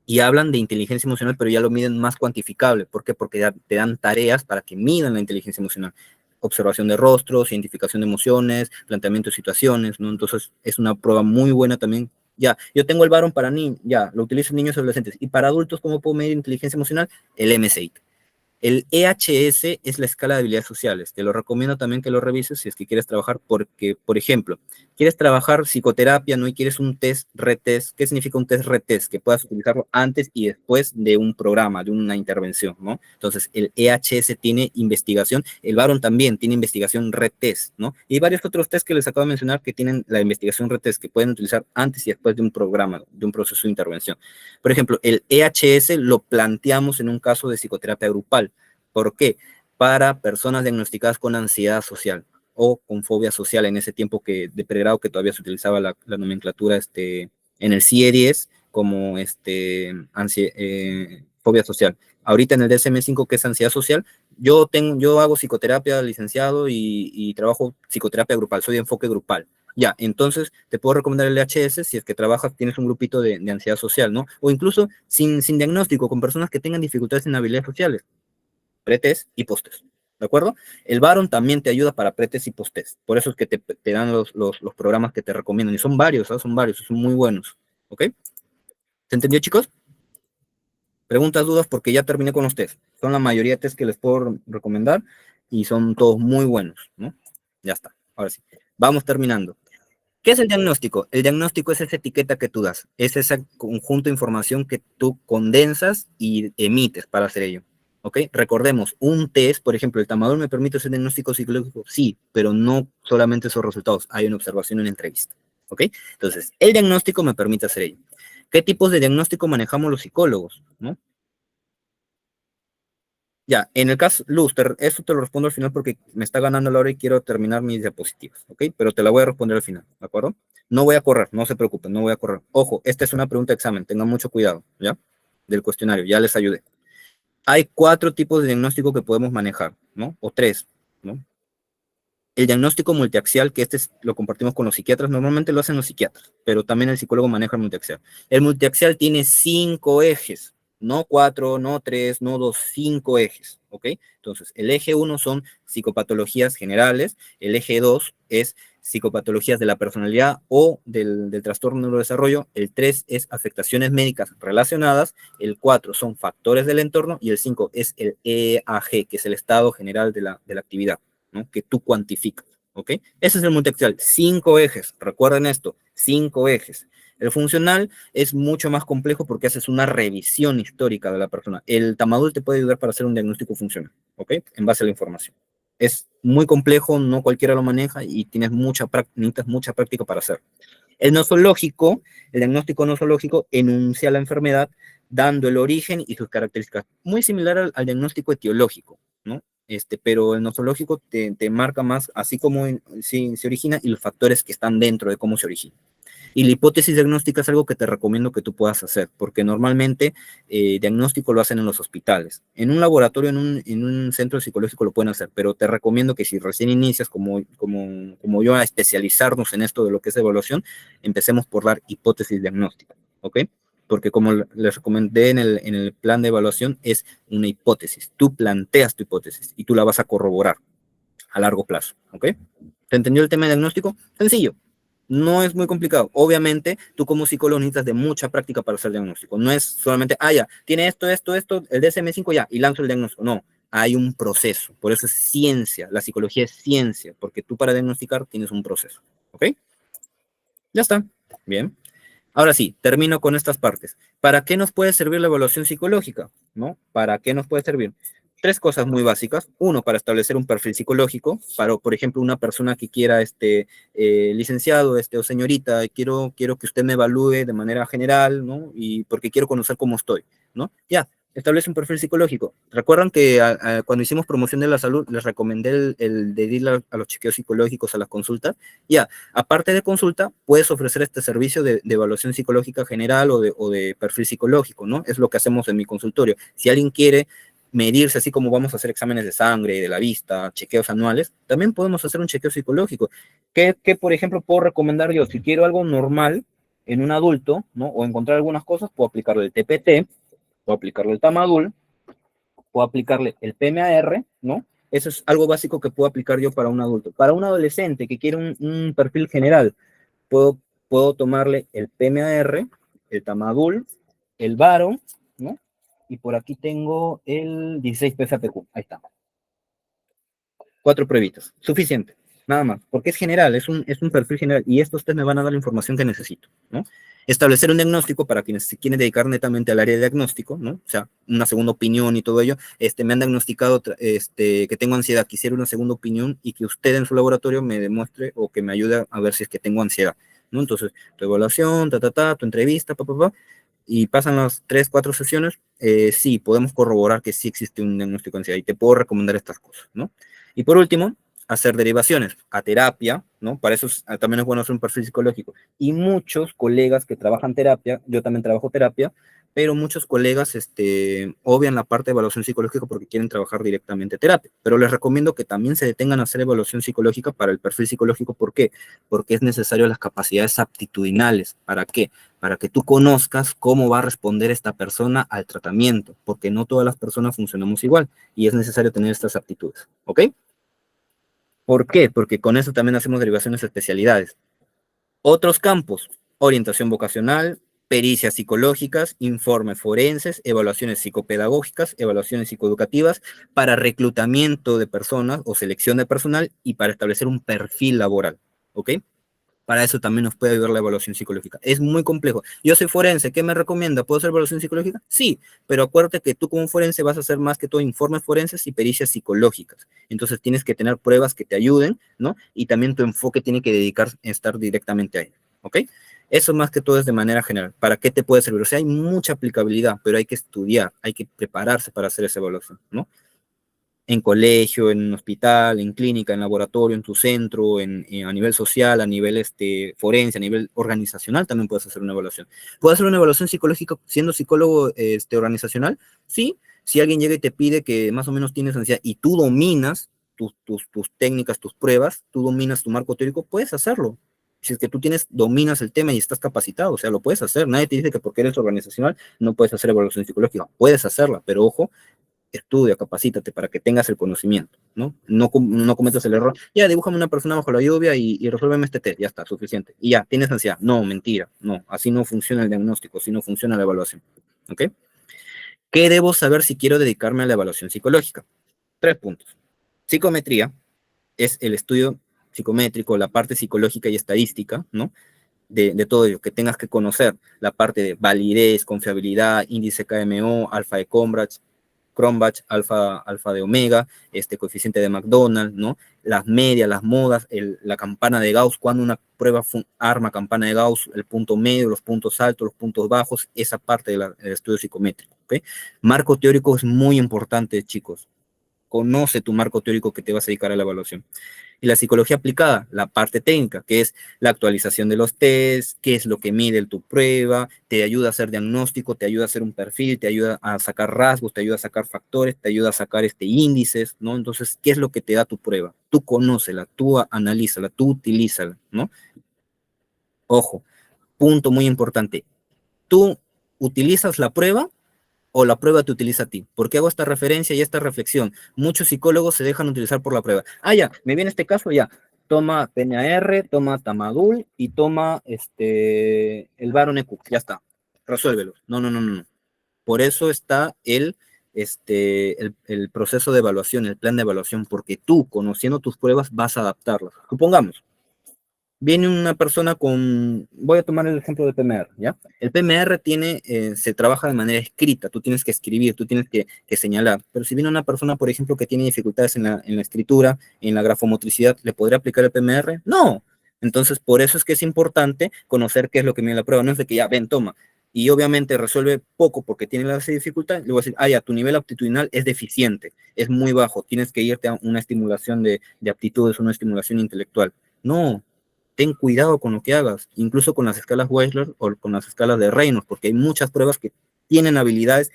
Y hablan de inteligencia emocional, pero ya lo miden más cuantificable. ¿Por qué? Porque ya te dan tareas para que midan la inteligencia emocional. Observación de rostros, identificación de emociones, planteamiento de situaciones, ¿no? Entonces, es una prueba muy buena también. Ya, yo tengo el Baron para niños, ya, lo utilizo en niños y adolescentes. Y para adultos, ¿cómo puedo medir inteligencia emocional? El MCI. El EHS es la escala de habilidades sociales. Te lo recomiendo también que lo revises si es que quieres trabajar, porque, por ejemplo, quieres trabajar psicoterapia, ¿no? Y quieres un test, retest. ¿Qué significa un test, retest? Que puedas utilizarlo antes y después de un programa, de una intervención, ¿no? Entonces, el EHS tiene investigación, el Baron también tiene investigación, retest, ¿no? Y varios otros test que les acabo de mencionar que tienen la investigación, retest, que pueden utilizar antes y después de un programa, de un proceso de intervención. Por ejemplo, el EHS lo planteamos en un caso de psicoterapia grupal. ¿Por qué? Para personas diagnosticadas con ansiedad social o con fobia social en ese tiempo que de pregrado que todavía se utilizaba la nomenclatura en el CIE-10 como fobia social. Ahorita en el DSM-5 que es ansiedad social, yo hago psicoterapia licenciado y trabajo psicoterapia grupal, soy de enfoque grupal. Ya, entonces te puedo recomendar el HS si es que trabajas, tienes un grupito de ansiedad social, ¿no? O incluso sin diagnóstico, con personas que tengan dificultades en habilidades sociales, pretest y posttest, ¿de acuerdo? El Baron también te ayuda para pretest y posttest, por eso es que te dan los programas que te recomiendan, y son varios, ¿sabes? Son varios, son muy buenos, ¿ok? ¿Se entendió, chicos? Preguntas, dudas, porque ya terminé con los test. Son la mayoría de test que les puedo recomendar y son todos muy buenos, ¿no? Ya está, ahora sí. Vamos terminando. ¿Qué es el diagnóstico? El diagnóstico es esa etiqueta que tú das, es ese conjunto de información que tú condensas y emites para hacer ello. ¿Ok? Recordemos, un test, por ejemplo, ¿el tamador me permite hacer diagnóstico psicológico? Sí, pero no solamente esos resultados, hay una observación en una entrevista. ¿Ok? Entonces, el diagnóstico me permite hacer ello. ¿Qué tipos de diagnóstico manejamos los psicólogos? ¿No? Ya, en el caso, Luz, eso te lo respondo al final porque me está ganando la hora y quiero terminar mis diapositivas, ¿ok? Pero te la voy a responder al final, ¿de acuerdo? No voy a correr, no se preocupen, no voy a correr. Ojo, esta es una pregunta de examen, tengan mucho cuidado, ¿ya? Del cuestionario, ya les ayudé. Hay 4 tipos de diagnóstico que podemos manejar, ¿no? O 3, ¿no? El diagnóstico multiaxial, que lo compartimos con los psiquiatras, normalmente lo hacen los psiquiatras, pero también el psicólogo maneja el multiaxial. El multiaxial tiene 5 ejes, no 4, no 3, no 2, 5 ejes, ¿ok? Entonces, el eje 1 son psicopatologías generales, el eje 2 es psicopatologías de la personalidad o del trastorno de neurodesarrollo, el 3 es afectaciones médicas relacionadas, el 4 son factores del entorno y el 5 es el EAG, que es el estado general de la actividad, ¿no? Que tú cuantificas, ¿ok? Ese es el multiaxial, 5 ejes, recuerden esto, 5 ejes. El funcional es mucho más complejo porque haces una revisión histórica de la persona. El Tamadul te puede ayudar para hacer un diagnóstico funcional, ¿ok? En base a la información. Es muy complejo, no cualquiera lo maneja y necesitas mucha práctica para hacerlo. El nosológico, el diagnóstico nosológico enuncia la enfermedad dando el origen y sus características. Muy similar al diagnóstico etiológico, ¿no? Pero el nosológico te marca más así como se origina y los factores que están dentro de cómo se origina. Y la hipótesis diagnóstica es algo que te recomiendo que tú puedas hacer, porque normalmente diagnóstico lo hacen en los hospitales. En un laboratorio, en un centro psicológico lo pueden hacer, pero te recomiendo que si recién inicias, como yo, a especializarnos en esto de lo que es evaluación, empecemos por dar hipótesis diagnóstica, ¿ok? Porque como les recomendé en el plan de evaluación, es una hipótesis. Tú planteas tu hipótesis y tú la vas a corroborar a largo plazo, ¿ok? ¿Te entendió el tema de diagnóstico? Sencillo, no es muy complicado. Obviamente, tú como psicólogo necesitas de mucha práctica para hacer diagnóstico. No es solamente, ya, tiene esto, el DSM-5 ya, y lanzo el diagnóstico. No, hay un proceso. Por eso es ciencia. La psicología es ciencia, porque tú para diagnosticar tienes un proceso. ¿Ok? Ya está. Bien. Ahora sí, termino con estas partes. ¿Para qué nos puede servir la evaluación psicológica? ¿No? ¿Para qué nos puede servir? tres cosas muy básicas. Uno, para establecer un perfil psicológico, para, por ejemplo, una persona que quiera, licenciado, o señorita, quiero que usted me evalúe de manera general, ¿no? Y porque quiero conocer cómo estoy, ¿no? Ya, establece un perfil psicológico. Recuerdan que cuando hicimos promoción de la salud, les recomendé el de ir a los chequeos psicológicos, a las consultas. Ya, aparte de consulta, puedes ofrecer este servicio de evaluación psicológica general o de perfil psicológico, ¿no? Es lo que hacemos en mi consultorio. Si alguien quiere medirse, así como vamos a hacer exámenes de sangre, de la vista, chequeos anuales, también podemos hacer un chequeo psicológico. Por ejemplo, puedo recomendar yo? Si quiero algo normal en un adulto, ¿no? O encontrar algunas cosas, puedo aplicarle el TPT, puedo aplicarle el Tamadul, puedo aplicarle el PMAR, ¿no? Eso es algo básico que puedo aplicar yo para un adulto. Para un adolescente que quiere un perfil general, puedo tomarle el PMAR, el Tamadul, el Varo, ¿no? Y por aquí tengo el 16-PSAPQ. Ahí está. 4 pruebitas. Suficiente. Nada más. Porque es general, es un perfil general. Y esto ustedes me van a dar la información que necesito, ¿no? Establecer un diagnóstico para quienes se quieren dedicar netamente al área de diagnóstico, ¿no? O sea, una segunda opinión y todo ello. Me han diagnosticado que tengo ansiedad. Quisiera una segunda opinión y que usted en su laboratorio me demuestre o que me ayude a ver si es que tengo ansiedad, ¿no? Entonces, tu evaluación, tu entrevista, y pasan las 3, 4 sesiones, sí, podemos corroborar que sí existe un diagnóstico de ansiedad y te puedo recomendar estas cosas, ¿no? Y por último, hacer derivaciones a terapia, ¿no? Para eso también es bueno hacer un perfil psicológico. Y muchos colegas que trabajan terapia, yo también trabajo terapia, pero muchos colegas obvian la parte de evaluación psicológica porque quieren trabajar directamente terapia. Pero les recomiendo que también se detengan a hacer evaluación psicológica para el perfil psicológico. ¿Por qué? Porque es necesario las capacidades aptitudinales. ¿Para qué? Para que tú conozcas cómo va a responder esta persona al tratamiento, porque no todas las personas funcionamos igual y es necesario tener estas aptitudes, ¿ok? ¿Por qué? Porque con eso también hacemos derivaciones de especialidades. Otros campos: orientación vocacional, pericias psicológicas, informes forenses, evaluaciones psicopedagógicas, evaluaciones psicoeducativas, para reclutamiento de personas o selección de personal y para establecer un perfil laboral, ¿ok? Para eso también nos puede ayudar la evaluación psicológica. Es muy complejo. Yo soy forense, ¿qué me recomienda? ¿Puedo hacer evaluación psicológica? Sí, pero acuérdate que tú como forense vas a hacer más que todo informes forenses y pericias psicológicas. Entonces tienes que tener pruebas que te ayuden, ¿no? Y también tu enfoque tiene que dedicar a estar directamente ahí, ¿ok? Eso más que todo es de manera general. ¿Para qué te puede servir? O sea, hay mucha aplicabilidad, pero hay que estudiar, hay que prepararse para hacer esa evaluación, ¿no? En colegio, en un hospital, en clínica, en laboratorio, en tu centro, a nivel social, a nivel forense, a nivel organizacional, también puedes hacer una evaluación. ¿Puedes hacer una evaluación psicológica siendo psicólogo organizacional? Sí, si alguien llega y te pide que más o menos tienes ansiedad y tú dominas tus técnicas, tus pruebas, tú dominas tu marco teórico, puedes hacerlo. Si es que tú dominas el tema y estás capacitado, o sea, lo puedes hacer. Nadie te dice que porque eres organizacional no puedes hacer evaluación psicológica. Puedes hacerla, pero ojo, estudia, capacítate para que tengas el conocimiento, ¿no? No cometas el error. Ya, dibújame una persona bajo la lluvia y resuélveme este test, ya está, suficiente. Y ya, tienes ansiedad. No, mentira, no, así no funciona el diagnóstico, así no funciona la evaluación, ¿ok? ¿Qué debo saber si quiero dedicarme a la evaluación psicológica? 3 puntos. Psicometría es el estudio psicométrico, la parte psicológica y estadística, ¿no? De todo ello, que tengas que conocer la parte de validez, confiabilidad, índice KMO, alfa de Cronbach, alfa de omega, coeficiente de McDonald, ¿no? Las medias, las modas, la campana de Gauss, cuando una prueba arma campana de Gauss, el punto medio, los puntos altos, los puntos bajos, esa parte del estudio psicométrico, ¿ok? Marco teórico es muy importante, chicos. Conoce tu marco teórico que te vas a dedicar a la evaluación. Y la psicología aplicada, la parte técnica, que es la actualización de los tests, qué es lo que mide tu prueba, te ayuda a hacer diagnóstico, te ayuda a hacer un perfil, te ayuda a sacar rasgos, te ayuda a sacar factores, te ayuda a sacar índices, ¿no? Entonces, ¿qué es lo que te da tu prueba? Tú conócela, tú analízala, tú utilízala, ¿no? Ojo, punto muy importante. Tú utilizas la prueba o la prueba te utiliza a ti. ¿Por qué hago esta referencia y esta reflexión? Muchos psicólogos se dejan utilizar por la prueba. Ah, ya, me viene este caso, ya. Toma PNAR, toma Tamadul y toma el Baron EQ. Ya está. Resuélvelo. No, no, no, no, no. Por eso está el proceso de evaluación, el plan de evaluación, porque tú, conociendo tus pruebas, vas a adaptarlas. Supongamos, Viene una persona con, voy a tomar el ejemplo del PMR, ¿ya? El PMR tiene, se trabaja de manera escrita, tú tienes que escribir, tú tienes que señalar, pero si viene una persona, por ejemplo, que tiene dificultades en la escritura, en la grafomotricidad, ¿le podría aplicar el PMR? No. Entonces, por eso es que es importante conocer qué es lo que mide la prueba, no es de que ya, ven, toma, y obviamente resuelve poco porque tiene la dificultad, le voy a decir, ah, ya, tu nivel aptitudinal es deficiente, es muy bajo, tienes que irte a una estimulación de aptitudes, una estimulación intelectual. No, ten cuidado con lo que hagas, incluso con las escalas Wechsler o con las escalas de Reynolds, porque hay muchas pruebas que tienen habilidades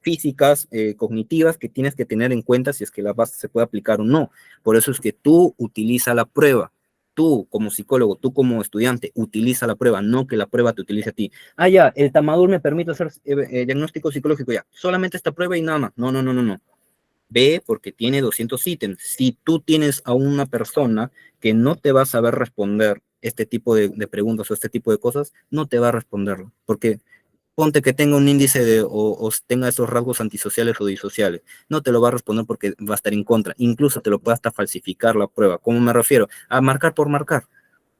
físicas, cognitivas, que tienes que tener en cuenta si es que la base se puede aplicar o no. Por eso es que tú utiliza la prueba. Tú como psicólogo, tú como estudiante, utiliza la prueba, no que la prueba te utilice a ti. Ah, ya, el Tamadur me permite hacer diagnóstico psicológico, ya, solamente esta prueba y nada más. No, no, no, no, no. B, porque tiene 200 ítems. Si tú tienes a una persona que no te va a saber responder este tipo de preguntas o este tipo de cosas, no te va a responderlo. Porque ponte que tenga un índice o tenga esos rasgos antisociales o disociales. No te lo va a responder porque va a estar en contra. Incluso te lo puede hasta falsificar la prueba. ¿Cómo me refiero? A marcar por marcar.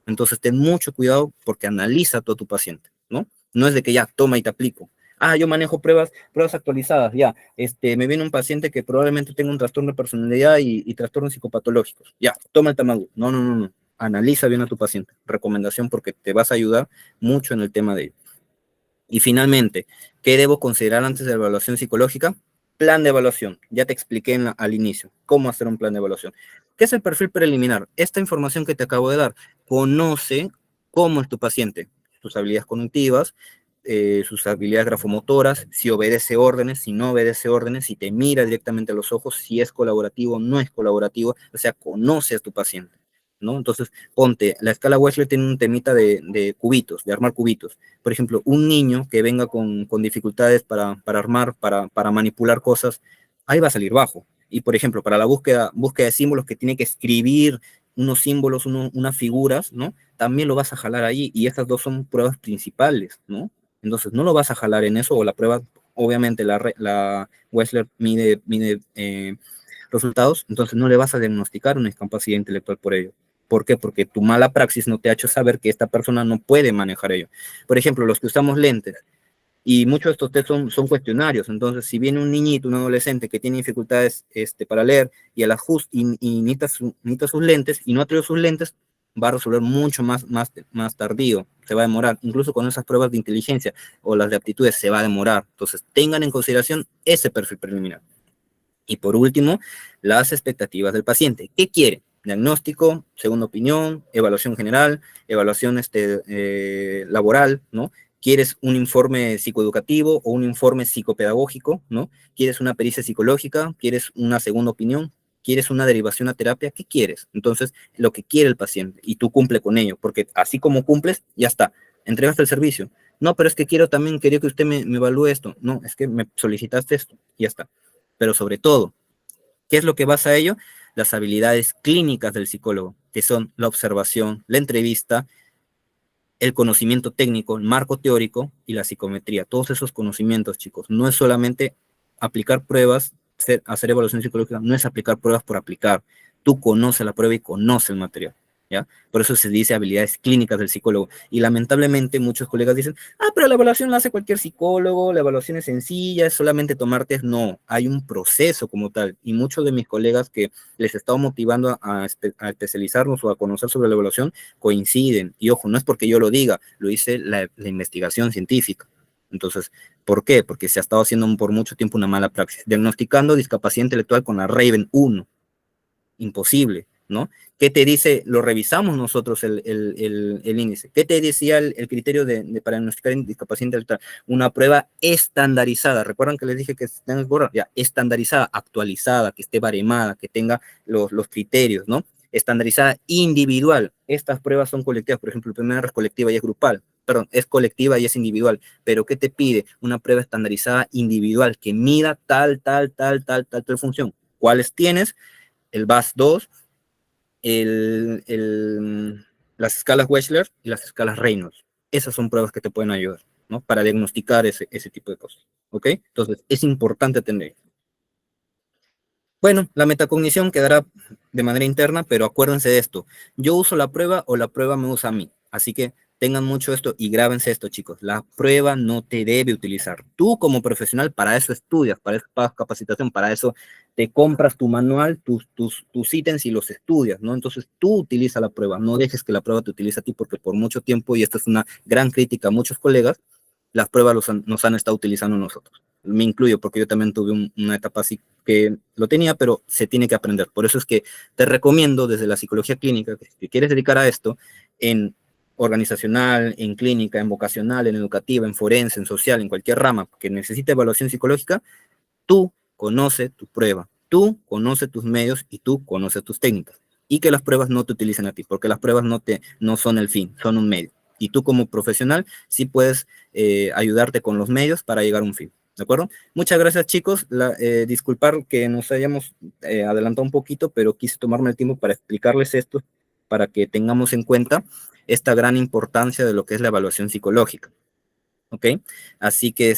Entonces, ten mucho cuidado porque analiza a todo tu paciente, ¿no? No es de que ya, toma y te aplico. Ah, yo manejo pruebas actualizadas, ya. Me viene un paciente que probablemente tenga un trastorno de personalidad y trastornos psicopatológicos. Ya, toma el Tamagu. No, no, no, no. Analiza bien a tu paciente. Recomendación porque te vas a ayudar mucho en el tema de ello. Y finalmente, ¿qué debo considerar antes de la evaluación psicológica? Plan de evaluación. Ya te expliqué al inicio cómo hacer un plan de evaluación. ¿Qué es el perfil preliminar? Esta información que te acabo de dar. Conoce cómo es tu paciente, sus habilidades cognitivas, sus habilidades grafomotoras, si obedece órdenes, si no obedece órdenes, si te mira directamente a los ojos, si es colaborativo, no es colaborativo, o sea, conoce a tu paciente, ¿no? Entonces, ponte, la escala Wechsler tiene un temita de cubitos, de armar cubitos. Por ejemplo, un niño que venga con dificultades para armar, para manipular cosas, ahí va a salir bajo. Y por ejemplo, para la búsqueda de símbolos que tiene que escribir unos símbolos, unas figuras, ¿no? También lo vas a jalar ahí y estas dos son pruebas principales, ¿no? Entonces no lo vas a jalar en eso o la prueba, obviamente la Wechsler mide resultados, entonces no le vas a diagnosticar una discapacidad intelectual por ello. ¿Por qué? Porque tu mala praxis no te ha hecho saber que esta persona no puede manejar ello. Por ejemplo, los que usamos lentes, y muchos de estos test son cuestionarios, entonces si viene un niñito, un adolescente que tiene dificultades para leer y, y necesita sus lentes y no ha traído sus lentes, va a resolver mucho más tardío, se va a demorar, incluso con esas pruebas de inteligencia o las de aptitudes se va a demorar, entonces tengan en consideración ese perfil preliminar. Y por último, las expectativas del paciente. ¿Qué quiere? Diagnóstico, segunda opinión, evaluación general, evaluación laboral, ¿no? ¿Quieres un informe psicoeducativo o un informe psicopedagógico, ¿no? ¿Quieres una pericia psicológica? ¿Quieres una segunda opinión? ¿Quieres una derivación a terapia? ¿Qué quieres? Entonces, lo que quiere el paciente y tú cumple con ello, porque así como cumples, ya está, entregaste el servicio. No, pero es que quería que usted me evalúe esto. No, es que me solicitaste esto, ya está. Pero sobre todo, ¿qué es lo que basa ello? Las habilidades clínicas del psicólogo, que son la observación, la entrevista, el conocimiento técnico, el marco teórico y la psicometría. Todos esos conocimientos, chicos, no es solamente aplicar pruebas, hacer evaluación psicológica, no es aplicar pruebas por aplicar. Tú conoces la prueba y conoces el material. ¿Ya? Por eso se dice habilidades clínicas del psicólogo. Y lamentablemente muchos colegas dicen, ah, pero la evaluación la hace cualquier psicólogo, la evaluación es sencilla, es solamente tomar test. No, hay un proceso como tal. Y muchos de mis colegas que les he estado motivando a especializarnos o a conocer sobre la evaluación coinciden. Y ojo, no es porque yo lo diga, lo dice la investigación científica. Entonces, ¿por qué? Porque se ha estado haciendo por mucho tiempo una mala praxis. Diagnosticando discapacidad intelectual con la Raven 1. Imposible, ¿no? ¿Qué te dice? Lo revisamos nosotros el índice. ¿Qué te decía el criterio para diagnosticar discapacidad intelectual? Una prueba estandarizada. ¿Recuerdan que les dije que tenga que borrar? Ya, estandarizada, actualizada, que esté baremada, que tenga los criterios, ¿no? Estandarizada, individual. Estas pruebas son colectivas. Por ejemplo, la primera es colectiva y es grupal. Perdón, es colectiva y es individual. Pero ¿qué te pide? Una prueba estandarizada individual que mida tal función. ¿Cuáles tienes? El BAS2, las escalas Wechsler y las escalas Reynolds. Esas son pruebas que te pueden ayudar, ¿no? Para diagnosticar ese tipo de cosas, ¿ok? Entonces, es importante tener. Bueno, la metacognición quedará de manera interna, pero acuérdense de esto. Yo uso la prueba o la prueba me usa a mí. Así que tengan mucho esto y grábense esto, chicos. La prueba no te debe utilizar. Tú como profesional para eso estudias, para eso pagas capacitación, para eso te compras tu manual, tus ítems y los estudias, ¿no? Entonces tú utiliza la prueba. No dejes que la prueba te utilice a ti porque por mucho tiempo, y esta es una gran crítica a muchos colegas, las pruebas nos han estado utilizando nosotros. Me incluyo porque yo también tuve una etapa así que lo tenía, pero se tiene que aprender. Por eso es que te recomiendo desde la psicología clínica, que si quieres dedicar a esto, en organizacional, en clínica, en vocacional, en educativa, en forense, en social, en cualquier rama que necesite evaluación psicológica, tú conoce tu prueba, tú conoce tus medios y tú conoces tus técnicas. Y que las pruebas no te utilicen a ti, porque las pruebas no son el fin, son un medio. Y tú como profesional sí puedes ayudarte con los medios para llegar a un fin. ¿De acuerdo? Muchas gracias, chicos. Disculpar que nos hayamos adelantado un poquito, pero quise tomarme el tiempo para explicarles esto, para que tengamos en cuenta esta gran importancia de lo que es la evaluación psicológica. ¿Ok? Así que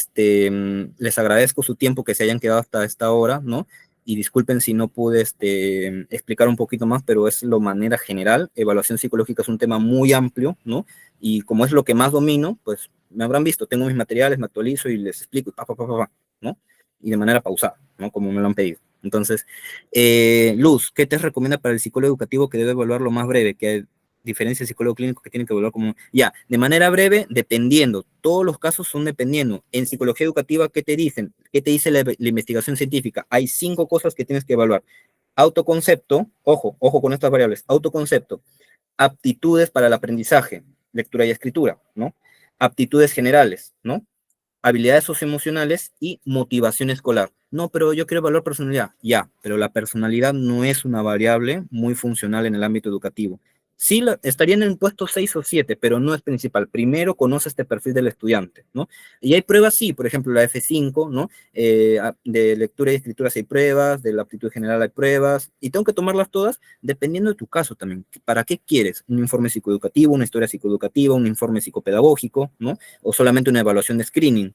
les agradezco su tiempo que se hayan quedado hasta esta hora, ¿no? Y disculpen si no pude explicar un poquito más, pero es lo manera general. Evaluación psicológica es un tema muy amplio, ¿no? Y como es lo que más domino, pues me habrán visto, tengo mis materiales, me actualizo y les explico, ¿no? Y de manera pausada, ¿no? Como me lo han pedido. Entonces, Luz, ¿qué te recomienda para el psicólogo educativo que debe evaluar lo más breve? Que diferencia de psicólogo clínico que tiene que evaluar como, ya, de manera breve, dependiendo, todos los casos son dependiendo. En psicología educativa, ¿qué te dicen? ¿Qué te dice la investigación científica? Hay 5 cosas que tienes que evaluar. Autoconcepto, ojo con estas variables, autoconcepto, aptitudes para el aprendizaje, lectura y escritura, ¿no? Aptitudes generales, ¿no? Habilidades socioemocionales y motivación escolar. No, pero yo quiero evaluar personalidad. Ya, pero la personalidad no es una variable muy funcional en el ámbito educativo. Sí, estaría en el puesto 6 o 7, pero no es principal. Primero conoce este perfil del estudiante, ¿no? Y hay pruebas, sí, por ejemplo, la F5, ¿no? De lectura y escritura hay pruebas, de la aptitud general hay pruebas, y tengo que tomarlas todas dependiendo de tu caso también. ¿Para qué quieres? ¿Un informe psicoeducativo, una historia psicoeducativa, un informe psicopedagógico, ¿no? O solamente una evaluación de screening.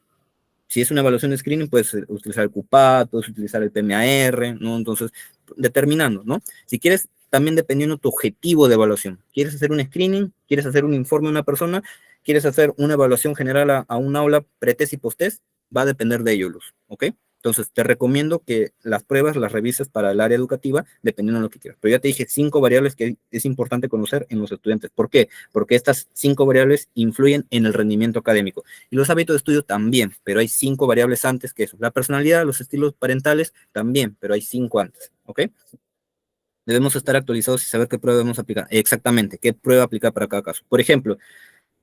Si es una evaluación de screening, puedes utilizar el CUPAT, puedes utilizar el PMAR, ¿no? Entonces, determinando, ¿no? Si quieres, también dependiendo tu objetivo de evaluación. ¿Quieres hacer un screening? ¿Quieres hacer un informe a una persona? ¿Quieres hacer una evaluación general a un aula pretest y posttest? Va a depender de ello, Luz, ¿ok? Entonces, te recomiendo que las pruebas las revises para el área educativa, dependiendo de lo que quieras. Pero ya te dije 5 variables que es importante conocer en los estudiantes. ¿Por qué? Porque estas 5 variables influyen en el rendimiento académico. Y los hábitos de estudio también, pero hay 5 variables antes que eso. La personalidad, los estilos parentales también, pero hay 5 antes, ¿ok? Debemos estar actualizados y saber qué prueba debemos aplicar. Exactamente, qué prueba aplicar para cada caso. Por ejemplo,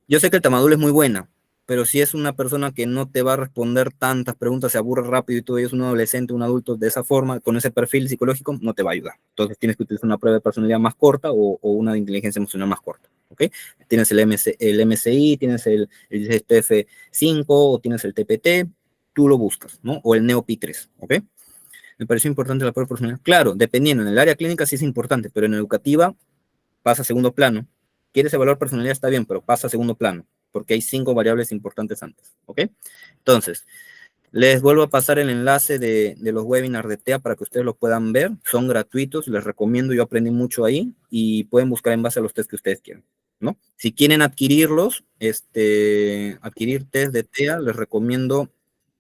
yo sé que el Tamadul es muy buena, pero si es una persona que no te va a responder tantas preguntas, se aburre rápido y tú eres un adolescente, un adulto de esa forma, con ese perfil psicológico, no te va a ayudar. Entonces tienes que utilizar una prueba de personalidad más corta o una de inteligencia emocional más corta. ¿Ok? Tienes el MCI, tienes el STF5 o tienes el TPT, tú lo buscas, ¿no? O el NeoPi3, ¿ok? Me pareció importante la prueba de personalidad. Claro, dependiendo, en el área clínica sí es importante, pero en educativa pasa a segundo plano. Quieres evaluar personalidad, está bien, pero pasa a segundo plano, porque hay 5 variables importantes antes, ¿ok? Entonces, les vuelvo a pasar el enlace de los webinars de TEA para que ustedes lo puedan ver. Son gratuitos, les recomiendo, yo aprendí mucho ahí y pueden buscar en base a los test que ustedes quieran, ¿no? Si quieren adquirirlos, adquirir test de TEA, les recomiendo